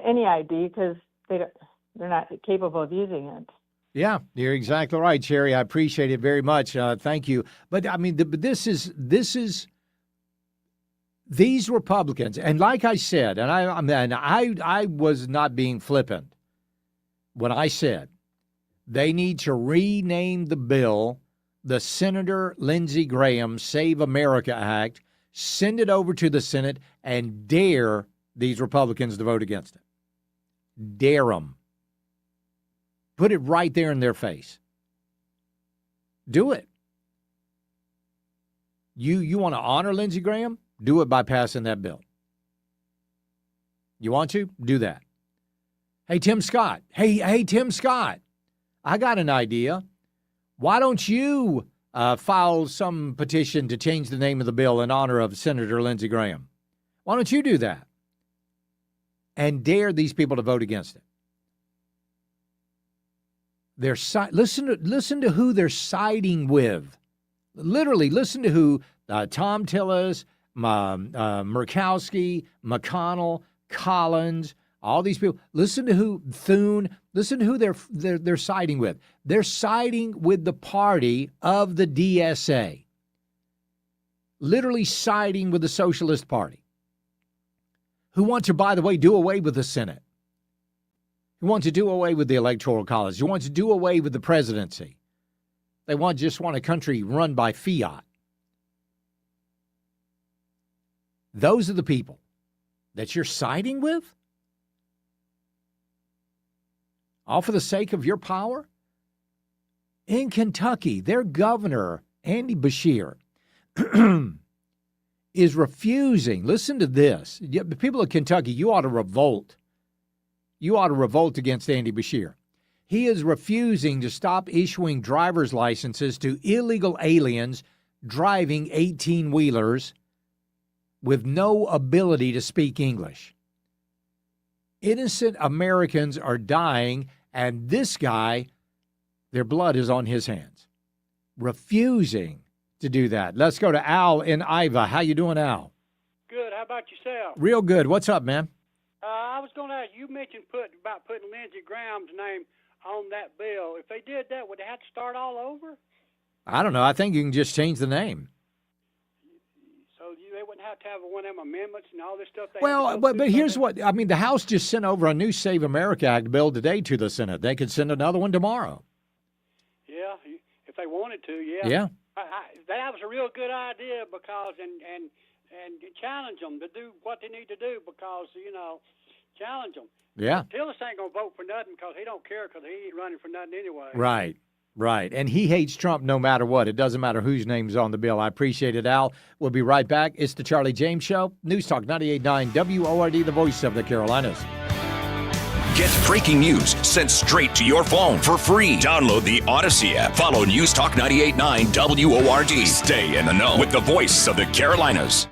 any ID, because they're not capable of using it. Yeah, you're exactly right, Sherry. I appreciate it very much. Thank you. But I mean, this is these Republicans, and like I said, and I was not being flippant when I said they need to rename the bill the Senator Lindsey Graham Save America Act, send it over to the Senate, and dare these Republicans to vote against it. Dare them. Put it right there in their face. Do it. You want to honor Lindsey Graham? Do it by passing that bill. You want to? Do that. Hey, Tim Scott. Hey, Tim Scott. I got an idea. Why don't you file some petition to change the name of the bill in honor of Senator Lindsey Graham? Why don't you do that? And dare these people to vote against it. Listen to who they're siding with. Literally, listen to who Tom Tillis, Murkowski, McConnell, Collins, all these people. Listen to who Thune. Listen to who they're siding with. They're siding with the party of the DSA. Literally siding with the Socialist Party, who want to, by the way, do away with the Senate, who want to do away with the Electoral College, who want to do away with the presidency. They just want a country run by fiat. Those are the people that you're siding with? All for the sake of your power? In Kentucky, their governor, Andy Beshear, is refusing. Listen to this. The people of Kentucky, you ought to revolt. You ought to revolt against Andy Beshear. He is refusing to stop issuing driver's licenses to illegal aliens driving 18-wheelers with no ability to speak English. Innocent Americans are dying, and this guy, their blood is on his hands. Refusing to do that. Let's go to Al in Iva. How you doing, Al? Good. How about yourself? Real good. What's up, man? I was going to ask, you mentioned about putting Lindsey Graham's name on that bill. If they did that, would they have to start all over? I don't know. I think you can just change the name. So they wouldn't have to have one of them amendments and all this stuff? Well, but here's what, I mean, the House just sent over a new Save America Act bill today to the Senate. They could send another one tomorrow. Yeah, if they wanted to, yeah. Yeah. That was a real good idea because, and challenge them to do what they need to do because, challenge them. Yeah. Tillis ain't going to vote for nothing because he don't care because he ain't running for nothing anyway. Right. And he hates Trump no matter what. It doesn't matter whose name's on the bill. I appreciate it, Al. We'll be right back. It's the Charlie James Show. News Talk 98.9 WORD, the voice of the Carolinas. Get breaking news sent straight to your phone for free. Download the Odyssey app. Follow News Talk 98.9 WORD. Stay in the know with the voice of the Carolinas.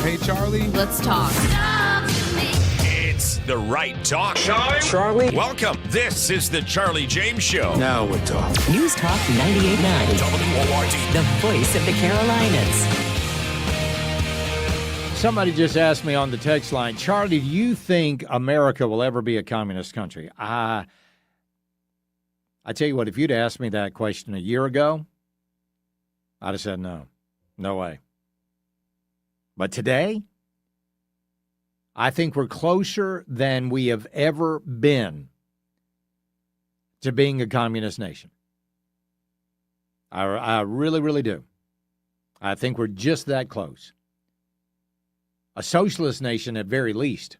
Hey, Charlie. Let's talk. It's the right talk. Charlie. Welcome. This is the Charlie James Show. Now we're talking. News Talk 98.9. WORD. The voice of the Carolinas. Somebody just asked me on the text line, Charlie, do you think America will ever be a communist country? I tell you what, if you'd asked me that question a year ago, I'd have said no. No way. But today, I think we're closer than we have ever been to being a communist nation. I really, really do. I think we're just that close. A socialist nation at very least.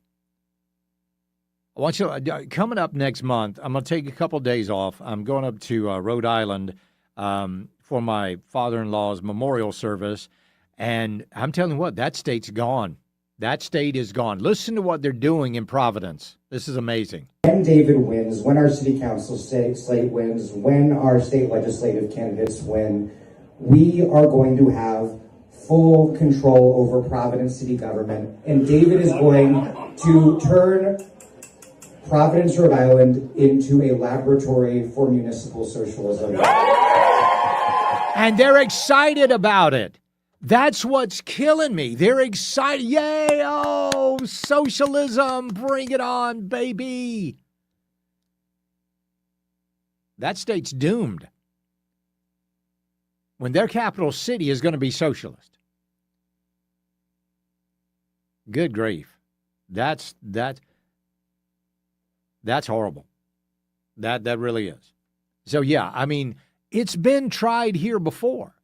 I want you to, coming up next month, I'm going to take a couple of days off. I'm going up to Rhode Island for my father-in-law's memorial service. And I'm telling you what, that state's gone. That state is gone. Listen to what they're doing in Providence. This is amazing. When David wins, when our city council slate wins, when our state legislative candidates win, we are going to have full control over Providence city government. And David is going to turn Providence, Rhode Island into a laboratory for municipal socialism. And they're excited about it. That's what's killing me. They're excited. Yay! Oh, socialism. Bring it on, baby. That state's doomed. When their capital city is going to be socialist. Good grief. That's horrible. That really is. So, yeah, I mean, it's been tried here before.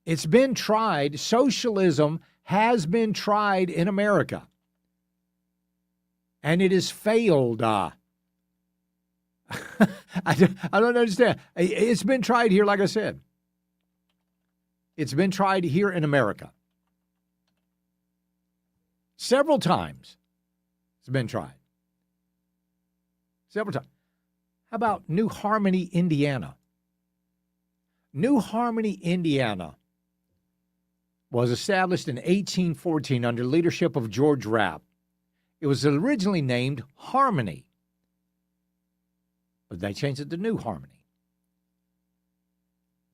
It's been tried. Socialism has been tried in America. And it has failed. I don't understand. It's been tried here, like I said. It's been tried here in America. Several times it's been tried. Several times. How about New Harmony, Indiana? New Harmony, Indiana was established in 1814 under leadership of George Rapp. It was originally named Harmony, but they changed it to New Harmony.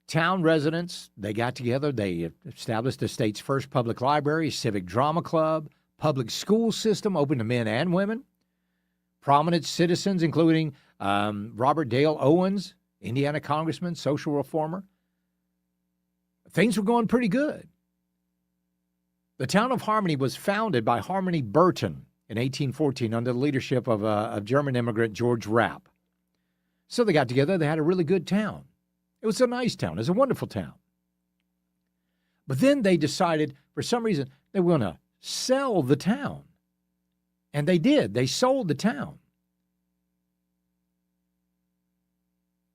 Town residents, they got together, they established the state's first public library, civic drama club, public school system open to men and women. Prominent citizens, including Robert Dale Owens, Indiana congressman, social reformer. Things were going pretty good. The town of Harmony was founded by Harmony Burton in 1814 under the leadership of German immigrant George Rapp. So they got together. They had a really good town. It was a nice town. It was a wonderful town. But then they decided, for some reason, they were going to sell the town. And they did. They sold the town.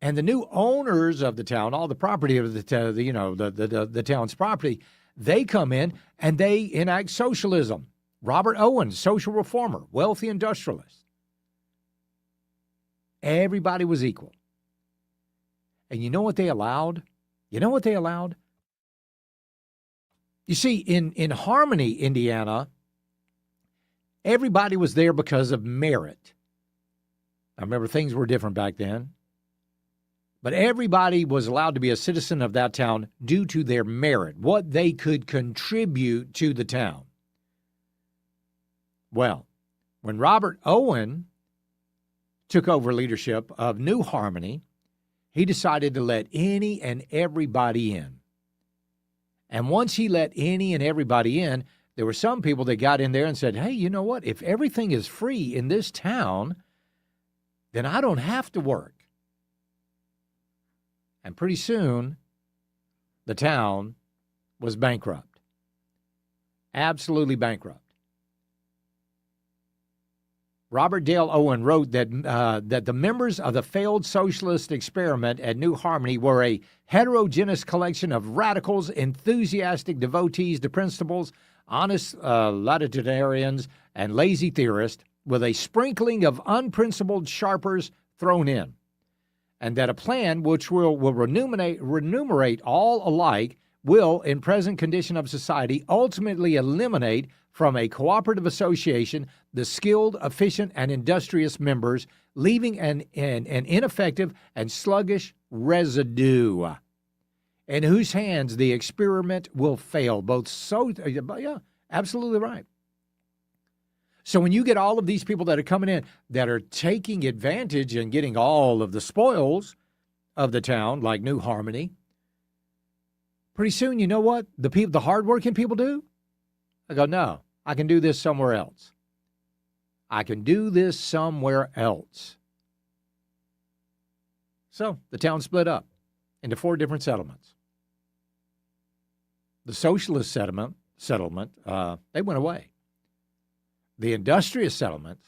And the new owners of the town, all the property of the town's property, they come in and they enact socialism. Robert Owens, social reformer, wealthy industrialist. Everybody was equal. And you know what they allowed? You know what they allowed? You see, in Harmony, Indiana, everybody was there because of merit. I remember things were different back then. But everybody was allowed to be a citizen of that town due to their merit, what they could contribute to the town. Well, when Robert Owen took over leadership of New Harmony, he decided to let any and everybody in. And once he let any and everybody in, there were some people that got in there and said, hey, you know what? If everything is free in this town, then I don't have to work. And pretty soon, the town was bankrupt. Absolutely bankrupt. Robert Dale Owen wrote that the members of the failed socialist experiment at New Harmony were a heterogeneous collection of radicals, enthusiastic devotees to principles, honest latitudinarians, and lazy theorists, with a sprinkling of unprincipled sharpers thrown in. and that a plan which will remunerate all alike will, in present condition of society, ultimately eliminate from a cooperative association the skilled, efficient, and industrious members, leaving an ineffective and sluggish residue in whose hands the experiment will fail. Yeah, absolutely right. So when you get all of these people that are coming in that are taking advantage and getting all of the spoils of the town, like New Harmony, pretty soon, you know what the hardworking people do? I go, no, I can do this somewhere else. I can do this somewhere else. So the town split up into 4 different settlements. The socialist settlement, they went away. The industrious settlements,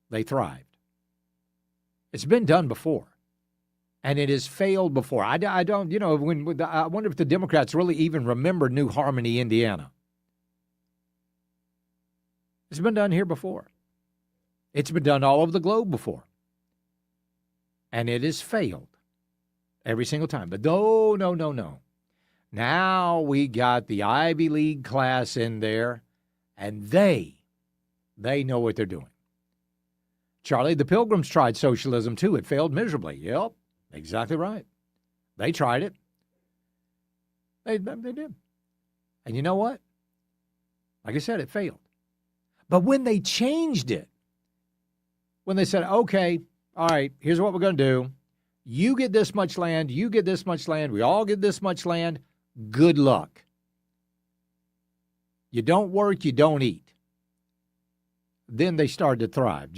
they thrived. It's been done before, and it has failed before. I don't, I wonder if the Democrats really even remember New Harmony, Indiana. It's been done here before. It's been done all over the globe before. And it has failed every single time. But no. Now we got the Ivy League class in there, and they know what they're doing. Charlie, the Pilgrims tried socialism too. It failed miserably. Yep, exactly right. They tried it. They did. And you know what? Like I said, it failed. But when they changed it, when they said, okay, all right, here's what we're going to do. You get this much land, you get this much land, we all get this much land, good luck. You don't work, you don't eat. Then they started to thrive.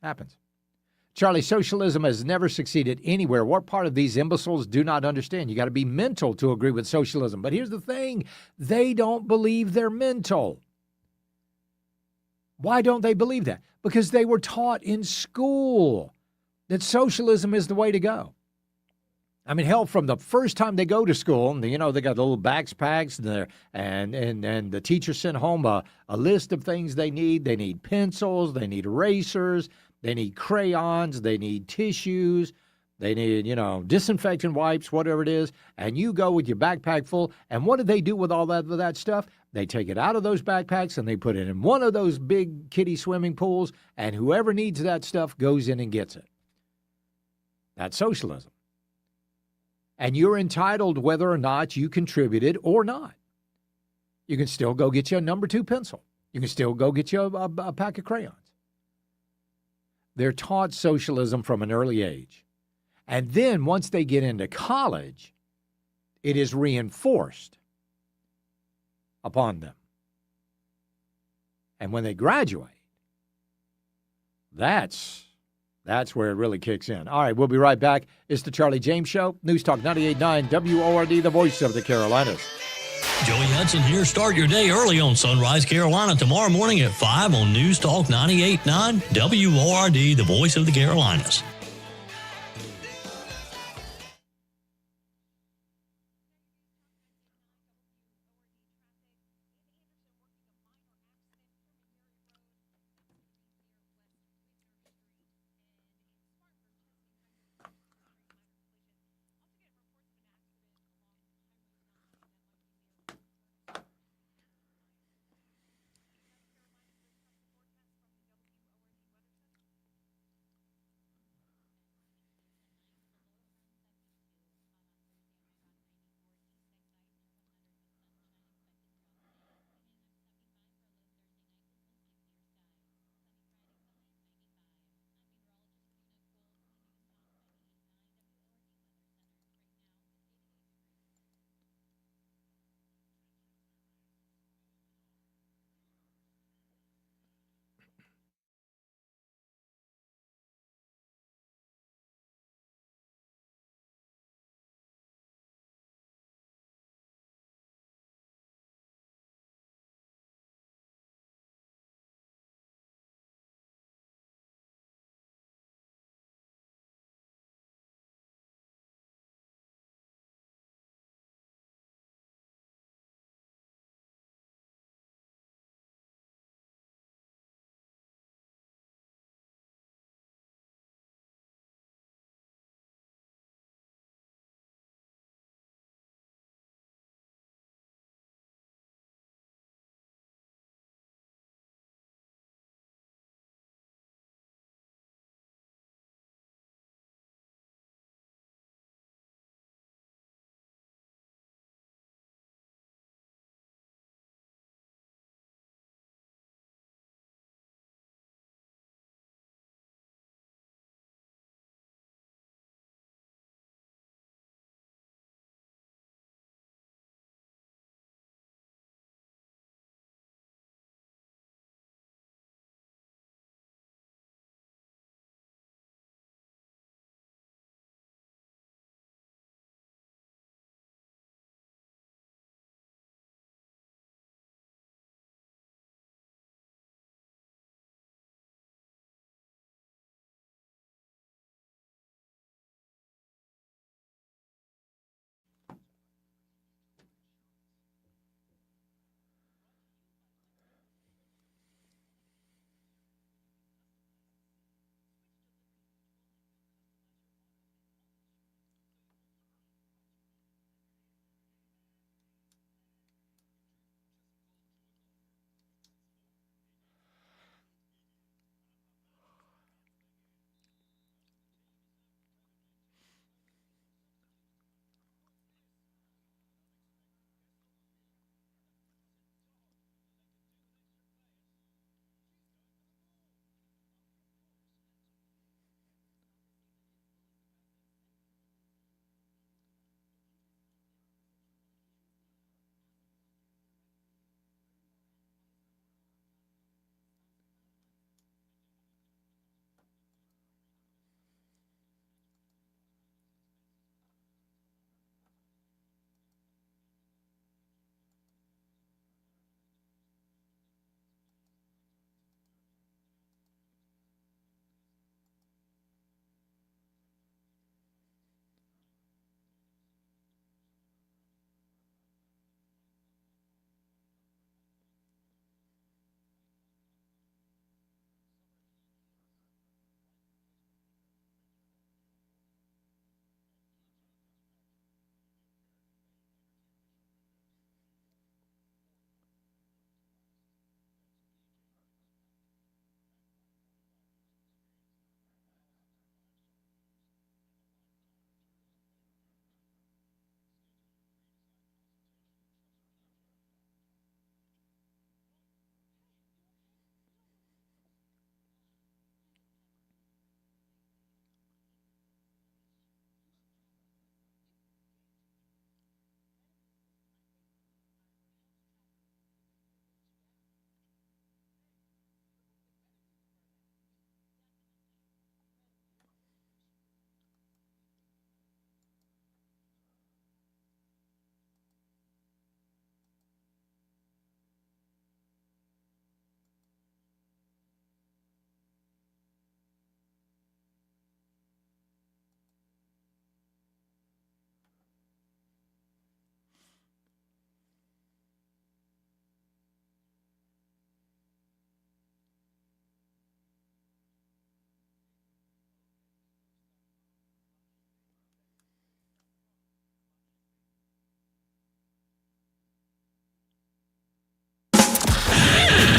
Happens. Charlie, socialism has never succeeded anywhere. What part of these imbeciles do not understand? You got to be mental to agree with socialism. But here's the thing. They don't believe they're mental. Why don't they believe that? Because they were taught in school that socialism is the way to go. I mean, hell, from the first time they go to school, and they got the little backpacks there, and the teacher sent home a list of things they need. They need pencils, they need erasers, they need crayons, they need tissues, they need, disinfectant wipes, whatever it is. And you go with your backpack full, and what do they do with all that stuff? They take it out of those backpacks and they put it in one of those big kiddie swimming pools, and whoever needs that stuff goes in and gets it. That's socialism. And you're entitled whether or not you contributed or not. You can still go get you a number 2 pencil. You can still go get you a pack of crayons. They're taught socialism from an early age. And then once they get into college, it is reinforced upon them. And when they graduate, that's where it really kicks in. All right, we'll be right back. It's the Charlie James Show. News Talk 98.9 WORD, the voice of the Carolinas. Joey Hudson here. Start your day early on Sunrise, Carolina, tomorrow morning at 5 on News Talk 98.9 WORD, the voice of the Carolinas.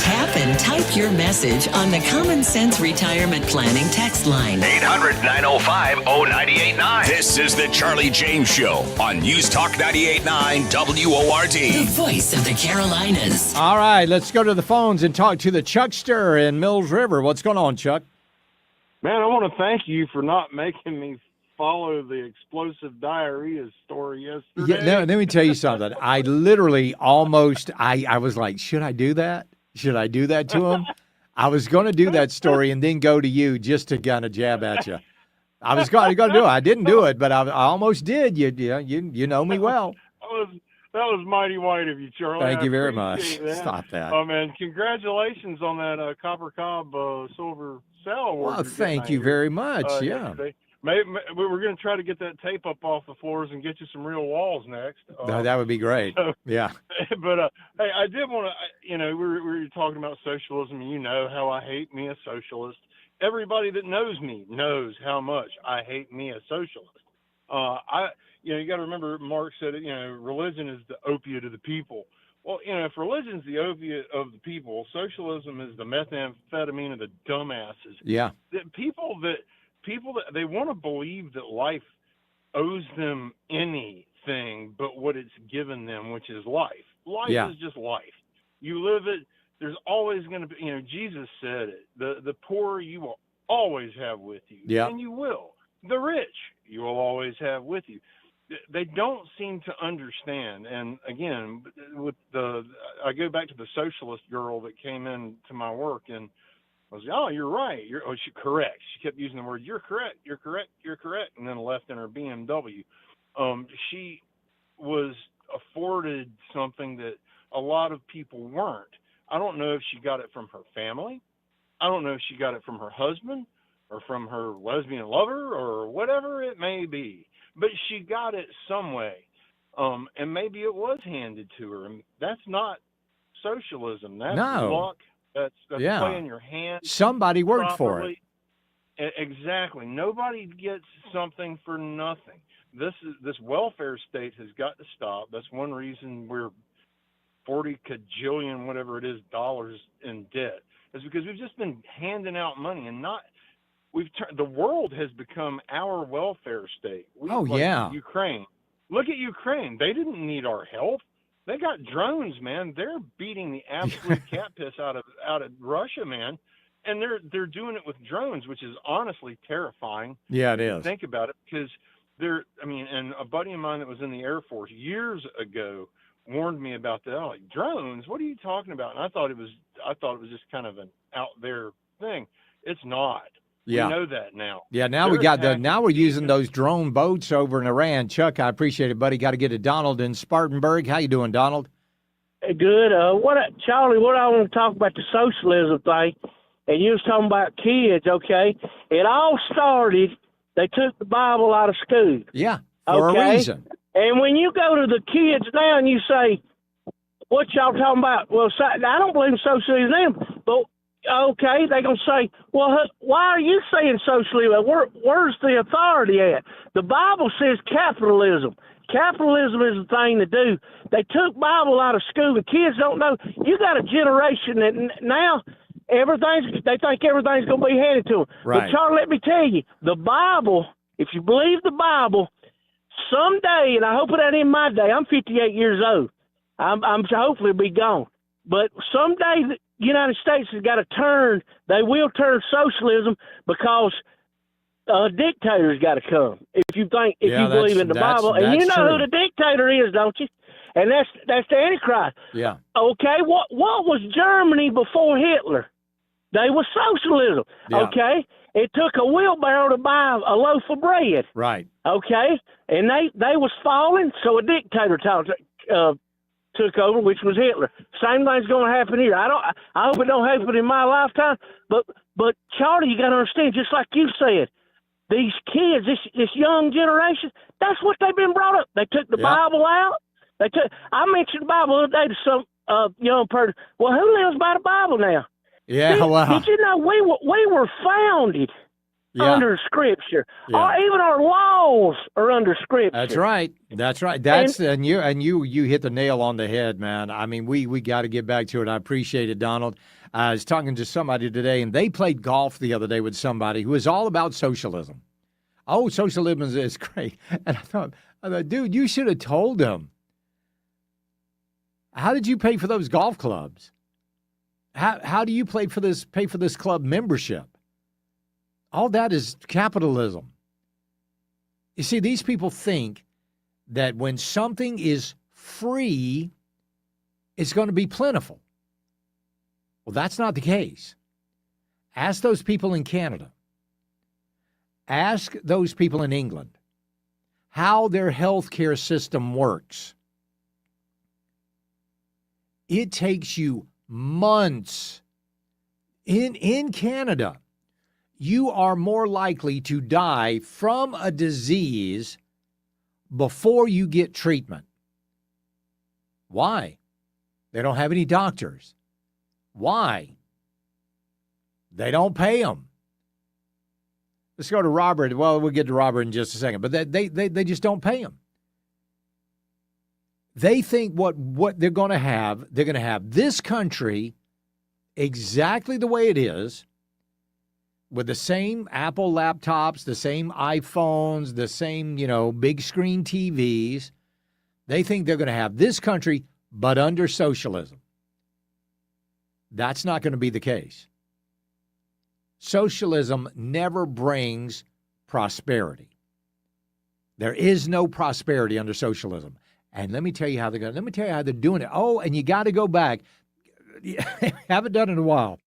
Tap and type your message on the Common Sense Retirement Planning text line. 800-905-0989. This is the Charlie James Show on News Talk 98.9 WORD. The voice of the Carolinas. All right, let's go to the phones and talk to the Chuckster in Mills River. What's going on, Chuck? Man, I want to thank you for not making me follow the explosive diarrhea story yesterday. Yeah, let me tell you something. I literally almost, I was like, should I do that? Should I do that to him? I was going to do that story and then go to you just to kind of jab at you. I was going to do it. I didn't do it, but I almost did. You know me well. That was mighty white of you, Charlie. Thank you very much. That. Stop that. Oh, man, congratulations on that Copper Cobb Silver Cell Award. Well, thank you very much. Yeah. Yesterday. Maybe we're going to try to get that tape up off the floors and get you some real walls next. That would be great. Yeah. But hey, I did want to. We were talking about socialism, and you know how I hate me a socialist. Everybody that knows me knows how much I hate me a socialist. You got to remember, Mark said it. Religion is the opiate of the people. Well, if religion's the opiate of the people, socialism is the methamphetamine of the dumbasses. Yeah. People that they want to believe that life owes them anything but what it's given them, which is life. Life is just life. You live it. There's always going to be, Jesus said it, the poor you will always have with you. Yeah. And you will. The rich you will always have with you. They don't seem to understand. And again, I go back to the socialist girl that came into my work, and I was like, oh, you're right. She's correct. She kept using the word, you're correct, you're correct, you're correct, and then left in her BMW. She was afforded something that a lot of people weren't. I don't know if she got it from her family. I don't know if she got it from her husband or from her lesbian lover or whatever it may be. But she got it some way. And maybe it was handed to her. And that's not socialism. That's luck. That's playing your hand. Somebody worked for it. Exactly. Nobody gets something for nothing. This welfare state has got to stop. That's one reason we're 40 kajillion, whatever it is, dollars in debt. Is because we've just been handing out money and not. The world has become our welfare state. Ukraine. Look at Ukraine. They didn't need our help. They got drones, man. They're beating the absolute cat piss out of Russia, man. And they're doing it with drones, which is honestly terrifying. Yeah, it is. Think about it, because and a buddy of mine that was in the Air Force years ago warned me about that. I'm like, drones? What are you talking about? And I thought it was just kind of an out there thing. It's not. Yeah. We know that now. Yeah, now now we're using those drone boats over in Iran. Chuck, I appreciate it, buddy. Got to get to Donald in Spartanburg. How you doing, Donald? Good. Charlie, what I want to talk about the socialism thing, and you was talking about kids, okay? It all started, they took the Bible out of school. Yeah, for a reason. And when you go to the kids now and you say, what y'all talking about? Well, I don't believe in socialism, but okay, they're going to say, well, why are you saying socialism? Where's the authority at? The Bible says capitalism. Capitalism is the thing to do. They took Bible out of school. The kids don't know. You got a generation that now they think everything's going to be handed to them. Right. But, Charlie, let me tell you, the Bible, if you believe the Bible, someday, and I hope it ain't in my day, I'm 58 years old. I'm hopefully be gone. But someday the United States has got to turn. They will turn socialism because a dictator's got to come. If you believe in the Bible, and you know who the dictator is, don't you? And that's the Antichrist. Yeah. Okay. What was Germany before Hitler? They were socialism. Yeah. Okay. It took a wheelbarrow to buy a loaf of bread. Right. Okay. And they was falling, so a dictator took over, which was Hitler. Same thing's going to happen here. I hope it don't happen in my lifetime. But Charlie, you got to understand, just like you said, these kids, this young generation, that's what they've been brought up. They took the Bible out. I mentioned the Bible the other day to some young person. Well, who lives by the Bible now? Yeah, wow. Did you know we were founded under Scripture. Yeah. Even our laws are under Scripture. That's right. That's right. That's and you hit the nail on the head, man. I mean, we got to get back to it. I appreciate it, Donald. I was talking to somebody today, and they played golf the other day with somebody who was all about socialism. Oh, socialism is great. And I thought, dude, you should have told them. How did you pay for those golf clubs? How do you pay for this club membership? All that is capitalism. You see, these people think that when something is free, it's going to be plentiful. Well, that's not the case. Ask those people in Canada. Ask those people in England how their healthcare system works. It takes you months. In Canada, you are more likely to die from a disease before you get treatment. Why? They don't have any doctors. Why? They don't pay them. Let's go to Robert. Well, we'll get to Robert in just a second, but they just don't pay them. They think what they're going to have this country exactly the way it is, with the same Apple laptops, the same iPhones, the same, big screen TVs. They think they're going to have this country, but under socialism. That's not going to be the case. Socialism never brings prosperity. There is no prosperity under socialism. And let me tell you how they're doing it. Oh, and you got to go back. Haven't done it in a while.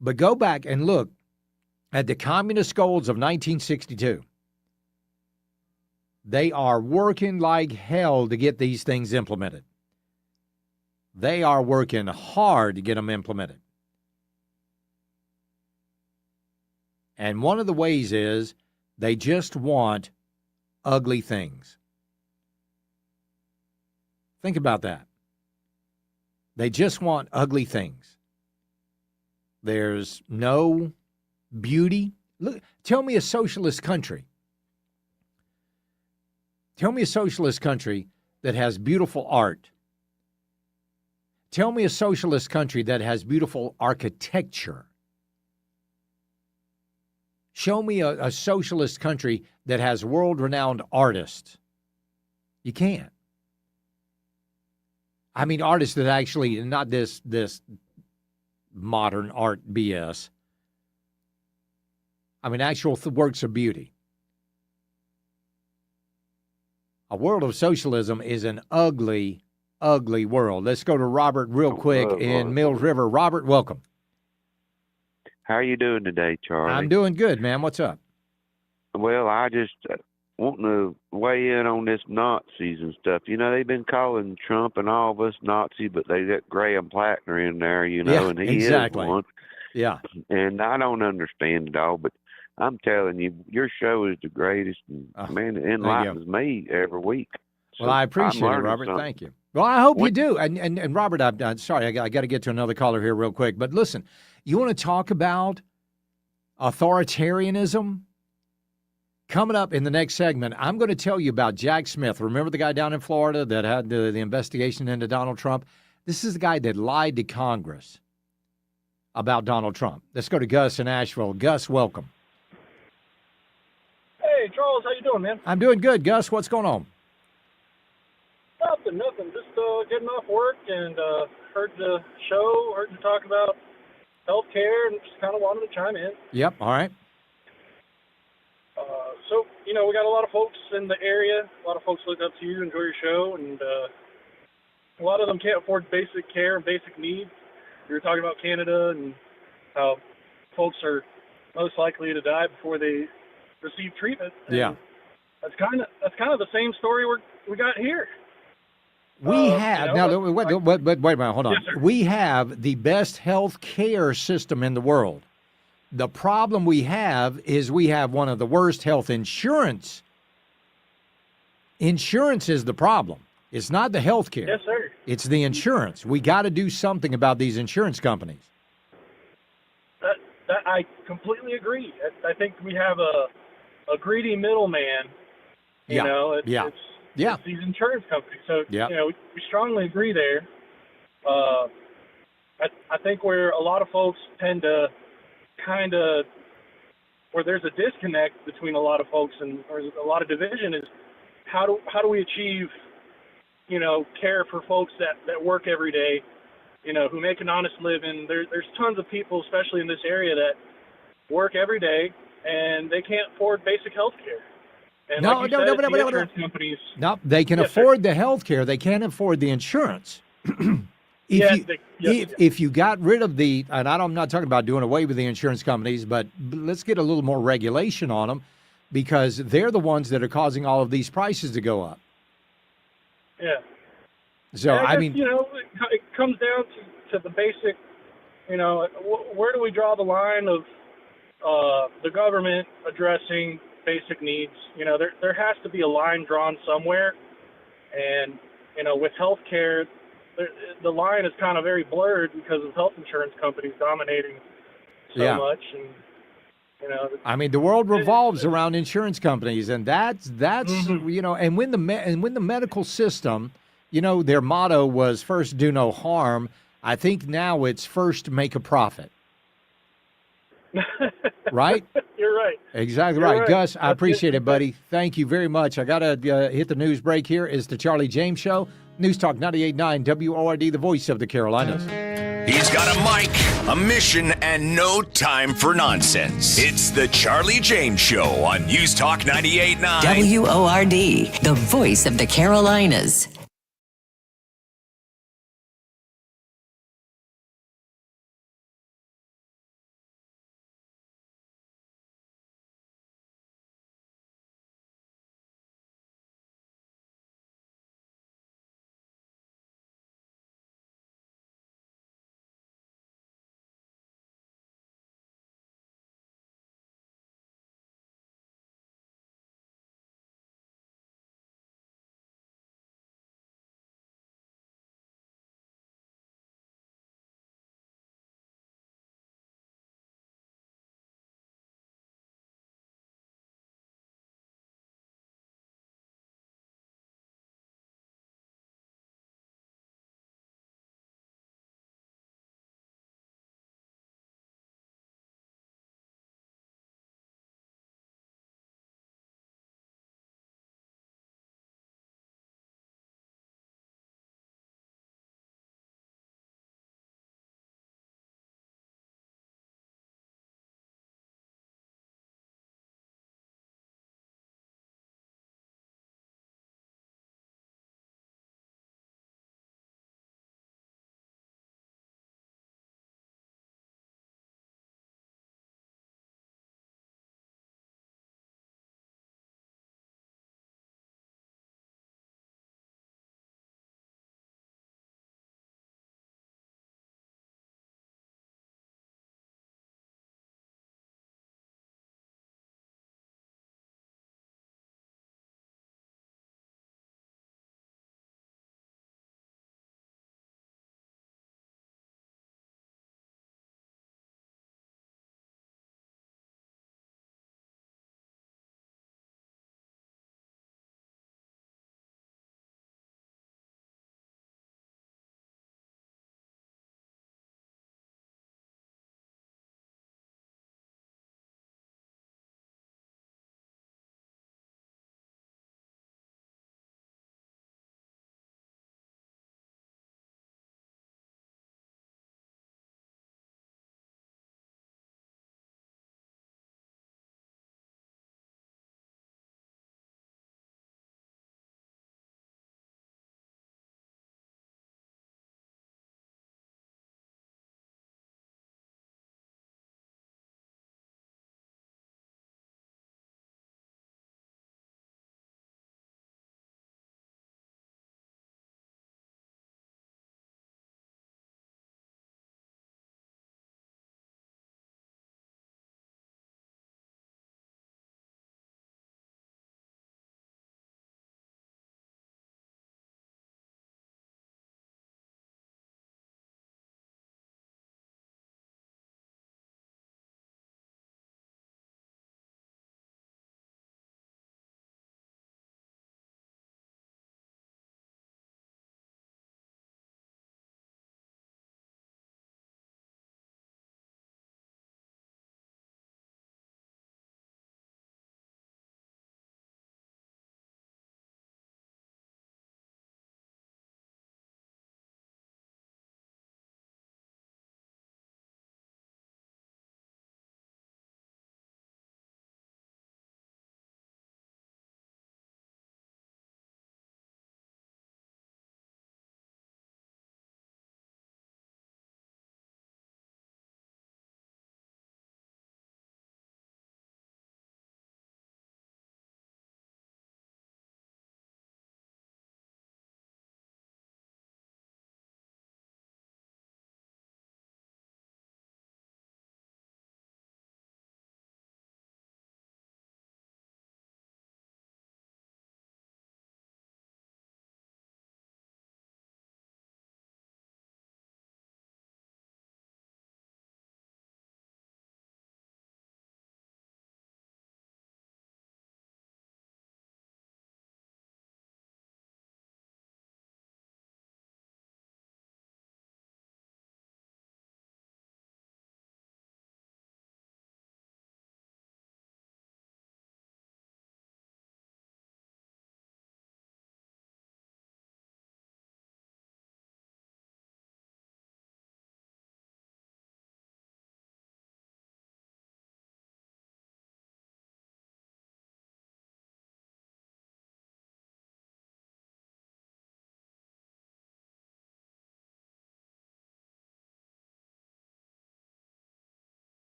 But go back and look at the communist goals of 1962. They are working like hell to get these things implemented. They are working hard to get them implemented. And one of the ways is they just want ugly things. Think about that. They just want ugly things. There's no beauty. Look, tell me a socialist country. Tell me a socialist country that has beautiful art. Tell me a socialist country that has beautiful architecture. Show me a socialist country that has world-renowned artists. You can't. I mean, artists that actually, not this modern art BS. I mean, actual works of beauty. A world of socialism is an ugly, ugly world. Let's go to Robert real quick in Mills River. Robert, welcome. How are you doing today, Charlie? I'm doing good, man. What's up? Well, I just wanting to weigh in on this Nazis and stuff. They've been calling Trump and all of us Nazi, but they got Graham Plattner in there, yeah, and he exactly. is one. Yeah. And I don't understand it all, but I'm telling you, your show is the greatest, and man, it enlightens me every week. Well, I appreciate it, Robert. Something. Thank you. Well, I hope you do. And Robert, I'm sorry, I got to get to another caller here real quick. But listen, you want to talk about authoritarianism? Coming up in the next segment, I'm going to tell you about Jack Smith. Remember the guy down in Florida that had the investigation into Donald Trump? This is the guy that lied to Congress about Donald Trump. Let's go to Gus in Asheville. Gus, welcome. Hey, Charles, how you doing, man? I'm doing good. Gus, what's going on? Nothing. Just getting off work and heard the show, heard you talk about healthcare, and just kind of wanted to chime in. Yep, all right. So, we got a lot of folks in the area. A lot of folks look up to you, enjoy your show, and a lot of them can't afford basic care and basic needs. You were talking about Canada and how folks are most likely to die before they receive treatment. And yeah. That's kind of the same story we got here. We have now. Wait a minute. Hold on. Yes, we have the best health care system in the world. The problem we have is we have one of the worst health insurance. Insurance is the problem. It's not the health care. Yes, sir. It's the insurance. We got to do something about these insurance companies. that I completely agree. I think we have a greedy middleman. You know, it's these insurance companies. So you know, we strongly agree there. I think where a lot of folks tend to kind of, where there's a disconnect between a lot of folks and or a lot of division is how do we achieve, you know, care for folks that work every day, you know, who make an honest living. There's tons of people, especially in this area, that work every day and they can't afford basic health care. And insurance companies. No, they can afford the health care. They can't afford the insurance. If you got rid of the, and I'm not talking about doing away with the insurance companies, but let's get a little more regulation on them, because they're the ones that are causing all of these prices to go up. Yeah. So, I mean, you know, it comes down to the basic, you know, where do we draw the line of the government addressing basic needs? You know, there has to be a line drawn somewhere. And, you know, with health care, the line is kind of very blurred because of health insurance companies dominating so much. And, you know, I mean, the world revolves around insurance companies, and that's you know, and when the medical system, you know, their motto was first do no harm. I think now it's first make a profit. Right? You're right. Exactly You're right. Gus, I appreciate it, buddy. Thank you very much. I got to hit the news break here. It's the Charlie James Show. News Talk 98.9 WORD, the voice of the Carolinas. He's got a mic, a mission, and no time for nonsense. It's the Charlie James Show on News Talk 98.9 WORD, the voice of the Carolinas.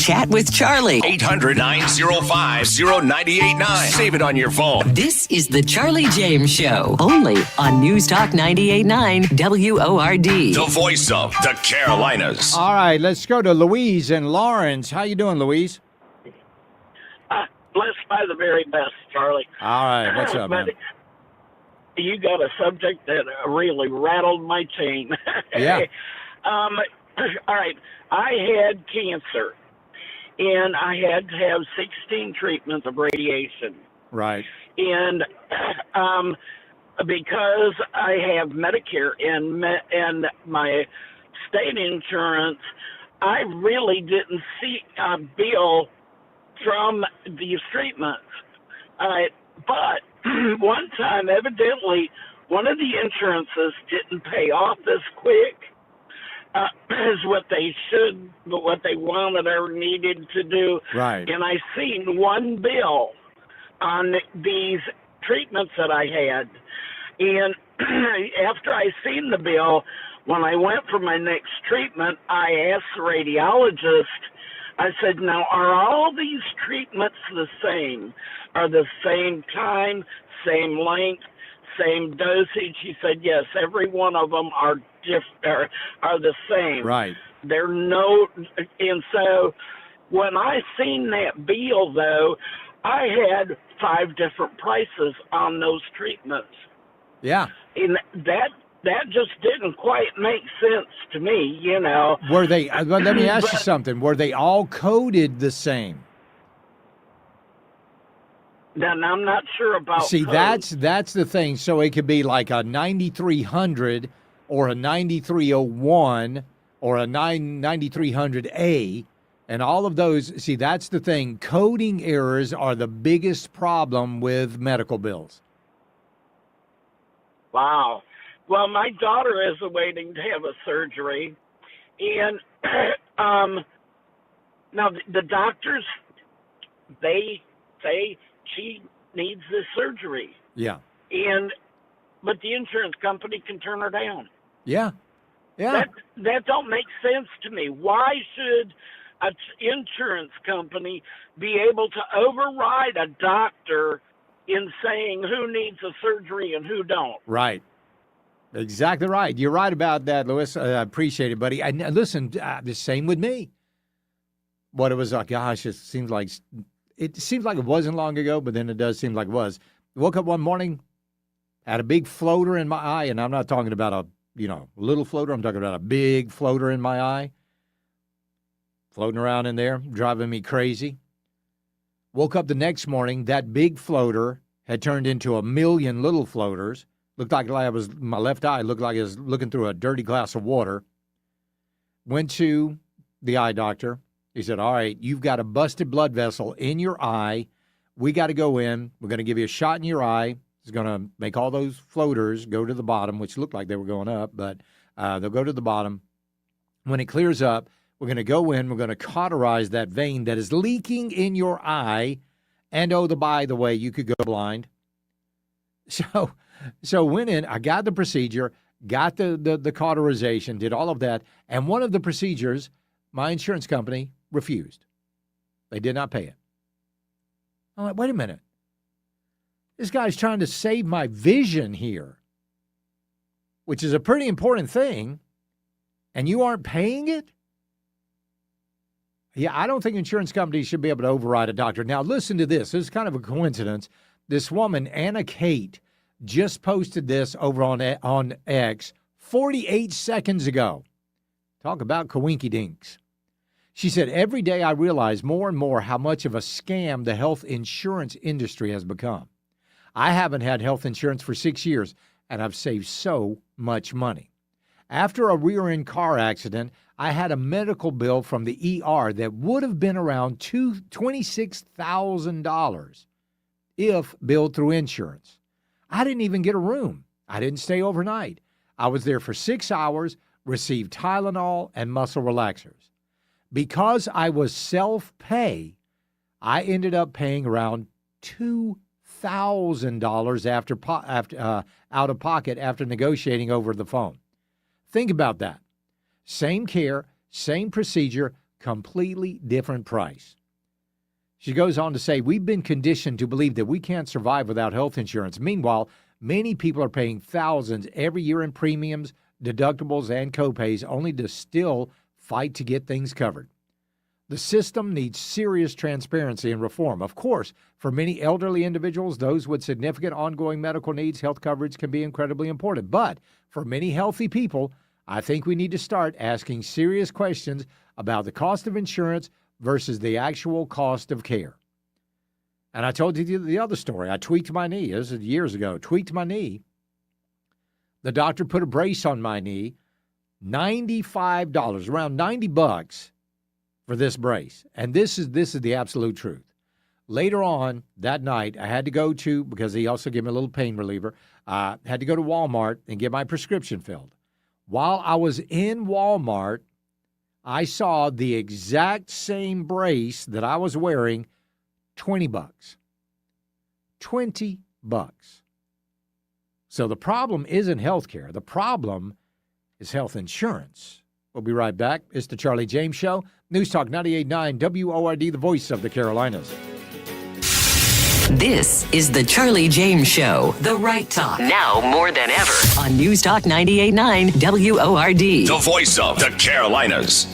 Chat with Charlie. 800-905-0989. Save it on your phone. This is the Charlie James Show, only on News Talk 98.9 WORD. The voice of the Carolinas. All right, let's go to Louise and Lawrence. How you doing, Louise? Blessed by the very best, Charlie. All right, what's up, man? You got a subject that really rattled my chain. Yeah. All right, I had cancer, and I had to have 16 treatments of radiation. Right. And because I have Medicare and my state insurance, I really didn't see a bill from these treatments. But one time, evidently, one of the insurances didn't pay off as quick as what they should, what they wanted or needed to do. Right. And I seen one bill on these treatments that I had. And after I seen the bill, when I went for my next treatment, I asked the radiologist, I said, now, are all these treatments the same? Are the same time, same length, same dosage? He said, yes, every one of them are the same. Right. They're no, and so when I seen that bill, though, I had 5 different prices on those treatments. Yeah. And that just didn't quite make sense to me, you know. Were they, let me ask you something, were they all coded the same? Then I'm not sure about See, codes. that's the thing. So it could be like a 9300 or a 9301 or a 9300A, and all of those. See, that's the thing. Coding errors are the biggest problem with medical bills. Wow. Well, my daughter is awaiting to have a surgery, and now the doctors, they say she needs this surgery. Yeah. But the insurance company can turn her down. Yeah. Yeah. That don't make sense to me. Why should an insurance company be able to override a doctor in saying who needs a surgery and who don't? Right. Exactly right. You're right about that, Louis. I appreciate it, buddy. And listen, the same with me. What it was like, gosh, it seems like it wasn't long ago, but then it does seem like it was. Woke up one morning, had a big floater in my eye, and I'm not talking about a little floater. I'm talking about a big floater in my eye, floating around in there, driving me crazy. Woke up the next morning, that big floater had turned into a million little floaters. Looked like my left eye looked like it was looking through a dirty glass of water. Went to the eye doctor. He said, all right, you've got a busted blood vessel in your eye. We got to go in. We're going to give you a shot in your eye. It's going to make all those floaters go to the bottom, which looked like they were going up, but they'll go to the bottom. When it clears up, we're going to go in. We're going to cauterize that vein that is leaking in your eye. And, by the way, you could go blind. So went in, I got the procedure, got the cauterization, did all of that, and one of the procedures, my insurance company refused. They did not pay it. I'm like, wait a minute. This guy's trying to save my vision here, which is a pretty important thing, and you aren't paying it? Yeah, I don't think insurance companies should be able to override a doctor. Now, listen to this. This is kind of a coincidence. This woman, Anna Kate, just posted this over on X 48 seconds ago. Talk about coinky-dinks. She said, every day I realize more and more how much of a scam the health insurance industry has become. I haven't had health insurance for 6 years, and I've saved so much money. After a rear-end car accident, I had a medical bill from the ER that would have been around $26,000 if billed through insurance. I didn't even get a room. I didn't stay overnight. I was there for 6 hours, received Tylenol and muscle relaxers. Because I was self-pay, I ended up paying around $2,000 out of pocket after negotiating over the phone. Think about that. Same care, same procedure, completely different price. She goes on to say, we've been conditioned to believe that we can't survive without health insurance. Meanwhile, many people are paying thousands every year in premiums, deductibles, and copays only to still fight to get things covered. The system needs serious transparency and reform. Of course, for many elderly individuals, those with significant ongoing medical needs, health coverage can be incredibly important. But for many healthy people, I think we need to start asking serious questions about the cost of insurance versus the actual cost of care. And I told you the other story. I tweaked my knee. This was years ago. Tweaked my knee. The doctor put a brace on my knee. $95, around $90 for this brace. And this is the absolute truth. Later on that night, I had to go to, because he also gave me a little pain reliever, had to go to Walmart and get my prescription filled. While I was in Walmart, I saw the exact same brace that I was wearing, $20. $20. So the problem isn't health care. The problem is health insurance. We'll be right back. It's the Charlie James Show. News Talk 98.9 WORD, the voice of the Carolinas. This is the Charlie James Show. The right talk. Now more than ever. On News Talk 98.9 WORD. The voice of the Carolinas.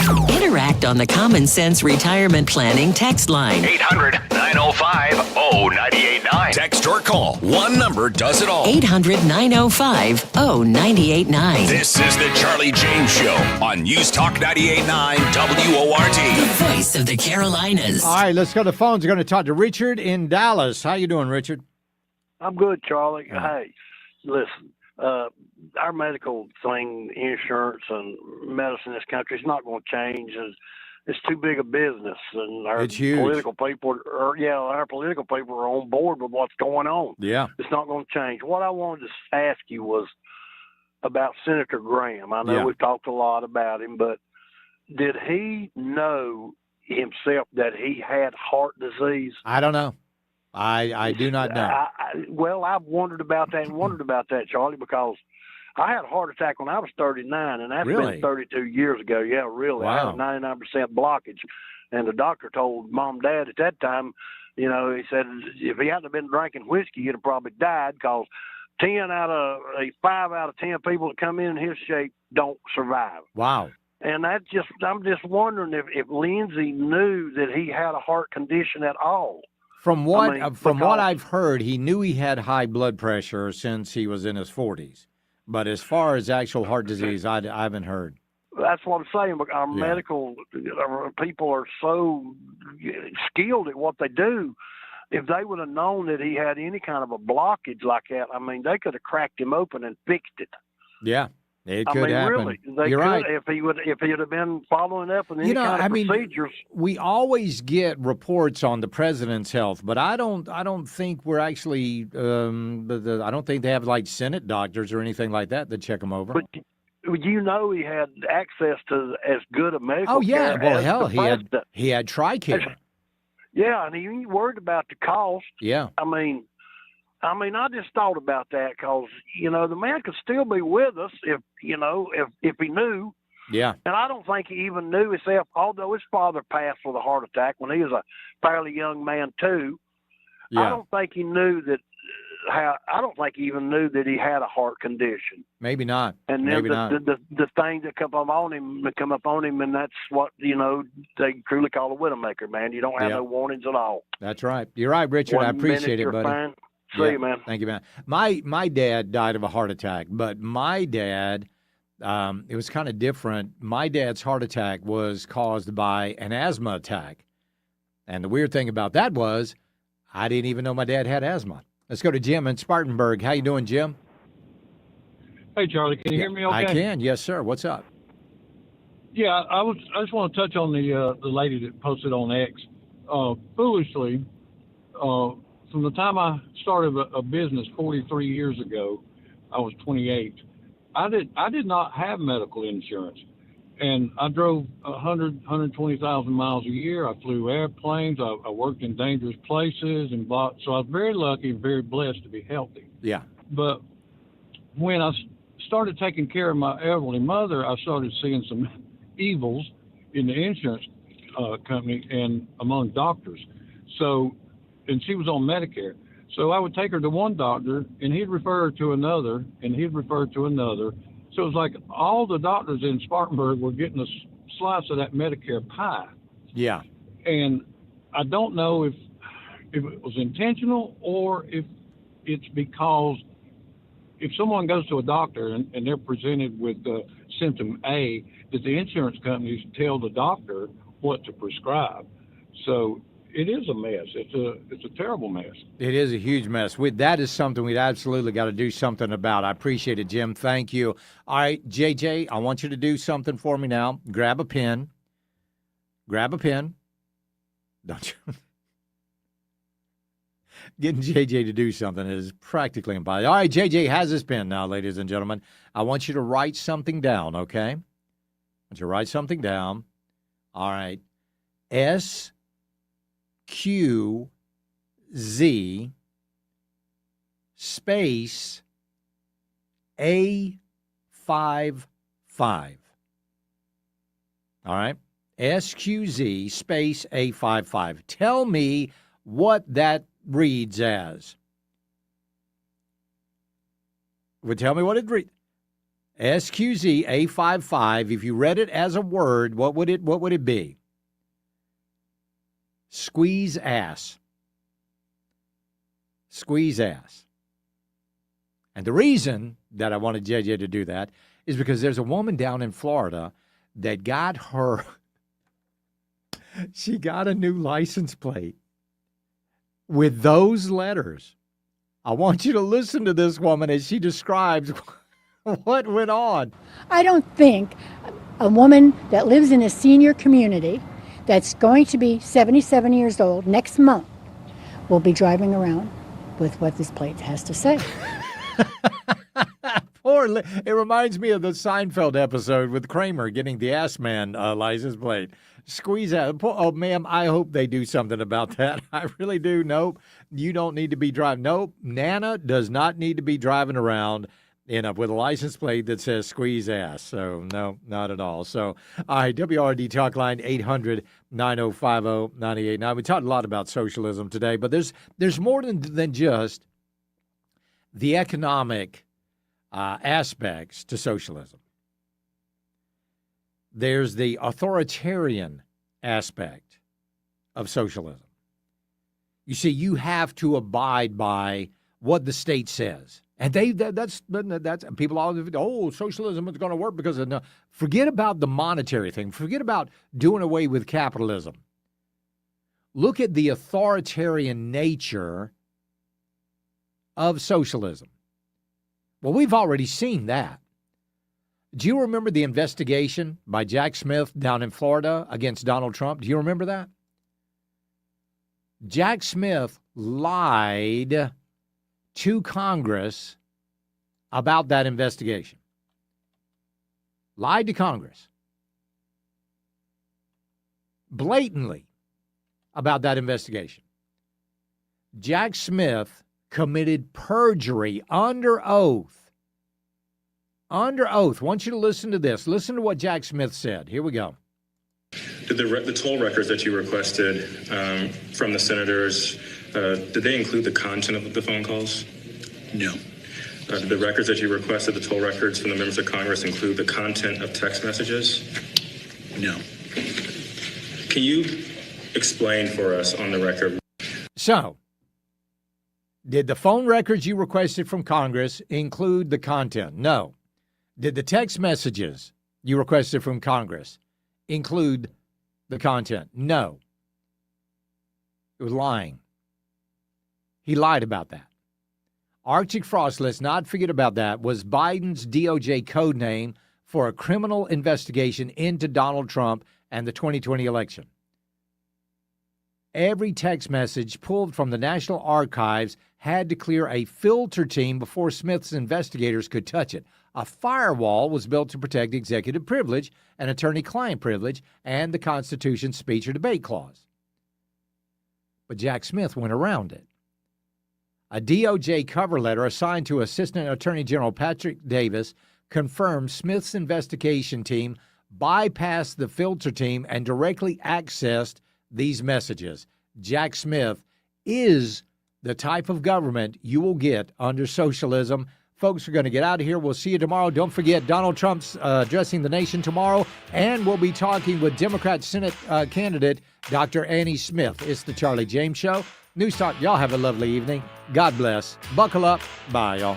Interact on the Common Sense Retirement Planning text line. 800-905-0989. Text or call. One number does it all. 800-905-0989. This is the Charlie James Show on News Talk 98.9 WORD. The voice of the Carolinas. All right, let's go to the phones. We're going to talk to Richard in Dallas. How you doing, Richard? I'm good, Charlie. Hey, listen, our medical thing, insurance and medicine in this country is not going to change. It's too big a business, and our It's huge. political people our political people are on board with what's going on. Yeah. It's not going to change. What I wanted to ask you was about Senator Graham. I know we've talked a lot about him, but did he know himself that he had heart disease? I don't know. I do not know. I've wondered about that, Charlie, because I had a heart attack when I was 39, and that's Really? been 32 years ago. Yeah, really. I had Wow. 99% blockage, and the doctor told Mom and Dad at that time, he said if he hadn't been drinking whiskey, he'd have probably died, because 5 out of 10 people that come in his shape don't survive. Wow. And I'm just wondering if Lindsay knew that he had a heart condition at all. From what because I've heard, he knew he had high blood pressure since he was in his 40s. But as far as actual heart disease, I haven't heard. That's what I'm saying. But our medical people are so skilled at what they do. If they would have known that he had any kind of a blockage like that, they could have cracked him open and fixed it. Yeah, it could happen. Really, they You're could, right. if he'd have been following up with any kind of procedures. We always get reports on the president's health, but I don't think we're actually. I don't think they have like Senate doctors or anything like that check him over. But he had access to as good a medical Oh yeah, care well as hell, the president. he had TRICARE. Yeah, and he ain't worried about the cost. Yeah. I just thought about that because, the man could still be with us if he knew. Yeah. And I don't think he even knew himself, although his father passed with a heart attack when he was a fairly young man too. Yeah. I don't think he knew that. I don't think he even knew that he had a heart condition. Maybe not. And then Maybe not. the thing that come up on him, and that's what they truly call a widowmaker, man. You don't have no warnings at all. That's right. You're right, Richard. I 1 appreciate minute it, you're buddy. fine. See you, man. Thank you, man. My dad died of a heart attack, but my dad, it was kind of different. My dad's heart attack was caused by an asthma attack. And the weird thing about that was I didn't even know my dad had asthma. Let's go to Jim in Spartanburg. How you doing, Jim? Hey, Charlie, can you hear me okay? I can. Yes, sir. What's up? Yeah, I just want to touch on the lady that posted on X. Foolishly, from the time I started a business 43 years ago, I was 28. I did not have medical insurance, and I drove 120,000 miles a year. I flew airplanes. I worked in dangerous places and bought. So I was very lucky and very blessed to be healthy. Yeah. But when I started taking care of my elderly mother, I started seeing some evils in the insurance company and among doctors. So, and she was on Medicare. So I would take her to one doctor, and he'd refer her to another, and he'd refer to another. So it was like all the doctors in Spartanburg were getting a slice of that Medicare pie. Yeah. And I don't know if it was intentional or if it's because if someone goes to a doctor and they're presented with symptom A, that the insurance companies tell the doctor what to prescribe. So it is a mess. It's a terrible mess. It is a huge mess. That is something we'd absolutely got to do something about. I appreciate it, Jim. Thank you. All right, JJ, I want you to do something for me now. Grab a pen. Don't you? Getting JJ to do something is practically impossible. All right, JJ has his pen now, ladies and gentlemen. I want you to write something down, okay? I want you to write something down. All right. SQZ space A55. All right. SQZ space A55. Tell me what that reads as. Tell me what it reads. SQZ A55. If you read it as a word, what would it be? Squeeze ass. Squeeze ass. And the reason that I wanted JJ to do that is because there's a woman down in Florida that got she got a new license plate with those letters. I want you to listen to this woman as she describes what went on. I don't think a woman that lives in a senior community that's going to be 77 years old next month will be driving around with what this plate has to say. It reminds me of the Seinfeld episode with Kramer getting the ass man license plate. Squeeze out. Oh, ma'am, I hope they do something about that. I really do. Nope. You don't need to be driving. Nope. Nana does not need to be driving around with a license plate that says squeeze ass. So, no, not at all. So, all right, WRD Talk Line 800-9050-989. We talked a lot about socialism today, but there's more than just the economic aspects to socialism. There's the authoritarian aspect of socialism. You see, you have to abide by what the state says. And that's people all, socialism is going to work because of no. Forget about the monetary thing. Forget about doing away with capitalism. Look at the authoritarian nature of socialism. Well, we've already seen that. Do you remember the investigation by Jack Smith down in Florida against Donald Trump? Do you remember that? Jack Smith lied to Congress about that investigation. Lied to Congress. Blatantly about that investigation. Jack Smith committed perjury under oath. Under oath. I want you to listen to this. Listen to what Jack Smith said. Here we go. Did the toll records that you requested from the senators, did they include the content of the phone calls? No. Did the records that you requested, the toll records from the members of Congress, include the content of text messages? No. Can you explain for us on the record? So, did the phone records you requested from Congress include the content? No. Did the text messages you requested from Congress include the content? No. It was lying. He lied about that. Arctic Frost, let's not forget about that, was Biden's DOJ code name for a criminal investigation into Donald Trump and the 2020 election. Every text message pulled from the National Archives had to clear a filter team before Smith's investigators could touch it. A firewall was built to protect executive privilege and attorney-client privilege and the Constitution's speech or debate clause. But Jack Smith went around it. A DOJ cover letter assigned to Assistant Attorney General Patrick Davis confirmed Smith's investigation team bypassed the filter team and directly accessed these messages. Jack Smith is the type of government you will get under socialism. Folks, we're going to get out of here. We'll see you tomorrow. Don't forget, Donald Trump's addressing the nation tomorrow, and we'll be talking with Democrat Senate candidate Dr. Annie Smith. It's the Charlie James Show. News Talk. Y'all have a lovely evening. God bless. Buckle up. Bye, y'all.